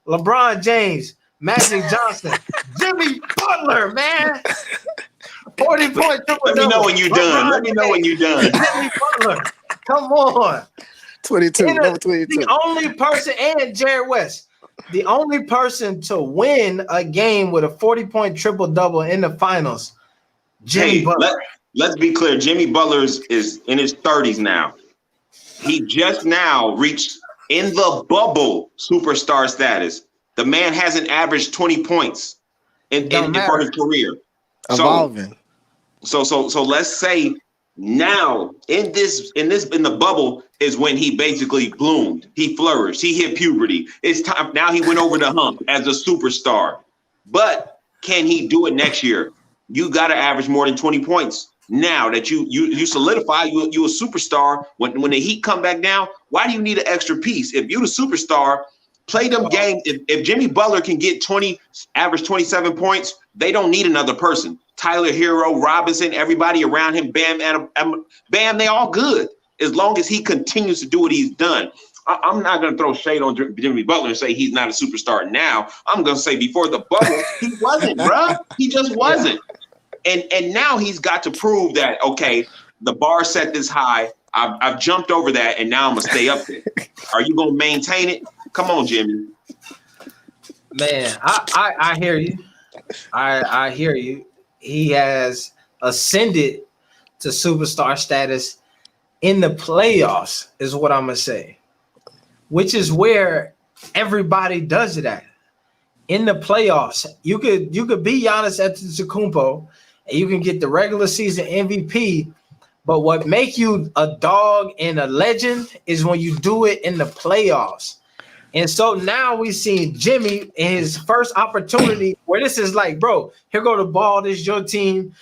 LeBron James, Magic Johnson, Jimmy Butler, man. 40-point triple-double. Let me know when you're done. Jimmy Butler. Come on. 22. Number 22. The only person, and Jared West, the only person to win a game with a 40-point triple-double in the finals, Jimmy Butler. Let's be clear. Jimmy Butler is in his 30s now. He just now reached in the bubble superstar status. The man hasn't averaged 20 points for his career. Evolving. So let's say now in the bubble is when he basically bloomed. He flourished. He hit puberty. It's time now. He went over the hump as a superstar. But can he do it next year? You got to average more than 20 points. Now that you solidify, you a superstar. When the Heat come back down, why do you need an extra piece? If you the superstar, play them games. If Jimmy Butler can get average 27 points, they don't need another person. Tyler Hero, Robinson, everybody around him, Bam, they all good as long as he continues to do what he's done. I'm not going to throw shade on Jimmy Butler and say he's not a superstar now. I'm going to say before the bubble, he wasn't, bro. He just wasn't. And now he's got to prove that, okay, the bar set this high. I've jumped over that, and now I'm going to stay up there. Are you going to maintain it? Come on, Jimmy. Man, I hear you. I hear you. He has ascended to superstar status in the playoffs, is what I'm going to say, which is where everybody does it at. In the playoffs, you could be Giannis Antetokounmpo, and you can get the regular season MVP, but what make you a dog and a legend is when you do it in the playoffs. And so now we see Jimmy in his first opportunity where this is like, bro, here go the ball, this is your team,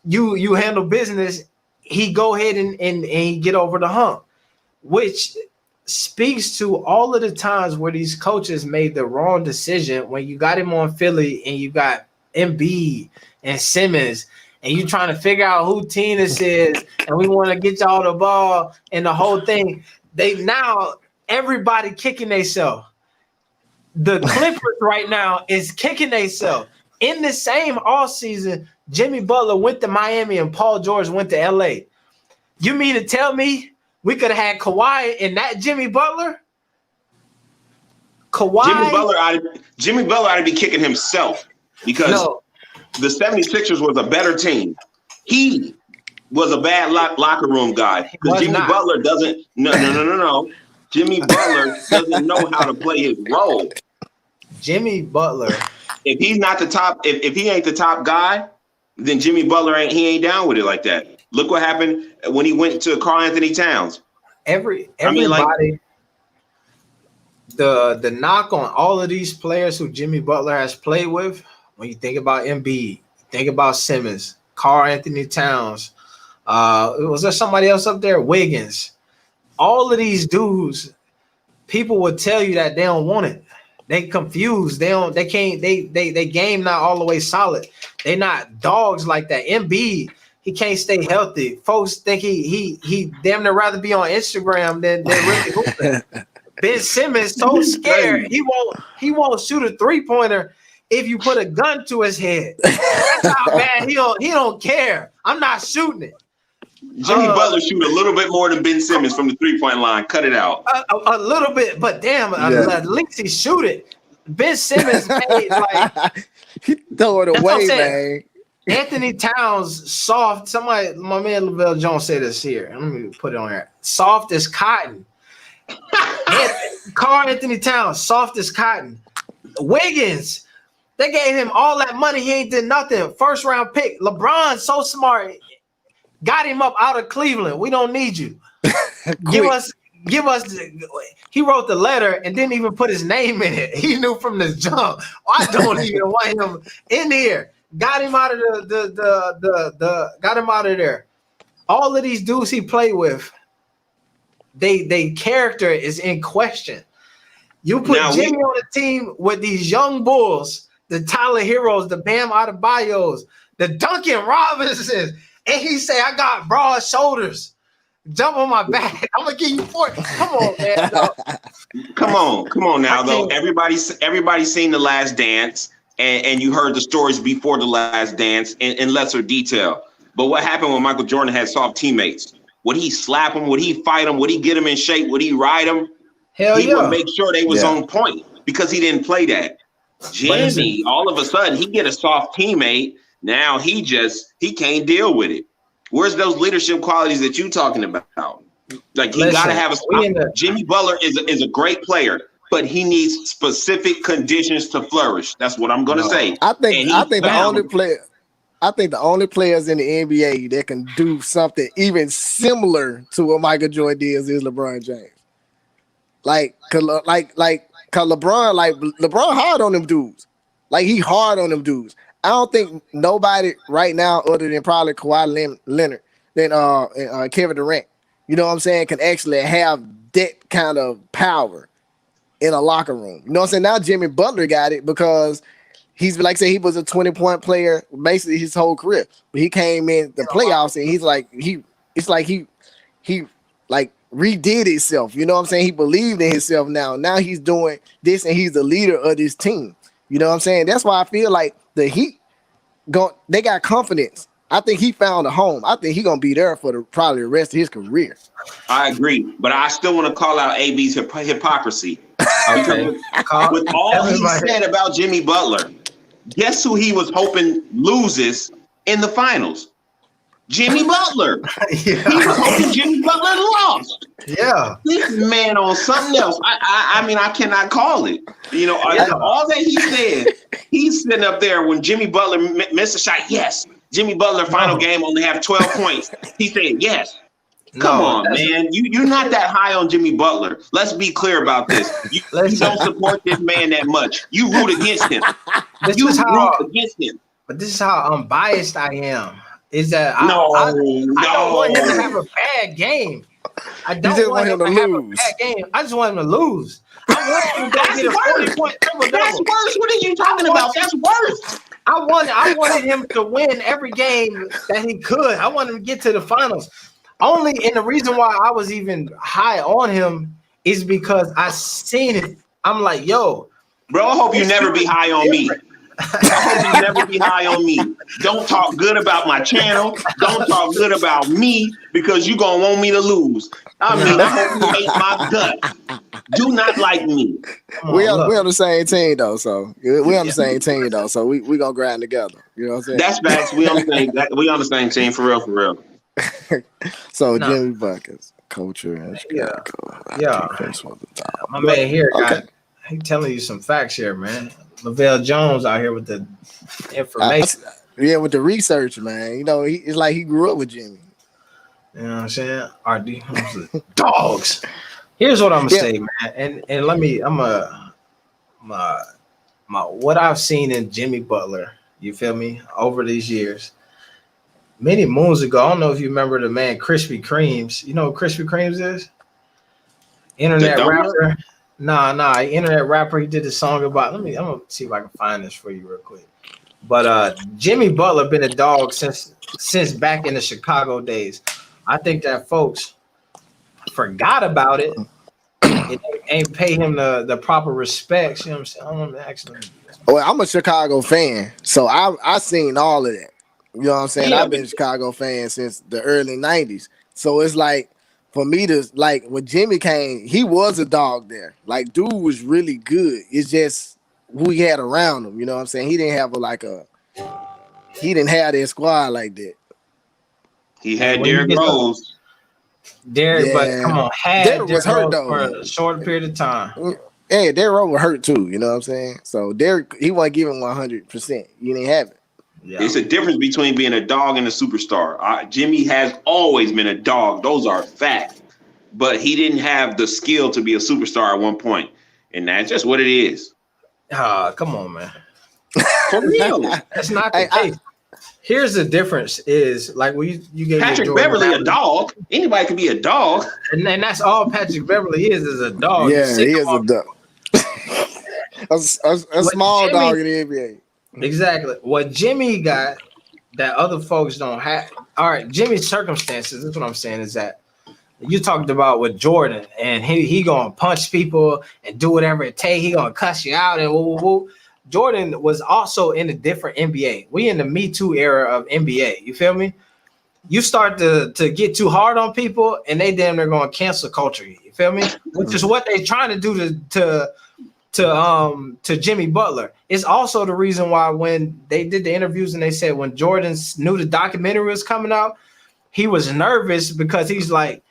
you handle business. He go ahead and he get over the hump, which speaks to all of the times where these coaches made the wrong decision when you got him on Philly and you got Embiid and Simmons and you trying to figure out who team this is and we want to get y'all the ball and the whole thing. Everybody kicking themselves. The Clippers right now is kicking themselves. In the same offseason, Jimmy Butler went to Miami and Paul George went to LA. You mean to tell me we could have had Kawhi and that Jimmy Butler? Jimmy Butler ought to be kicking himself because the 76ers was a better team. He was a bad locker room guy because Jimmy Butler doesn't. No. Jimmy Butler doesn't know how to play his role. Jimmy Butler. If he's not the top, if he ain't the top guy, then Jimmy Butler ain't down with it like that. Look what happened when he went to Karl Anthony Towns. The knock on all of these players who Jimmy Butler has played with, when you think about Embiid, think about Simmons, Karl Anthony Towns, was there somebody else up there? Wiggins. All of these dudes, people will tell you that they don't want it. They confused. They game not all the way solid. They not dogs like that. Embiid, he can't stay healthy. Folks think he damn near rather be on Instagram than really hooping. Ben Simmons so scared he won't shoot a 3-pointer if you put a gun to his head. That's how bad he don't care. I'm not shooting it. Jimmy Butler shoot a little bit more than Ben Simmons from the 3-point line. Cut it out. A little bit, but damn, at least he shoot it. Ben Simmons made he throw it away, man. Anthony Towns soft. Somebody, my man Lavelle Jones said this here. Let me put it on here. Soft as cotton. Karl Anthony Towns, soft as cotton. Wiggins, They gave him all that money. He ain't did nothing. First round pick. LeBron, so smart, got him up out of Cleveland. We don't need you. Give us. He wrote the letter and didn't even put his name in it. He knew from the jump. I don't even want him in here. Got him out of got him out of there. All of these dudes he played with, they character is in question. You put Jimmy on a team with these young bulls, the Tyler Heroes, the Bam Adebayos, the Duncan Robinsons, and he say, I got broad shoulders. Jump on my back. I'm gonna give you 40. Come on, man. Come on now, though. Everybody's seen The Last Dance, and you heard the stories before The Last Dance in lesser detail. But what happened when Michael Jordan had soft teammates? Would he slap them? Would he fight them? Would he get them in shape? Would he ride them? He would make sure they was on point because he didn't play that. Jimmy, all of a sudden, he get a soft teammate. Now he can't deal with it. Where's those leadership qualities that you talking about? Like he got to have a. Jimmy Butler is a great player, but he needs specific conditions to flourish. That's what I'm going to say. I think the only players in the NBA that can do something even similar to what Michael Jordan did is LeBron James. Cause LeBron hard on them dudes. Like he hard on them dudes. I don't think nobody right now, other than probably Kawhi Leonard, than Kevin Durant, you know what I'm saying, can actually have that kind of power in a locker room. You know what I'm saying? Now Jimmy Butler got it because he's like say he was a 20-point player basically his whole career, but he came in the playoffs and he redid himself. You know what I'm saying? He believed in himself now. Now he's doing this and he's the leader of this team. You know what I'm saying? That's why I feel like the Heat they got confidence. I think he found a home. I think he's gonna be there for probably the rest of his career. I agree, but I still want to call out AB's hypocrisy. Okay. With all he said about Jimmy Butler, guess who he was hoping loses in the finals? Jimmy Butler. He was hoping Jimmy Butler lost. Yeah. This man on something else. I mean, I cannot call it. You know, all that he said, he's sitting up there when Jimmy Butler missed a shot. Yes. Jimmy Butler final game only have 12 points. He said yes. Come on, man. You're not that high on Jimmy Butler. Let's be clear about this. You don't support this man that much. You root against him. But this is how unbiased I am. Is that I don't want him to have a bad game. I don't want him to have a bad game. I just want him to lose. I want him to get a 40-point triple-double. That's worse. What are you talking about? That's worse. I wanted him to win every game that he could. I wanted him to get to the finals. And the reason why I was even high on him is because I seen it. I'm like, yo, bro, I hope you never be high on me. I hope you never be high on me. Don't talk good about my channel. Don't talk good about me because you're going to want me to lose. I mean, I hope you hate my gut. Do not like me. We're on the same team, though. So we're on the same team, though. So we going to grind together. You know what I'm saying? That's facts. We on the same team for real. So Jimmy Buckets, culture and Chicago. My man here, he telling you some facts here, man. Lavelle Jones out here with the information. With the research, man. You know, it's like he grew up with Jimmy. You know what I'm saying? RD dogs. Here's what I'm gonna say, man. And let me. What I've seen in Jimmy Butler. You feel me? Over these years, many moons ago. I don't know if you remember the man Krispy Kremes. You know what Krispy Kremes is? Internet rapper. Nah, internet rapper. He did a song about. I'm gonna see if I can find this for you real quick. But Jimmy Butler been a dog since back in the Chicago days. I think that folks forgot about it. It ain't pay him the proper respects. You know what I'm saying? Actually, well, I'm a Chicago fan, so I seen all of that. You know what I'm saying? I've been a Chicago fan since the early '90s. So it's like. For me to like when Jimmy came, he was a dog there. Like, dude was really good. It's just who he had around him. You know what I'm saying? He didn't have he didn't have that squad like that. He had Derrick Rose. But come on, Derrick was hurt though for a short period of time. Hey, Derrick Rose was hurt too. You know what I'm saying? So he wasn't giving 100%. You didn't have it. Yeah. It's a difference between being a dog and a superstar. Jimmy has always been a dog. Those are facts. But he didn't have the skill to be a superstar at one point. And that's just what it is. Come on, man. For real. That's not the case. Here's the difference is like when you gave Patrick Beverly a dog. Anybody can be a dog. And that's all Patrick Beverly is a dog. Yeah, he is a dog. a small dog in the NBA. Exactly. What Jimmy got that other folks don't have. All right, Jimmy's circumstances, that's what I'm saying, is that you talked about with Jordan, and he gonna punch people and do whatever it takes. He gonna cuss you out and woo, woo, woo. Jordan was also in a different NBA. We in the Me Too era of NBA. You feel me? You start to get too hard on people, and they damn near gonna cancel culture you. You feel me? Which is what they trying to do to Jimmy Butler. It's also the reason why when they did the interviews and they said when Jordan knew the documentary was coming out, he was nervous because he's like,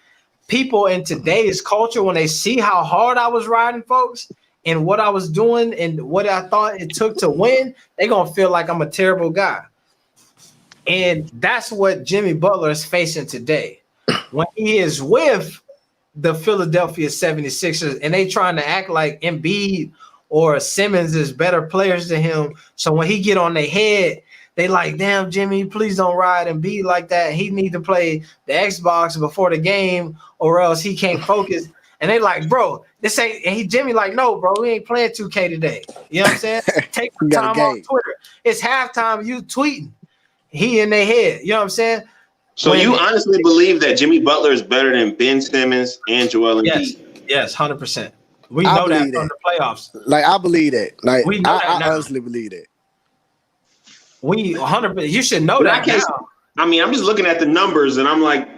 people in today's culture, when they see how hard I was riding folks and what I was doing and what I thought it took to win, they're going to feel like I'm a terrible guy. And that's what Jimmy Butler is facing today. When he is with the Philadelphia 76ers and they trying to act like Embiid or Simmons is better players than him. So when he get on their head, they like, damn, Jimmy, please don't ride Embiid like that. He need to play the Xbox before the game or else he can't focus. And they like, bro, this ain't, and Jimmy like, no, bro, we ain't playing 2K today. You know what I'm saying? Take some time off Twitter. It's halftime, you tweeting. He in their head. You know what I'm saying? So you honestly believe that Jimmy Butler is better than Ben Simmons and Joel Embiid? Yes, 100%. We know that from the playoffs. Like, I believe that. Like, we know I honestly believe that. We 100%. You should know that now. I mean, I'm just looking at the numbers, and I'm like,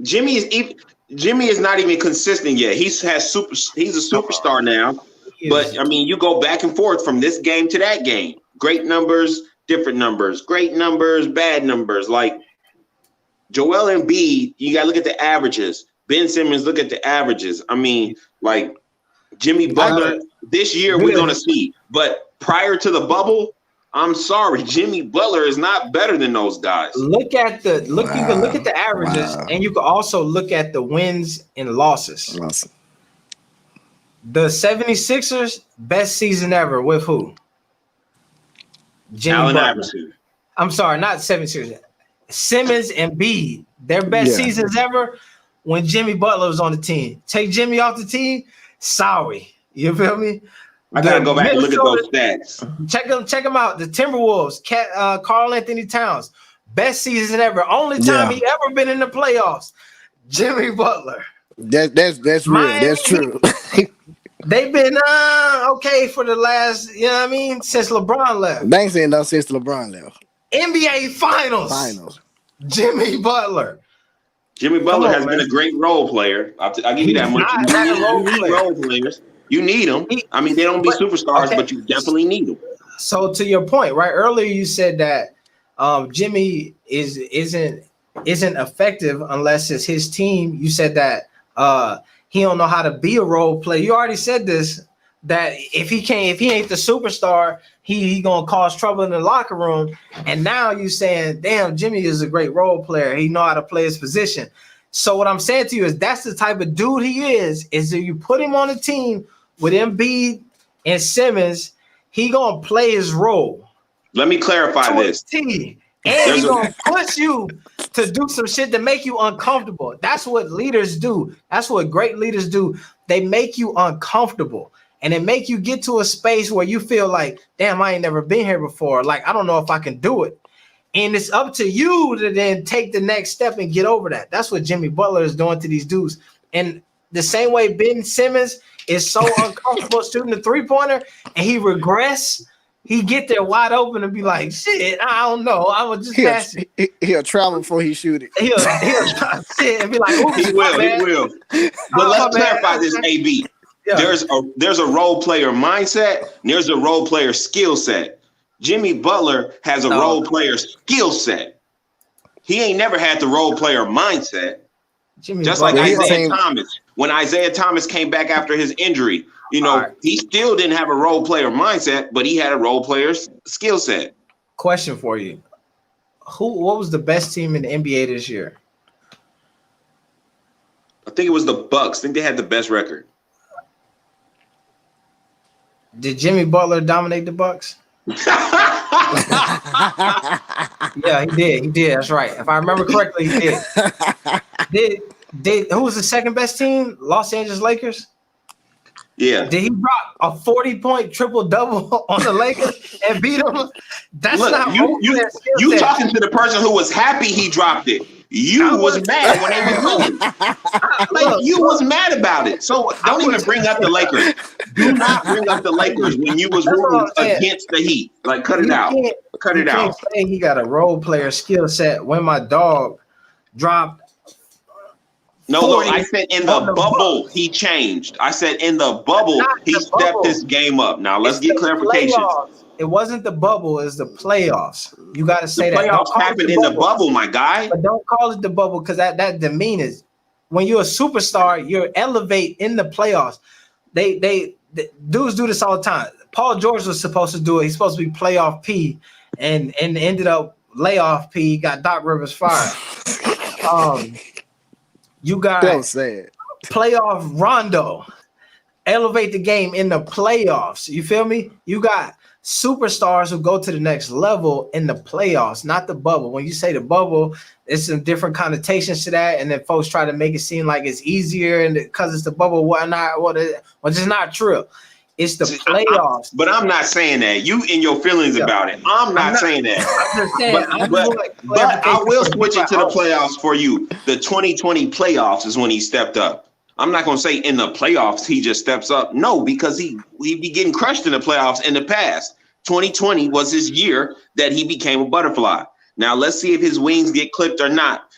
Jimmy is not even consistent yet. He's a superstar now. But I mean, you go back and forth from this game to that game. Great numbers, different numbers. Great numbers, bad numbers. Like Joel Embiid, you gotta look at the averages. Ben Simmons, look at the averages. I mean, like Jimmy Butler, this year we're gonna see. But prior to the bubble, I'm sorry, Jimmy Butler is not better than those guys. You can look at the averages, and you can also look at the wins and losses. Awesome. The 76ers, best season ever with who? Jimmy Butler. I'm sorry, not 76ers. Simmons and Embiid, their best seasons ever when Jimmy Butler was on the team. Take Jimmy off the team, sorry. You feel me? I gotta go back and look at those stats. Check them out. The Timberwolves, Karl Anthony Towns, best season ever. Only time he ever been in the playoffs. Jimmy Butler. That's real. Miami, that's true. They've been okay for the last, you know what I mean, since LeBron left. They ain't saying nothing since LeBron left. NBA Finals. Jimmy Butler. Jimmy Butler has been a great role player. I'll give you that much. You need role players. You need them. I mean, they don't be superstars, but you definitely need them. So to your point, right? Earlier you said that Jimmy isn't effective unless it's his team. You said that he don't know how to be a role player. You already said this, that if he ain't the superstar, he gonna cause trouble in the locker room. And now you saying, damn, Jimmy is a great role player. He know how to play his position. So what I'm saying to you is that's the type of dude he is if you put him on a team with Embiid and Simmons, he gonna play his role. Let me clarify this. And he's gonna push you to do some shit to make you uncomfortable. That's what leaders do. That's what great leaders do. They make you uncomfortable. And it make you get to a space where you feel like, damn, I ain't never been here before. Like, I don't know if I can do it. And it's up to you to then take the next step and get over that. That's what Jimmy Butler is doing to these dudes. And the same way Ben Simmons is so uncomfortable shooting the three-pointer and he regress, he get there wide open and be like, shit, I don't know. I was just pass it. He'll travel before he shoot it. He'll sit and be like, he will. But let's clarify this, AB. Yeah. There's a role player mindset, and there's a role player skill set. Jimmy Butler has a role player skill set. He ain't never had the role player mindset. Just like Isaiah Thomas. When Isaiah Thomas came back after his injury, You know, he still didn't have a role player mindset, but he had a role player's skill set. Question for you: what was the best team in the NBA this year? I think it was the Bucks. I think they had the best record. Did Jimmy Butler dominate the Bucks? Yeah, he did. He did. That's right. If I remember correctly, he did. Who was the second best team? Los Angeles Lakers. Yeah. Did he drop a 40-point triple-double on the Lakers and beat them? That's Look, not you talking to the person who was happy he dropped it. You was mad when they was losing. Like you was mad about it. So don't even bring up the Lakers. Do not bring up the Lakers when you was rooting against the Heat. Like cut it out. Cut it out. Say he got a role player skill set when my dog dropped. No, look, I said in the bubble he changed. I said in the bubble he stepped his game up. Now let's get clarification. It wasn't the bubble, it's the playoffs. You got to say that. Playoffs happened in the bubble, my guy. But don't call it the bubble because that demeans. When you're a superstar, you elevate in the playoffs. They dudes do this all the time. Paul George was supposed to do it. He's supposed to be playoff P, and ended up layoff P. Got Doc Rivers fired. You got playoff Rondo. Elevate the game in the playoffs. You feel me? You got superstars who go to the next level in the playoffs, not the bubble. When you say the bubble, it's some different connotations to that, and then folks try to make it seem like it's easier and because it's the bubble, whatnot. Which is not true. It's the playoffs. But I'm not saying that. You and your feelings about it. I'm not saying that. I'm just saying, but I will switch it to the playoffs for you. The 2020 playoffs is when he stepped up. I'm not going to say in the playoffs he just steps up. No, because he be getting crushed in the playoffs in the past. 2020 was his year that he became a butterfly. Now let's see if his wings get clipped or not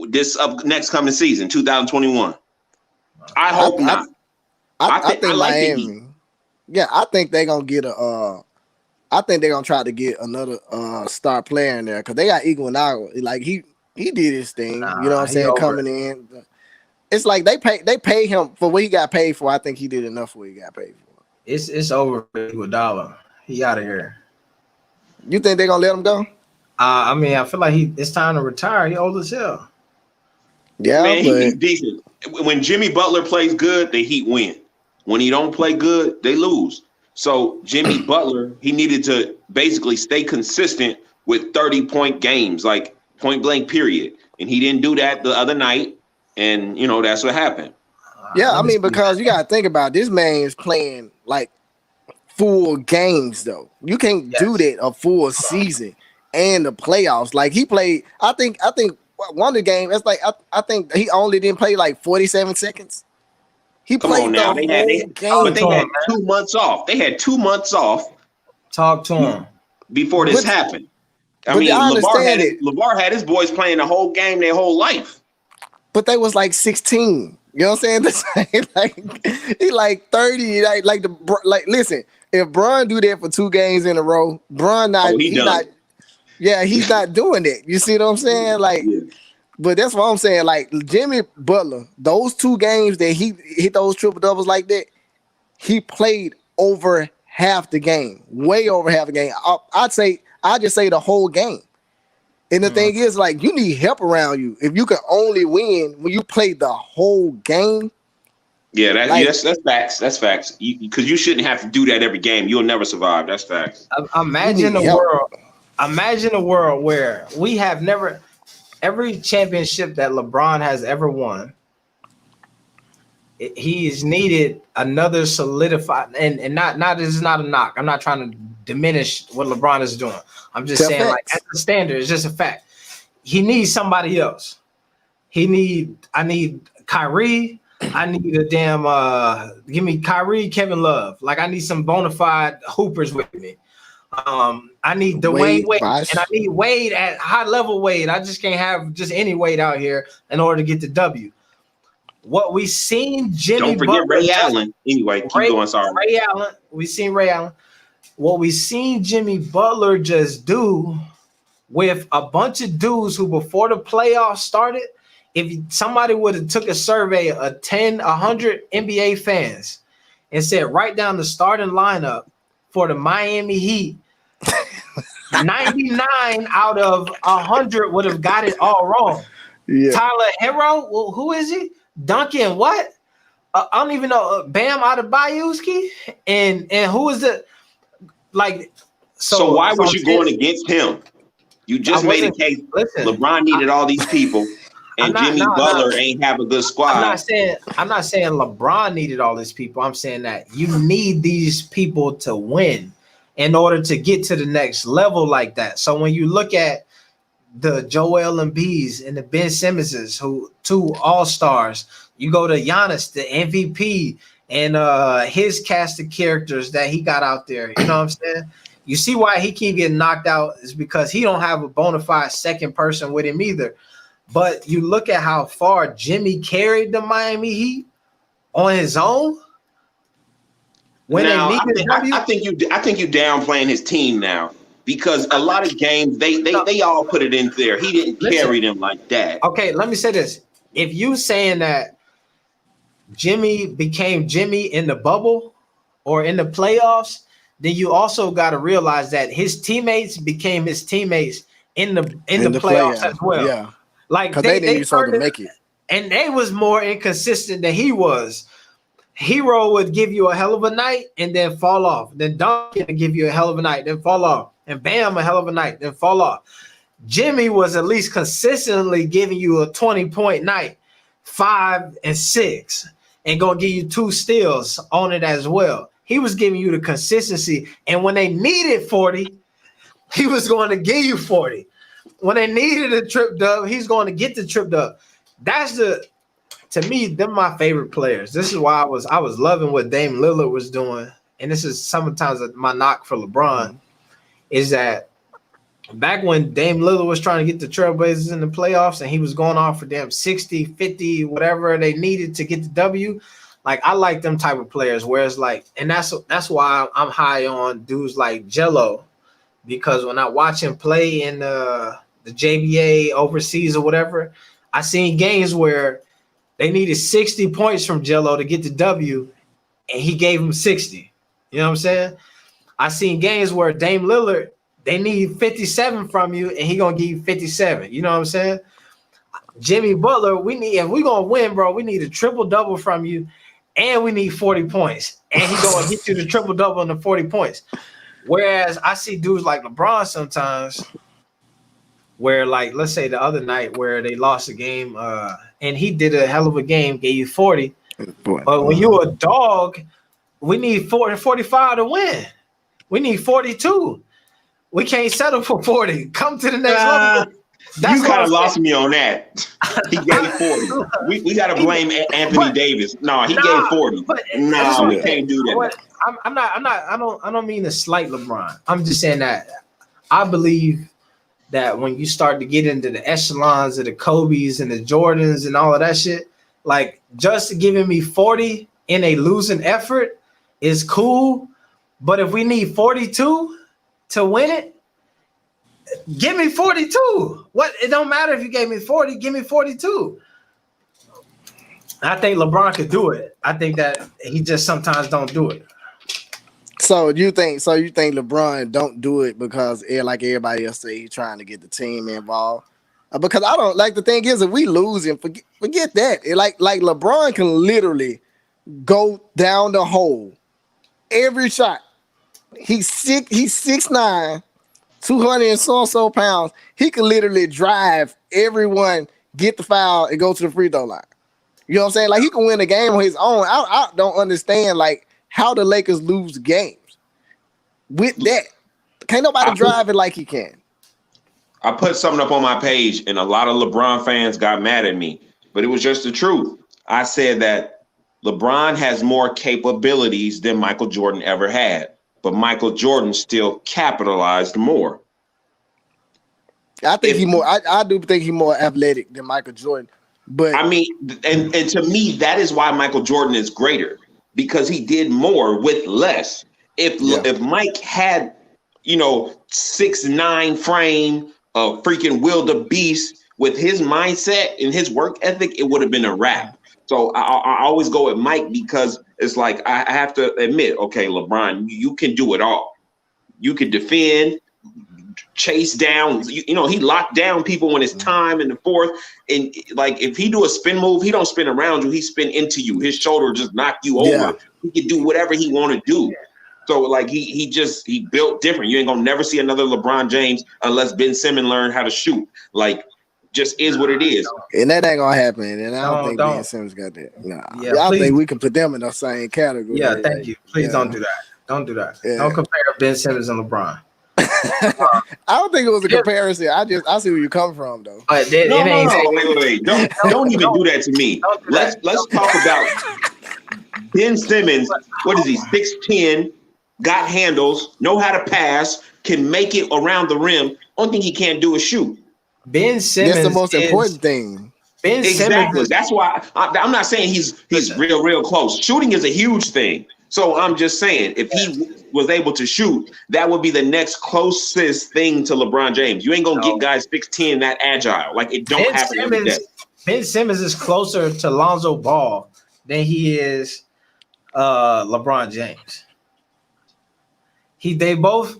this next coming season, 2021. I hope not. I think Miami. Yeah, I think they're gonna get I think they're gonna try to get another star player in there because they got Iguodala. Like he did his thing. You know what I'm saying? Coming in. It's like they pay him for what he got paid for. I think he did enough for what he got paid for. It's over with $1. He out of here. You think they're gonna let him go? I mean, I feel like it's time to retire. He old as hell. Yeah, man, he's decent. When Jimmy Butler plays good, the Heat win. When he don't play good, they lose. So Jimmy Butler, he needed to basically stay consistent with 30-point games, like point blank period. And he didn't do that the other night. And, you know, that's what happened. Yeah, I mean, because you got to think about it, this man is playing like full games, though. You can't do that a full season and the playoffs. Like he played, I think one of the games, that's like, I think he only didn't play like 47 seconds. He played the whole game. But they had 2 months off. They had 2 months off. Talk to him. Before this happened. I mean, LeVar had his boys playing the whole game their whole life. But they was like 16. You know what I'm saying? Like he like 30. Like listen, if Bron do that for 2 games in a row, Bron he's not doing it. You see what I'm saying? Like, but that's what I'm saying. Like Jimmy Butler, those 2 games that he hit those triple doubles like that, he played over half the game, way over half the game. I just say the whole game. And the thing is, like, you need help around you. If you can only win when you play the whole game. Yeah, that's facts. That's facts. Because you shouldn't have to do that every game. You'll never survive. That's facts. Imagine a world where we have never every championship that LeBron has ever won. He's needed another solidified and not this is not a knock. I'm not trying to diminish what LeBron is doing. I'm just saying, like, as a standard, it's just a fact. He needs somebody else. I need Kyrie. I need a damn give me Kyrie, Kevin Love. Like I need some bona fide hoopers with me. I need Dwayne Wade, and I need Wade at high level Wade. I just can't have just any Wade out here in order to get the W. What we seen Jimmy Don't forget Butler Ray Allen. Anyway, keep going. Sorry. Ray Allen. We seen Ray Allen. What we seen Jimmy Butler just do with a bunch of dudes who before the playoffs started, if somebody would have took a survey of 100 NBA fans and said, write down the starting lineup for the Miami Heat, 99 out of 100 would have got it all wrong. Yeah. Tyler Hero, well, who is he? Duncan, what? I don't even know. Bam Adebayoski, and who is it? Like, so why was you going against him? You just made a case. Listen, LeBron needed all these people, and Jimmy Butler ain't have a good squad. I'm not saying LeBron needed all these people. I'm saying that you need these people to win in order to get to the next level like that. So when you look at the Joel Embiid's and the Ben Simmonses, who 2 all-stars, you go to Giannis, the MVP, and his cast of characters that he got out there. You know what I'm saying? You see why he keep getting knocked out is because he don't have a bona fide second person with him either. But you look at how far Jimmy carried the Miami Heat on his own. When now, I think you downplaying his team now, because a lot of games they all put it in there. He didn't carry them like that. Okay, let me say this. If you saying that Jimmy became Jimmy in the bubble or in the playoffs, then you also got to realize that his teammates became his teammates in the playoffs as well. Yeah, like they didn't to make it, and they was more inconsistent than he was. Hero would give you a hell of a night and then fall off. Then Duncan would give you a hell of a night, then fall off. And Bam, a hell of a night, then fall off. Jimmy was at least consistently giving you a 20-point night, 5 and 6, and gonna give you 2 steals on it as well. He was giving you the consistency, and when they needed 40, he was going to give you 40. When they needed a trip dub, he's going to get the trip dub. That's to me, they're my favorite players. This is why I was loving what Dame Lillard was doing, and this is sometimes my knock for LeBron, is that back when Dame Lillard was trying to get the Trailblazers in the playoffs and he was going off for them 60, 50, whatever they needed to get the W, like I like them type of players where it's like, and that's why I'm high on dudes like Jello, because when I watch him play in the JBA overseas or whatever, I seen games where they needed 60 points from Jello to get the W, and he gave them 60. You know what I'm saying? I seen games where Dame Lillard, they need 57 from you, and he gonna give you 57. You know what I'm saying? Jimmy Butler, if we're gonna win, bro, we need a triple-double from you, and we need 40 points. And he gonna hit you the triple-double and the 40 points. Whereas I see dudes like LeBron sometimes where, like, let's say the other night where they lost a game, and he did a hell of a game, gave you 40. But when you're a dog, we need 40, 45 to win. We need 42. We can't settle for 40. Come to the next level. You kind of lost me on that. He gave 40. We got to blame Anthony Davis. No, he gave 40. No, we can't do that. I don't mean to slight LeBron. I'm just saying that I believe that when you start to get into the echelons of the Kobe's and the Jordans and all of that shit, like just giving me 40 in a losing effort is cool. But if we need 42 to win it, give me 42. What? It don't matter if you gave me 40, give me 42. I think LeBron could do it. I think that he just sometimes don't do it. So you think LeBron don't do it because like everybody else say he's trying to get the team involved? Because I don't like, the thing is, if we lose him, forget that. Like LeBron can literally go down the hole every shot. He's 6'9", 200 and so pounds. He can literally drive everyone, get the foul, and go to the free throw line. You know what I'm saying? Like, he can win the game on his own. I don't understand, like, how the Lakers lose games with that. Can't nobody drive it like he can. I put something up on my page, and a lot of LeBron fans got mad at me, but it was just the truth. I said that LeBron has more capabilities than Michael Jordan ever had, but Michael Jordan still capitalized more. I think I do think he's more athletic than Michael Jordan. But I mean, and to me, that is why Michael Jordan is greater, because he did more with less. If Mike had, 6'9" frame, a freaking wildebeest with his mindset and his work ethic, it would have been a wrap. So I always go with Mike because it's like I have to admit, okay, LeBron, you can do it all. You can defend, chase down. You know, he locked down people when it's time in the fourth. And like if he do a spin move, he don't spin around you. He spin into you. His shoulder just knock you over. He can do whatever he want to do. So like he built different. You ain't gonna never see another LeBron James unless Ben Simmons learn how to shoot. Like just is what it is. And that ain't gonna happen. And I don't think Ben Simmons got that. Nah. Yeah, I think we can put them in the same category. Yeah, thank you. Please don't do that. Don't do that. Yeah. Don't compare Ben Simmons and LeBron. I don't think it was a comparison. I see where you come from though. Wait. Don't even do that to me. Let's talk about Ben Simmons. What is he? 6'10", got handles, know how to pass, can make it around the rim. Only thing he can't do is shoot. Ben Simmons. That's the most important thing. Ben Simmons. That's why I'm not saying he's real close. Shooting is a huge thing. So I'm just saying, if he was able to shoot, that would be the next closest thing to LeBron James. You ain't gonna get guys 6'10" that agile. Like it don't happen every day. Ben Simmons is closer to Lonzo Ball than he is LeBron James. They both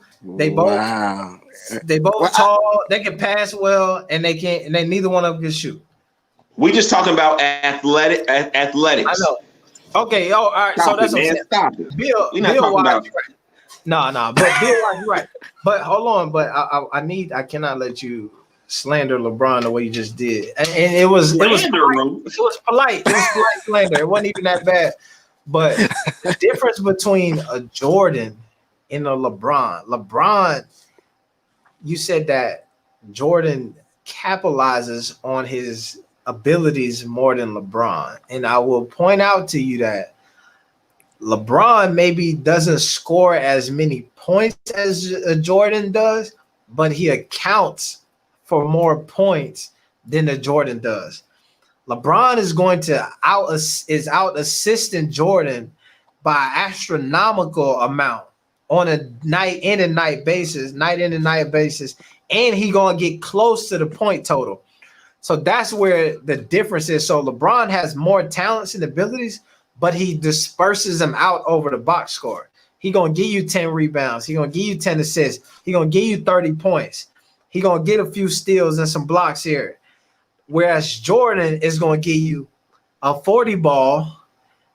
tall, they can pass well, and they neither one of them can shoot. We just talking about athletics. I know. Okay, all right. Stop so that's it, man. Stop it. Bill, right. No, but Bill, you're right. But hold on, but I cannot let you slander LeBron the way you just did. And it was polite. It was polite slander. It wasn't even that bad. But the difference between a Jordan and a LeBron, you said that Jordan capitalizes on his abilities more than LeBron. And I will point out to you that LeBron maybe doesn't score as many points as Jordan does, but he accounts for more points than the Jordan does. LeBron is going to out assisting Jordan by astronomical amount on a night in and night basis, and he gonna get close to the point total. So that's where the difference is. So LeBron has more talents and abilities, but he disperses them out over the box score. He gonna give you 10 rebounds. He gonna give you 10 assists. He gonna give you 30 points. He gonna get a few steals and some blocks here. Whereas Jordan is gonna give you a 40 ball.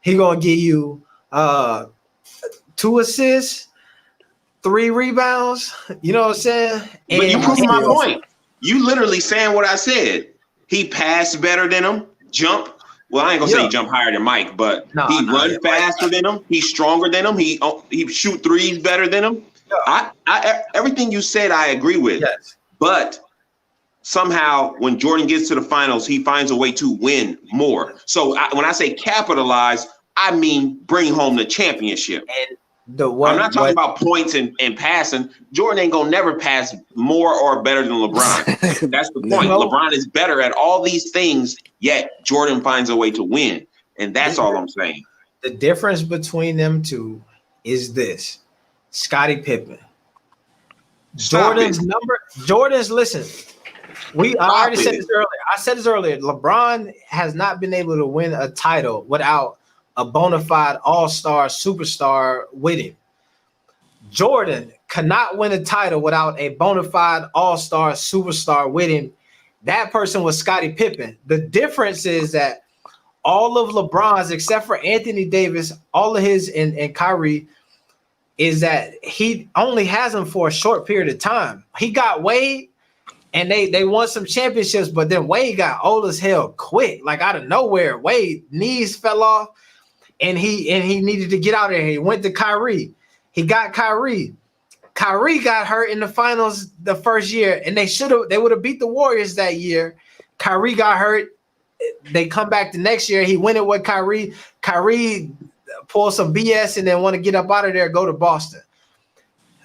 He gonna give you 2 assists, 3 rebounds. You know what I'm saying? But you proved my point. You literally saying what I said. He passed better than him. Jump. Well, I ain't gonna say he jump higher than Mike, but he run faster than him. He's stronger than him. He shoot threes better than him. Yeah. I everything you said, I agree with. Yes. But somehow, when Jordan gets to the finals, he finds a way to win more. So when I say capitalize, I mean bring home the championship. And I'm not talking about points and passing. Jordan ain't gonna never pass more or better than LeBron. That's the point. No. LeBron is better at all these things, yet Jordan finds a way to win. And that's all I'm saying. The difference between them two is this. Scottie Pippen. Jordan's, listen, I already said this earlier. I said this earlier. LeBron has not been able to win a title without a bona fide all-star superstar with him. Jordan cannot win a title without a bona fide all-star superstar with him. That person was Scottie Pippen. The difference is that all of LeBron's, except for Anthony Davis, all of his and Kyrie, is that he only has them for a short period of time. He got Wade, and they won some championships, but then Wade got old as hell quick, like out of nowhere. Wade knees fell off. And he needed to get out of here. He went to Kyrie. He got Kyrie. Kyrie got hurt in the finals the first year, and they would have beat the Warriors that year. Kyrie got hurt. They come back the next year. He went it with Kyrie. Kyrie pulled some BS and then want to get up out of there, go to Boston.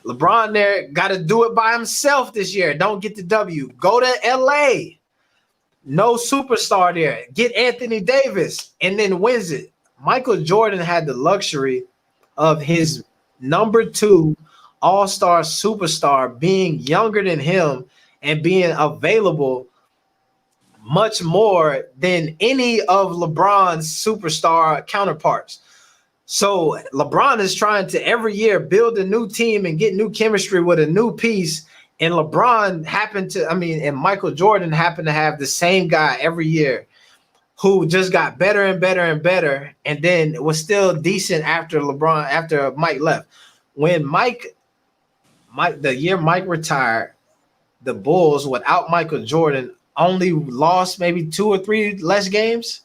LeBron there got to do it by himself this year. Don't get the W. Go to LA. No superstar there. Get Anthony Davis and then wins it. Michael Jordan had the luxury of his number 2 all-star superstar being younger than him and being available much more than any of LeBron's superstar counterparts. So LeBron is trying to every year build a new team and get new chemistry with a new piece. And LeBron and Michael Jordan happened to have the same guy every year who just got better and better and better, and then was still decent after Mike left. When the year Mike retired, the Bulls without Michael Jordan only lost maybe 2 or 3 less games.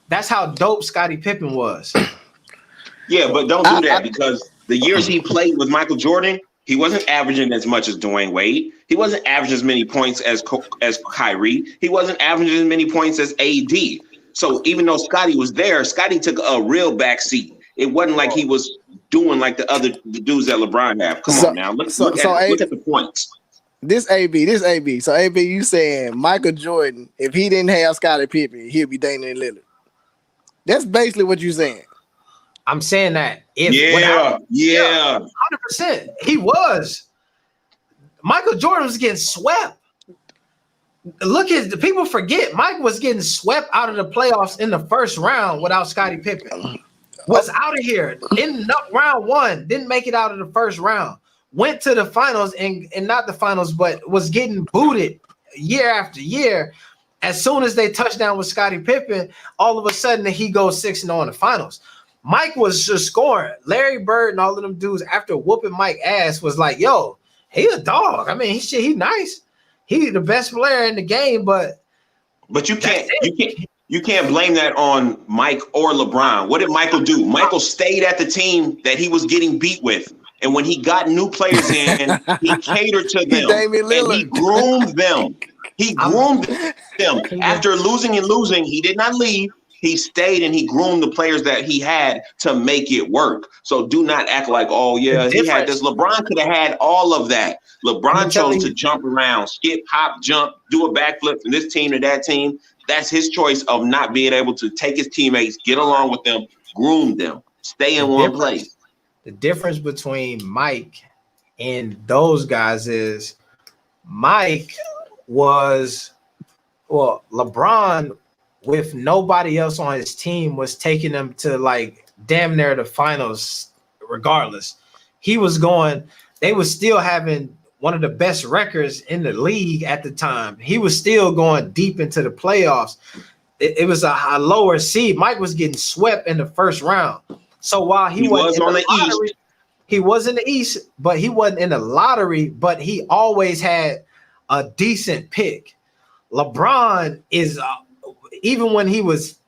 That's how dope Scottie Pippen was. Yeah, but don't do that, because the years he played with Michael Jordan, he wasn't averaging as much as Dwayne Wade. He wasn't averaging as many points as Kyrie. He wasn't averaging as many points as AD. So even though Scottie was there, Scottie took a real backseat. It wasn't like he was doing like the dudes that LeBron have. Come on now, look at the points. This AB. So AB, you saying Michael Jordan, if he didn't have Scottie Pippen, he'll be Damian Lillard. That's basically what you're saying. I'm saying that. 100%. He was. Michael Jordan was getting swept. Look at the people forget Mike was getting swept out of the playoffs in the first round without Scottie Pippen. Was out of here in round 1, didn't make it out of the first round. Went to the finals and not the finals, but was getting booted year after year. As soon as they touched down with Scottie Pippen, all of a sudden he goes 6-0 in the finals. Mike was just scoring. Larry Bird and all of them dudes, after whooping Mike ass, was like, yo, he a dog. I mean, he nice. He's the best player in the game, but you can't blame that on Mike or LeBron. What did Michael do? Michael stayed at the team that he was getting beat with. And when he got new players in, he catered to them. And he groomed them. He groomed them. After losing, he did not leave. He stayed and he groomed the players that he had to make it work. So do not act like, oh, yeah, he had this. LeBron could have had all of that. LeBron chose to jump around, skip, hop, jump, do a backflip from this team to that team. That's his choice of not being able to take his teammates, get along with them, groom them, stay in one place. The difference between Mike and those guys is Mike was, LeBron with nobody else on his team was taking them to like damn near the finals regardless. They was still having one of the best records in the league at the time. He was still going deep into the playoffs. It was a lower seed. Mike was getting swept in the first round. So while he was on the lottery, he was in the East, but he wasn't in the lottery, but he always had a decent pick. LeBron is even when he was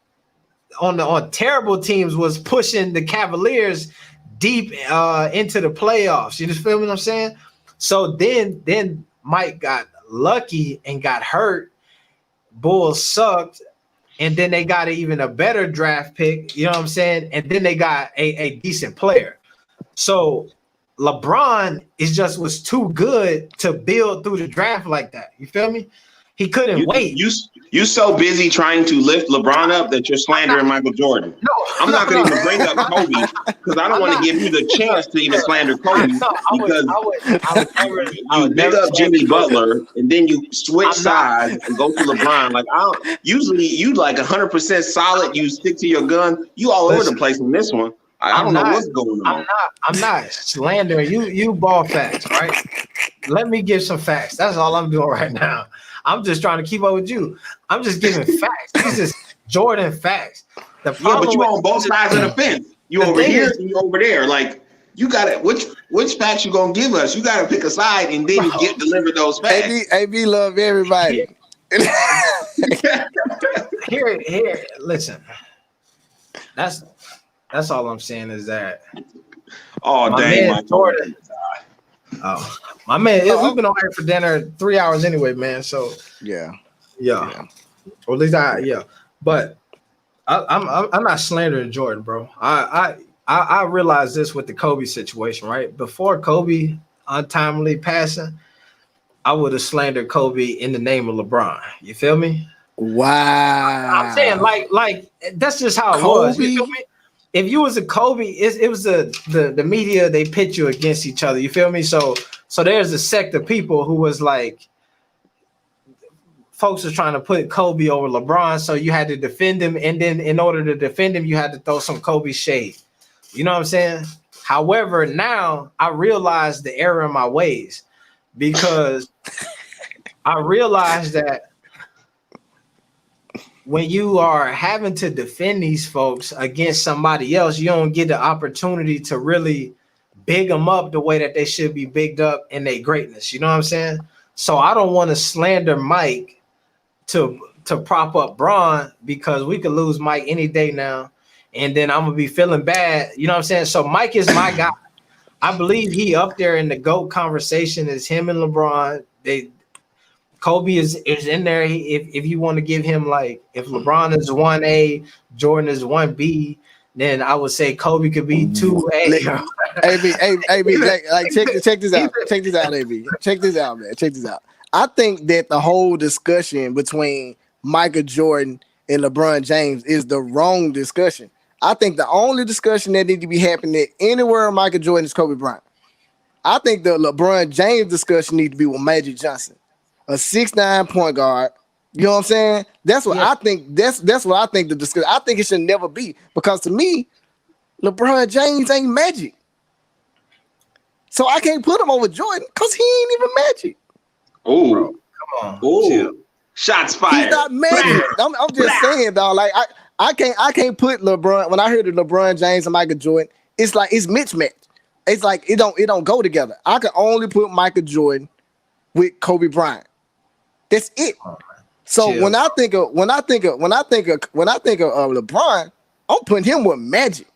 on terrible teams, was pushing the Cavaliers deep into the playoffs. You just feel what I'm saying? So then Mike got lucky and got hurt. Bulls sucked. And then they got even a better draft pick, you know what I'm saying? And then they got a decent player. So LeBron was too good to build through the draft like that. You feel me? He couldn't wait. You so busy trying to lift LeBron up that you're slandering Michael Jordan. No, I'm not going to even bring up Kobe because I don't want to give you the chance to even slander Kobe because you big up Jimmy Butler and then you switch sides and go to LeBron. Like usually you like 100% solid. You stick to your gun. You all over the place in this one. I don't know what's going on. I'm not slandering you. Ball facts, right? Let me give some facts. That's all I'm doing right now. I'm just trying to keep up with you. I'm just giving facts. This is Jordan facts. But you on both sides of the fence. You over here and you over there. Like you got it. Which facts you gonna give us? You got to pick a side and then you deliver those facts. AB love everybody. Here. Listen. That's all I'm saying is that. Oh dang, my Jordan. Oh, my man, we've been on here for dinner 3 hours anyway, man. So yeah. Or at least But I'm not slandering Jordan, bro. I realized this with the Kobe situation, right? Before Kobe untimely passing, I would have slandered Kobe in the name of LeBron. You feel me? Wow. I'm saying like that's just how it was. You feel me? If you was a Kobe, it was the media, they pit you against each other. You feel me? So there's a sect of people who was like, folks are trying to put Kobe over LeBron, so you had to defend him, and then in order to defend him, you had to throw some Kobe shade. You know what I'm saying? However, now I realize the error in my ways because I realize that when you are having to defend these folks against somebody else, you don't get the opportunity to really big them up the way that they should be bigged up in their greatness. You know what I'm saying? So I don't want to slander Mike to prop up Braun because we could lose Mike any day now. And then I'm going to be feeling bad. You know what I'm saying? So Mike is my guy. I believe he up there in the GOAT conversation is him and LeBron. Kobe is in there. If you want to give him like, if LeBron is 1A, Jordan is 1B, then I would say Kobe could be 2A. AB, like check this out. Check this out, AB. Check this out, man. Check this out. I think that the whole discussion between Michael Jordan and LeBron James is the wrong discussion. I think the only discussion that need to be happening anywhere Michael Jordan is Kobe Bryant. I think the LeBron James discussion needs to be with Magic Johnson, a 6'9" point guard. You know what I'm saying? That's what I think. That's what I think the discussion. I think it should never be because to me, LeBron James ain't Magic. So I can't put him over Jordan because he ain't even Magic. Oh, come on. Oh, shots fired. He's not Magic. I'm just saying, dog. Like I can't put LeBron. When I heard of LeBron James and Michael Jordan, it's like it's mismatched. It's like it don't go together. I can only put Michael Jordan with Kobe Bryant. That's it. So when I think of LeBron, I'm putting him with Magic,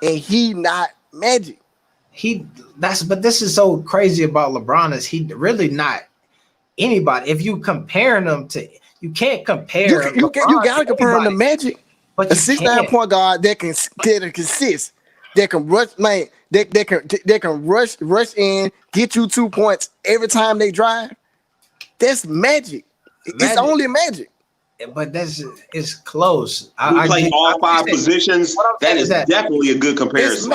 and he not Magic. But this is so crazy about LeBron is he really not anybody. If you comparing them to, you can't compare. You gotta compare him to Magic. But a 6'9" point guard that can consist, that can rush, man, that can rush in, get you 2 points every time they drive. That's Magic. It's only Magic. But it's close. I play all five positions. That is definitely a good comparison.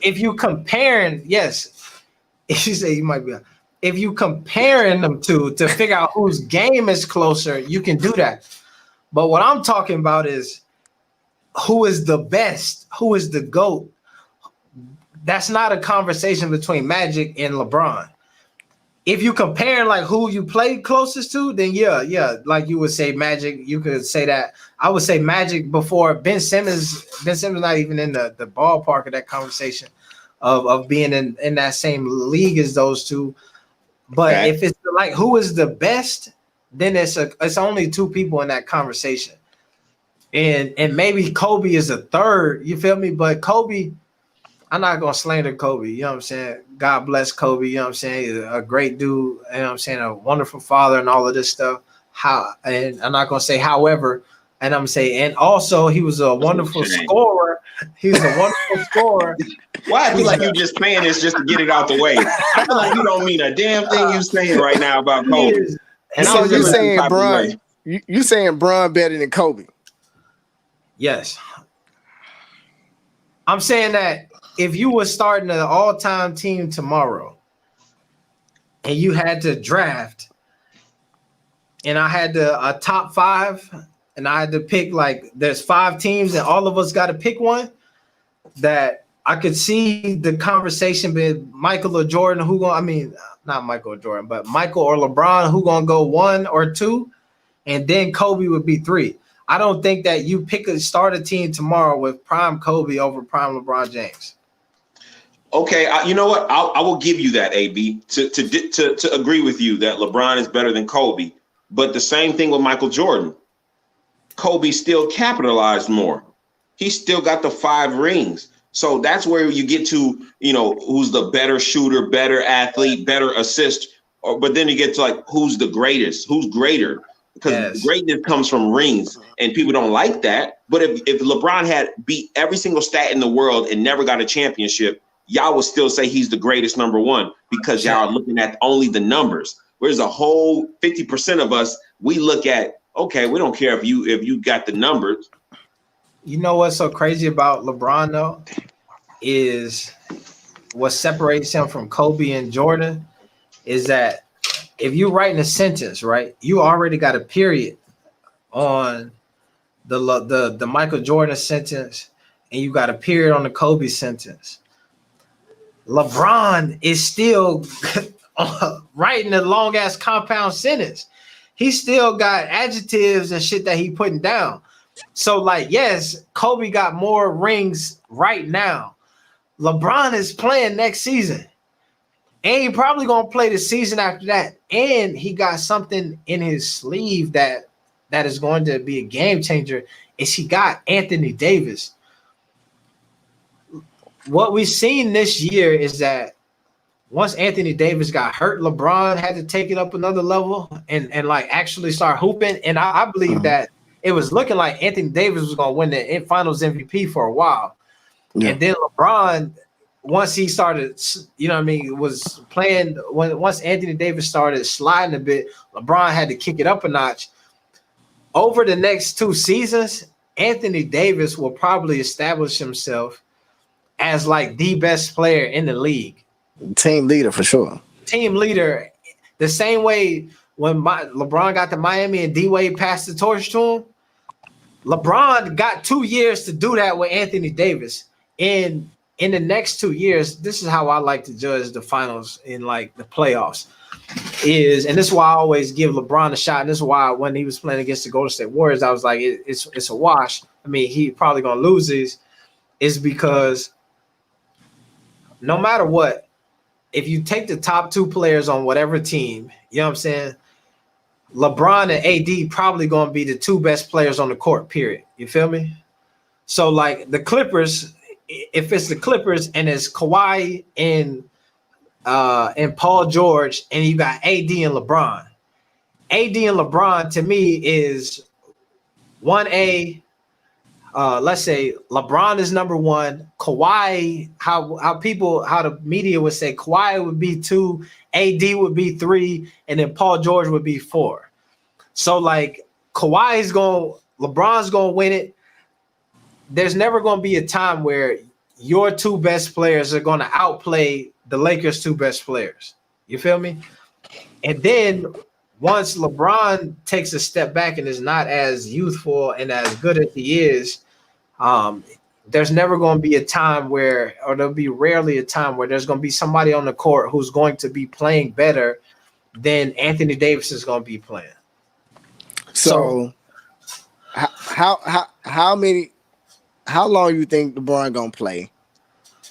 If you comparing, yes, if you say you might be. If you comparing them to figure out whose game is closer, you can do that. But what I'm talking about is who is the best, who is the GOAT. That's not a conversation between Magic and LeBron. If you comparing like who you play closest to, then yeah, like you would say Magic, you could say that. I would say Magic before Ben Simmons. Ben Simmons not even in the ballpark of that conversation of being in that same league as those two. But if it's like who is the best, then it's only two people in that conversation. And maybe Kobe is a third, you feel me? But Kobe, I'm not gonna slander Kobe, you know what I'm saying? God bless Kobe, you know what I'm saying? He's a great dude, you know what I'm saying, a wonderful father and all of this stuff. And I'm not gonna say however, and I'm saying, and also he was a wonderful scorer. He was a wonderful scorer. Why I feel like you just saying this just to get it out the way? I feel like you don't mean a damn thing you saying right now about Kobe. And so you saying Bron, you saying Bron better than Kobe? Yes. I'm saying that if you were starting an all-time team tomorrow and you had to draft and I had a top five and I had to pick like there's 5 teams and all of us got to pick one, that I could see the conversation with Michael or Jordan, not Michael or Jordan, but Michael or LeBron, who gonna go 1 or 2, and then Kobe would be 3. I don't think that you start a team tomorrow with prime Kobe over prime LeBron James. Okay, you know what? I will give you that, AB, to agree with you that LeBron is better than Kobe. But the same thing with Michael Jordan. Kobe still capitalized more. He still got the 5 rings. So that's where you get to, who's the better shooter, better athlete, better assist. But then you get to like, who's the greatest? Who's greater? Because greatness comes from rings, and people don't like that. But if LeBron had beat every single stat in the world and never got a championship, y'all would still say he's the greatest number 1 because y'all are looking at only the numbers. Whereas a whole 50% of us, we look at, okay, we don't care if you got the numbers. You know what's so crazy about LeBron though is what separates him from Kobe and Jordan is that if you writing a sentence, right, you already got a period on the Michael Jordan sentence, and you got a period on the Kobe sentence. LeBron is still writing a long ass compound sentence. He still got adjectives and shit that he putting down. So like, yes, Kobe got more rings right now. LeBron is playing next season. And he probably gonna play the season after that. And he got something in his sleeve that is going to be a game changer. Is he got Anthony Davis. What we've seen this year is that once Anthony Davis got hurt, LeBron had to take it up another level and like actually start hooping. And I believe that it was looking like Anthony Davis was gonna win the Finals MVP for a while. Yeah. And then LeBron, once he started, you know what I mean, was playing, once Anthony Davis started sliding a bit, LeBron had to kick it up a notch. Over the next 2 seasons, Anthony Davis will probably establish himself as like the best player in the league. Team leader for sure. Team leader. The same way when LeBron got to Miami and D-Wade passed the torch to him, LeBron got 2 years to do that with Anthony Davis. And in the next 2 years, this is how I like to judge the finals in like the playoffs. And this is why I always give LeBron a shot. And this is why when he was playing against the Golden State Warriors, I was like, it's a wash. I mean, he probably gonna lose these. Is because no matter what, if you take the top 2 players on whatever team, you know what I'm saying? LeBron and AD probably going to be the 2 best players on the court, period. You feel me? So, like, the Clippers, if it's the Clippers and it's Kawhi and Paul George and you got AD and LeBron. AD and LeBron, to me, is 1A. Let's say LeBron is number 1. Kawhi, how the media would say Kawhi would be 2, AD would be 3, and then Paul George would be 4. So like LeBron's gonna win it. There's never gonna be a time where your 2 best players are gonna outplay the Lakers' 2 best players. You feel me? And then once LeBron takes a step back and is not as youthful and as good as he is, there's never going to be a time where, or there'll be rarely a time where there's going to be somebody on the court who's going to be playing better than Anthony Davis is going to be playing. So how long you think LeBron going to play,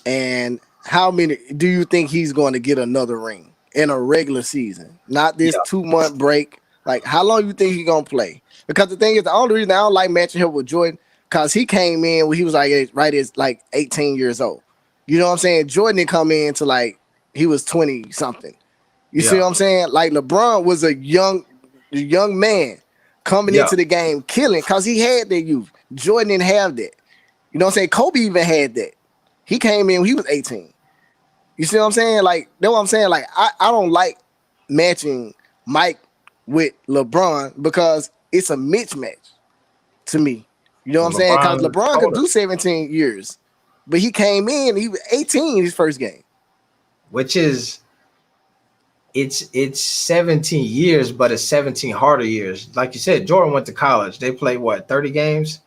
and how many do you think he's going to get another ring in a regular season? Not this 2-month break. Like, how long you think he's going to play? Because the thing is, the only reason I don't like matching him with Jordan, because he came in when he was like 18 years old. You know what I'm saying? Jordan didn't come in to like he was 20 something. You see what I'm saying? Like LeBron was a young man coming into the game killing because he had that youth. Jordan didn't have that. You know what I'm saying? Kobe even had that. He came in when he was 18. You see what I'm saying? Like, that's what I'm saying. Like, I don't like matching Mike with LeBron because it's a mismatch to me. You know what I'm saying? Because LeBron could do 17 years, but he came in, he was 18 his first game. Which is, it's 17 years, but it's 17 harder years. Like you said, Jordan went to college. They played, what, 30 games?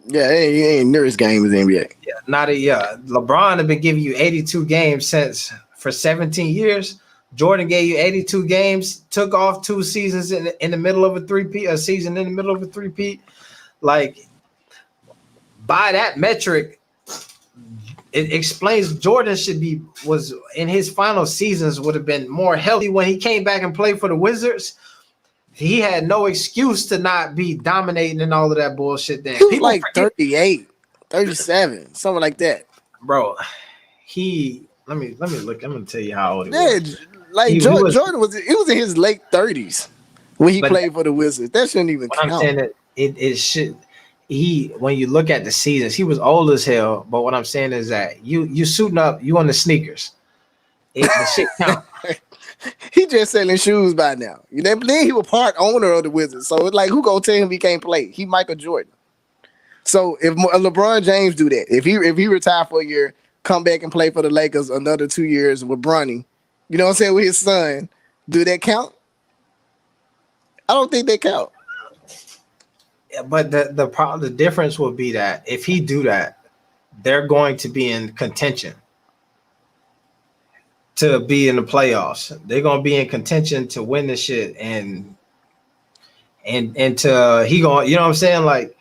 Yeah, he ain't near as game as the NBA. Yeah, LeBron had been giving you 82 games for 17 years. Jordan gave you 82 games, took off 2 seasons in the middle of a three-peat, a season in the middle of a three-peat. Like, by that metric, it explains Jordan was in his final seasons would have been more healthy when he came back and played for the Wizards. He had no excuse to not be dominating and all of that bullshit. Then he was like 38, 37, something like that. Bro, let me look. I'm gonna tell you how old he was. Like Jordan was in his late 30s when he played for the Wizards. That shouldn't even count. I'm saying that it should. When you look at the seasons, he was old as hell. But what I'm saying is that you suiting up, you on the sneakers. The shit count. He just selling shoes by now. You know, then he was part owner of the Wizards. So it's like, who gonna tell him he can't play? He Michael Jordan. So if LeBron James do that, if he retire for a year, come back and play for the Lakers another 2 years with Bronny, You know what I'm saying? With his son, do that count? I don't think they count. Yeah, but the difference will be that if he do that, they're going to be in contention to be in the playoffs. They're gonna be in contention to win the shit and to he going, you know what I'm saying? Like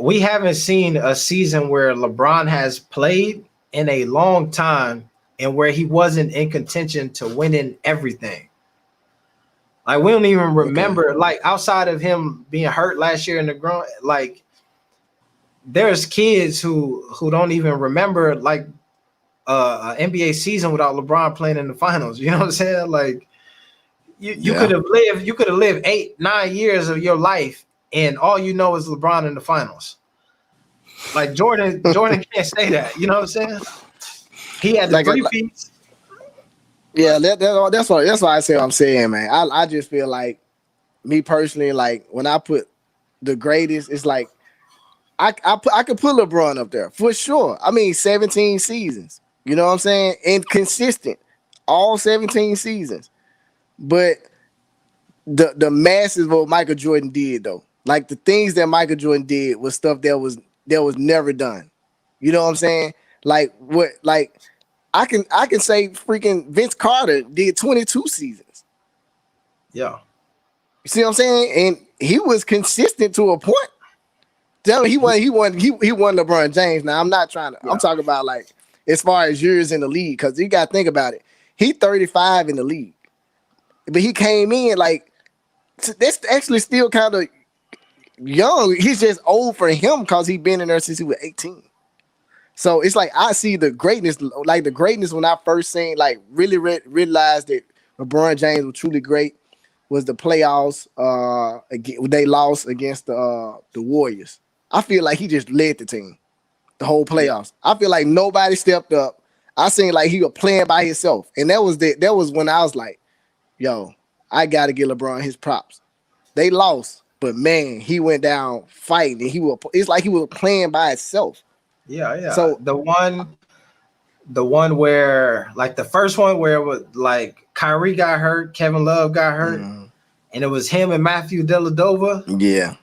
we haven't seen a season where LeBron has played in a long time and where he wasn't in contention to winning everything. Like we don't even remember, like outside of him being hurt last year in the groin, like there's kids who don't even remember like an NBA season without LeBron playing in the finals. You know what I'm saying? Like you could have lived 8-9 years of your life and all you know is LeBron in the finals. Like Jordan can't say that. You know what I'm saying? He had the three peats. Yeah, that's why I say what I'm saying, man. I just feel like me personally, like when I put the greatest, it's like I could put LeBron up there for sure. I mean, 17 seasons. You know what I'm saying? And consistent, all 17 seasons. But the masses of what Michael Jordan did, though, like the things that Michael Jordan did was stuff that was never done. You know what I'm saying? Like what? Like I can say freaking Vince Carter did 22 seasons. Yeah. You see what I'm saying? And he was consistent to a point. Tell me he won LeBron James. Now I'm not trying to. Yeah. I'm talking about like as far as years in the league, because you got to think about it. He 35 in the league, but he came in like that's actually still kind of young. He's just old for him because he's been in there since he was 18. So it's like I see the greatness, like the greatness when I first seen, like really realized that LeBron James was truly great was the playoffs. They lost against the Warriors. I feel like he just led the team, the whole playoffs. I feel like nobody stepped up. I seen like he was playing by himself, and that was when I was like, yo, I gotta give LeBron his props. They lost, but man, he went down fighting, and it's like he was playing by himself. Yeah. So the one where like the first one where it was like Kyrie got hurt, Kevin Love got hurt, and it was him and Matthew Dellavedova. Yeah.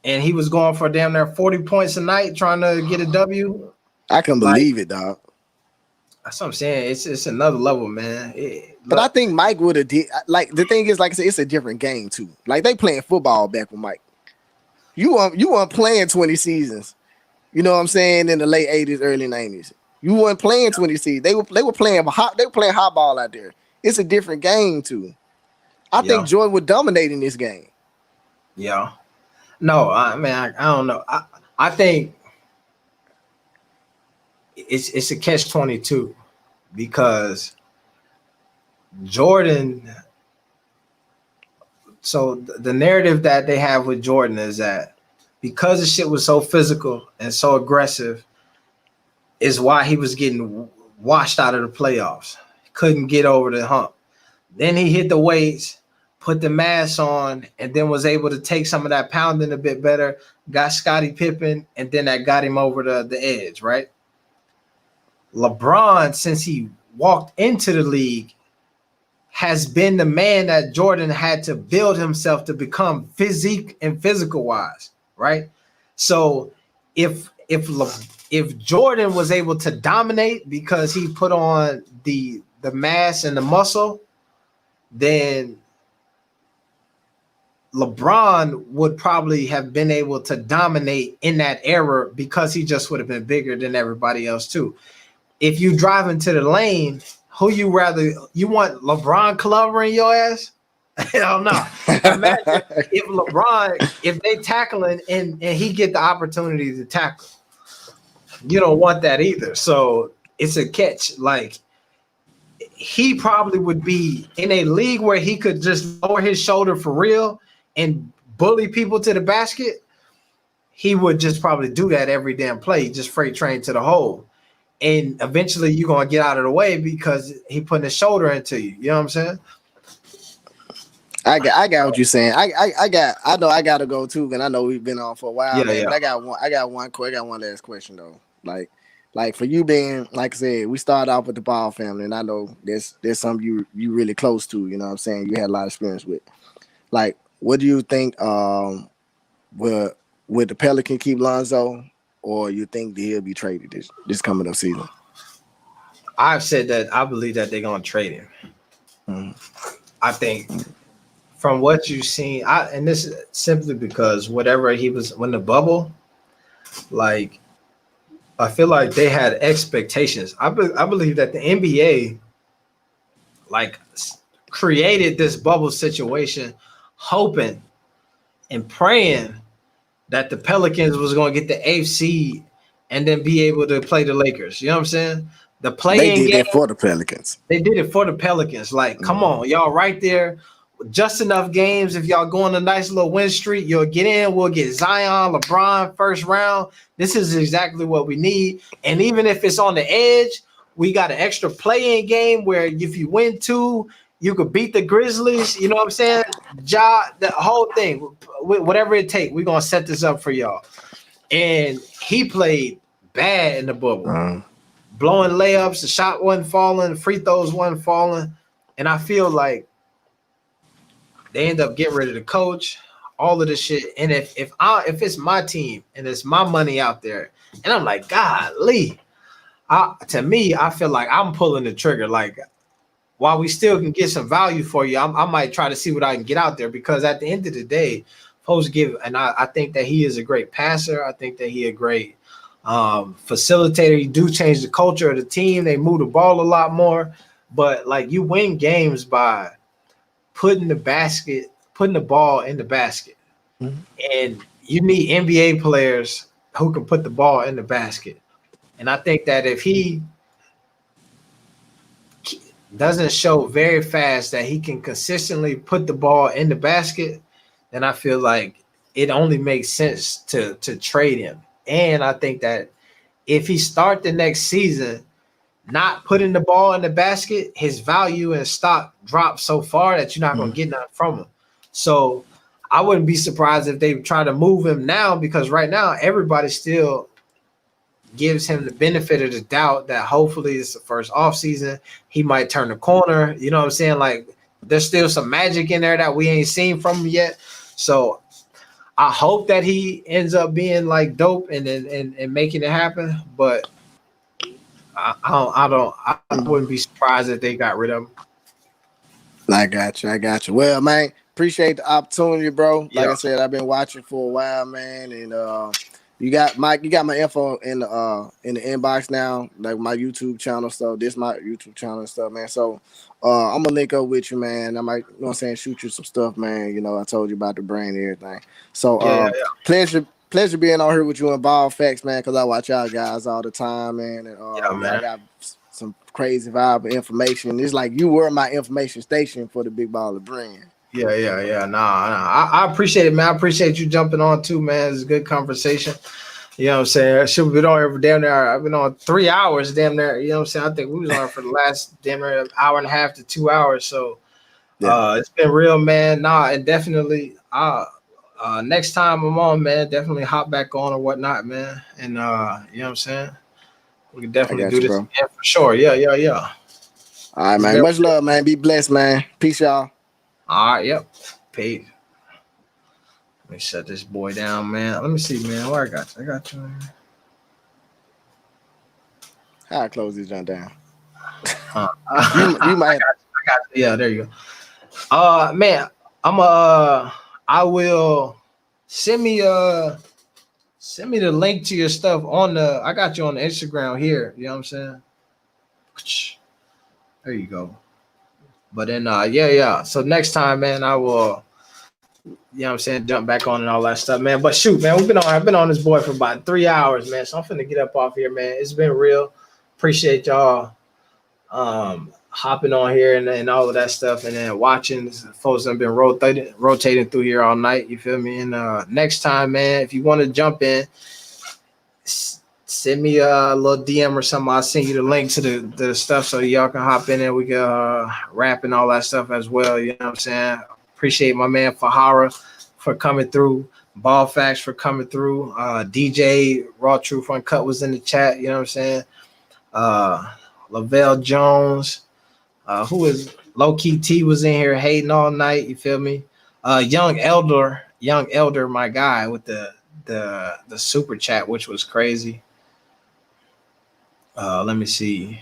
And he was going for damn near 40 points a night trying to get a W. I can believe it, dog. That's what I'm saying. It's another level, man. But I think Mike would have did. Like the thing is, like I said, it's a different game too. Like they playing football back with Mike. You weren't playing 20 seasons. You know what I'm saying? In the late 80s, early 90s, you weren't playing 20 seasons. They were playing hot ball out there. It's a different game too. I think Jordan would dominate in this game. Yeah. No, I don't know. I think it's a catch-22 because Jordan. So the narrative that they have with Jordan is that because the shit was so physical and so aggressive, is why he was getting washed out of the playoffs. He couldn't get over the hump. Then he hit the weights, put the mass on, and then was able to take some of that pounding a bit better, got Scottie Pippen, and then that got him over the edge, right? LeBron, since he walked into the league, has been the man that Jordan had to build himself to become physical wise, right? So if Jordan was able to dominate because he put on the mass and the muscle, then LeBron would probably have been able to dominate in that era because he just would have been bigger than everybody else too. If you drive into the lane, who you want LeBron clovering your ass? Hell no. Imagine if they tackling and he get the opportunity to tackle. You don't want that either. So it's a catch. Like he probably would be in a league where he could just lower his shoulder for real and bully people to the basket. He would just probably do that every damn play, just freight train to the hole. And eventually you're going to get out of the way because he putting his shoulder into you. You know what I'm saying? I got what you're saying. I know I got to go too, and I know we've been on for a while. Yeah. But I got one last question though. Like, like for you being, like I said, we started off with the Ball family, and I know there's something you really close to. You know what I'm saying? You had a lot of experience with. Like, what do you think? Will the Pelican keep Lonzo, or you think that he'll be traded this coming up season? I've said that I believe that they're gonna trade him. I think from what you've seen, and this is simply because whatever he was when the bubble, like I feel like they had expectations. I believe that the NBA like created this bubble situation, hoping and praying that the Pelicans was going to get the eighth seed and then be able to play the Lakers. You know what I'm saying? The They play-in did game, that for the Pelicans. they did it for the Pelicans. Like, come on, y'all right there. Just enough games. If y'all go on a nice little win streak, you'll get in. We'll get Zion, LeBron, first round. This is exactly what we need. And even if it's on the edge, we got an extra play-in game where if you win 2, you could beat the Grizzlies. You know what I'm saying? The whole thing, whatever it takes, we're going to set this up for y'all. And he played bad in the bubble. Blowing layups, the shot wasn't falling, free throws wasn't falling. And I feel like they end up getting rid of the coach, all of this shit. And if it's my team and it's my money out there, and I'm like, golly, to me, I feel like I'm pulling the trigger. Like, while we still can get some value for you, I might try to see what I can get out there, because at the end of the day, folks give, and I think that he is a great passer. I think that he a great facilitator. He do change the culture of the team. They move the ball a lot more, but like you win games by putting the ball in the basket. And you need NBA players who can put the ball in the basket. And I think that if he doesn't show very fast that he can consistently put the ball in the basket, then I feel like it only makes sense to trade him. And I think that if he start the next season not putting the ball in the basket, his value and stock drops so far that you're not going to get nothing from him. So I wouldn't be surprised if they try to move him now, because right now everybody still gives him the benefit of the doubt that hopefully it's the first offseason. He might turn the corner. You know what I'm saying? Like, there's still some magic in there that we ain't seen from him yet. So I hope that he ends up being like dope and making it happen. But I wouldn't be surprised if they got rid of him. I got you. Well, man, appreciate the opportunity, bro. Like I said, I've been watching for a while, man, and you got my info in the inbox now, like my YouTube channel stuff. This my YouTube channel and stuff, man. So I'm gonna link up with you, man. I might, you know what I'm saying, shoot you some stuff, man. You know, I told you about the brain and everything. So pleasure being on here with you and Ball Facts, man, because I watch y'all guys all the time, man. And man, I got some crazy vibe of information. It's like you were my information station for the Big Baller brand. Yeah. Nah. I appreciate it, man. I appreciate you jumping on too, man. It's a good conversation. You know what I'm saying? I should have been on here for damn near. I've been on 3 hours, damn near. You know what I'm saying? I think we was on for the last damn near an hour and a half to 2 hours. So it's been real, man. Nah, and definitely next time I'm on, man, definitely hop back on or whatnot, man. And you know what I'm saying? We can definitely do this again for sure. Yeah. All right, man. Much love, man. Be blessed, man. Peace, y'all. All right, yep. Peace. Let me shut this boy down, man. Let me see, man. Where I got you. Man. How I close this junk down? You might. I got you. Yeah, there you go. Man, I will send me the link to your stuff on I got you on the Instagram here. You know what I'm saying? There you go. But then, So next time, man, I will, you know what I'm saying, jump back on and all that stuff, man. But shoot, man, I've been on this boy for about 3 hours, man. So I'm finna get up off here, man. It's been real. Appreciate y'all hopping on here and all of that stuff, and then watching. Folks have been rotating through here all night. You feel me? And next time, man, if you want to jump in, send me a little DM or something. I'll send you the link to the stuff so y'all can hop in and we can rap and all that stuff as well. You know what I'm saying? Appreciate my man Hara for coming through. Ball Facts for coming through. DJ Raw Truth Uncut was in the chat. You know what I'm saying? Lavelle Jones. Who is Low Key T was in here hating all night. You feel me? Young Elder, my guy with the super chat, which was crazy. Let me see.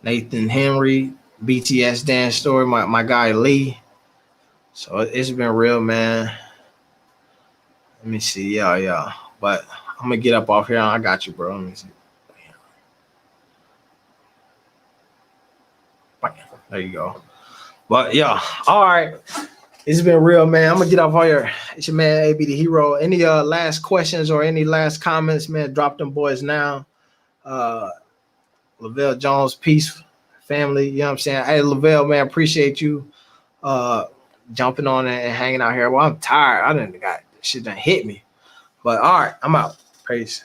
Nathan Henry, BTS dance story, my guy Lee. So it's been real, man. Let me see. Yeah. But I'm gonna get up off here. I got you, bro. Let me see. There you go. But yeah, all right. It's been real, man. I'm gonna get off all here. It's your man AB the Hero. Any last questions or any last comments, man? Drop them boys now. Lavelle Jones, peace, family. You know what I'm saying? Hey, Lavelle, man, appreciate you jumping on and hanging out here. Well, I'm tired. I didn't got shit done hit me. But all right, I'm out. Peace.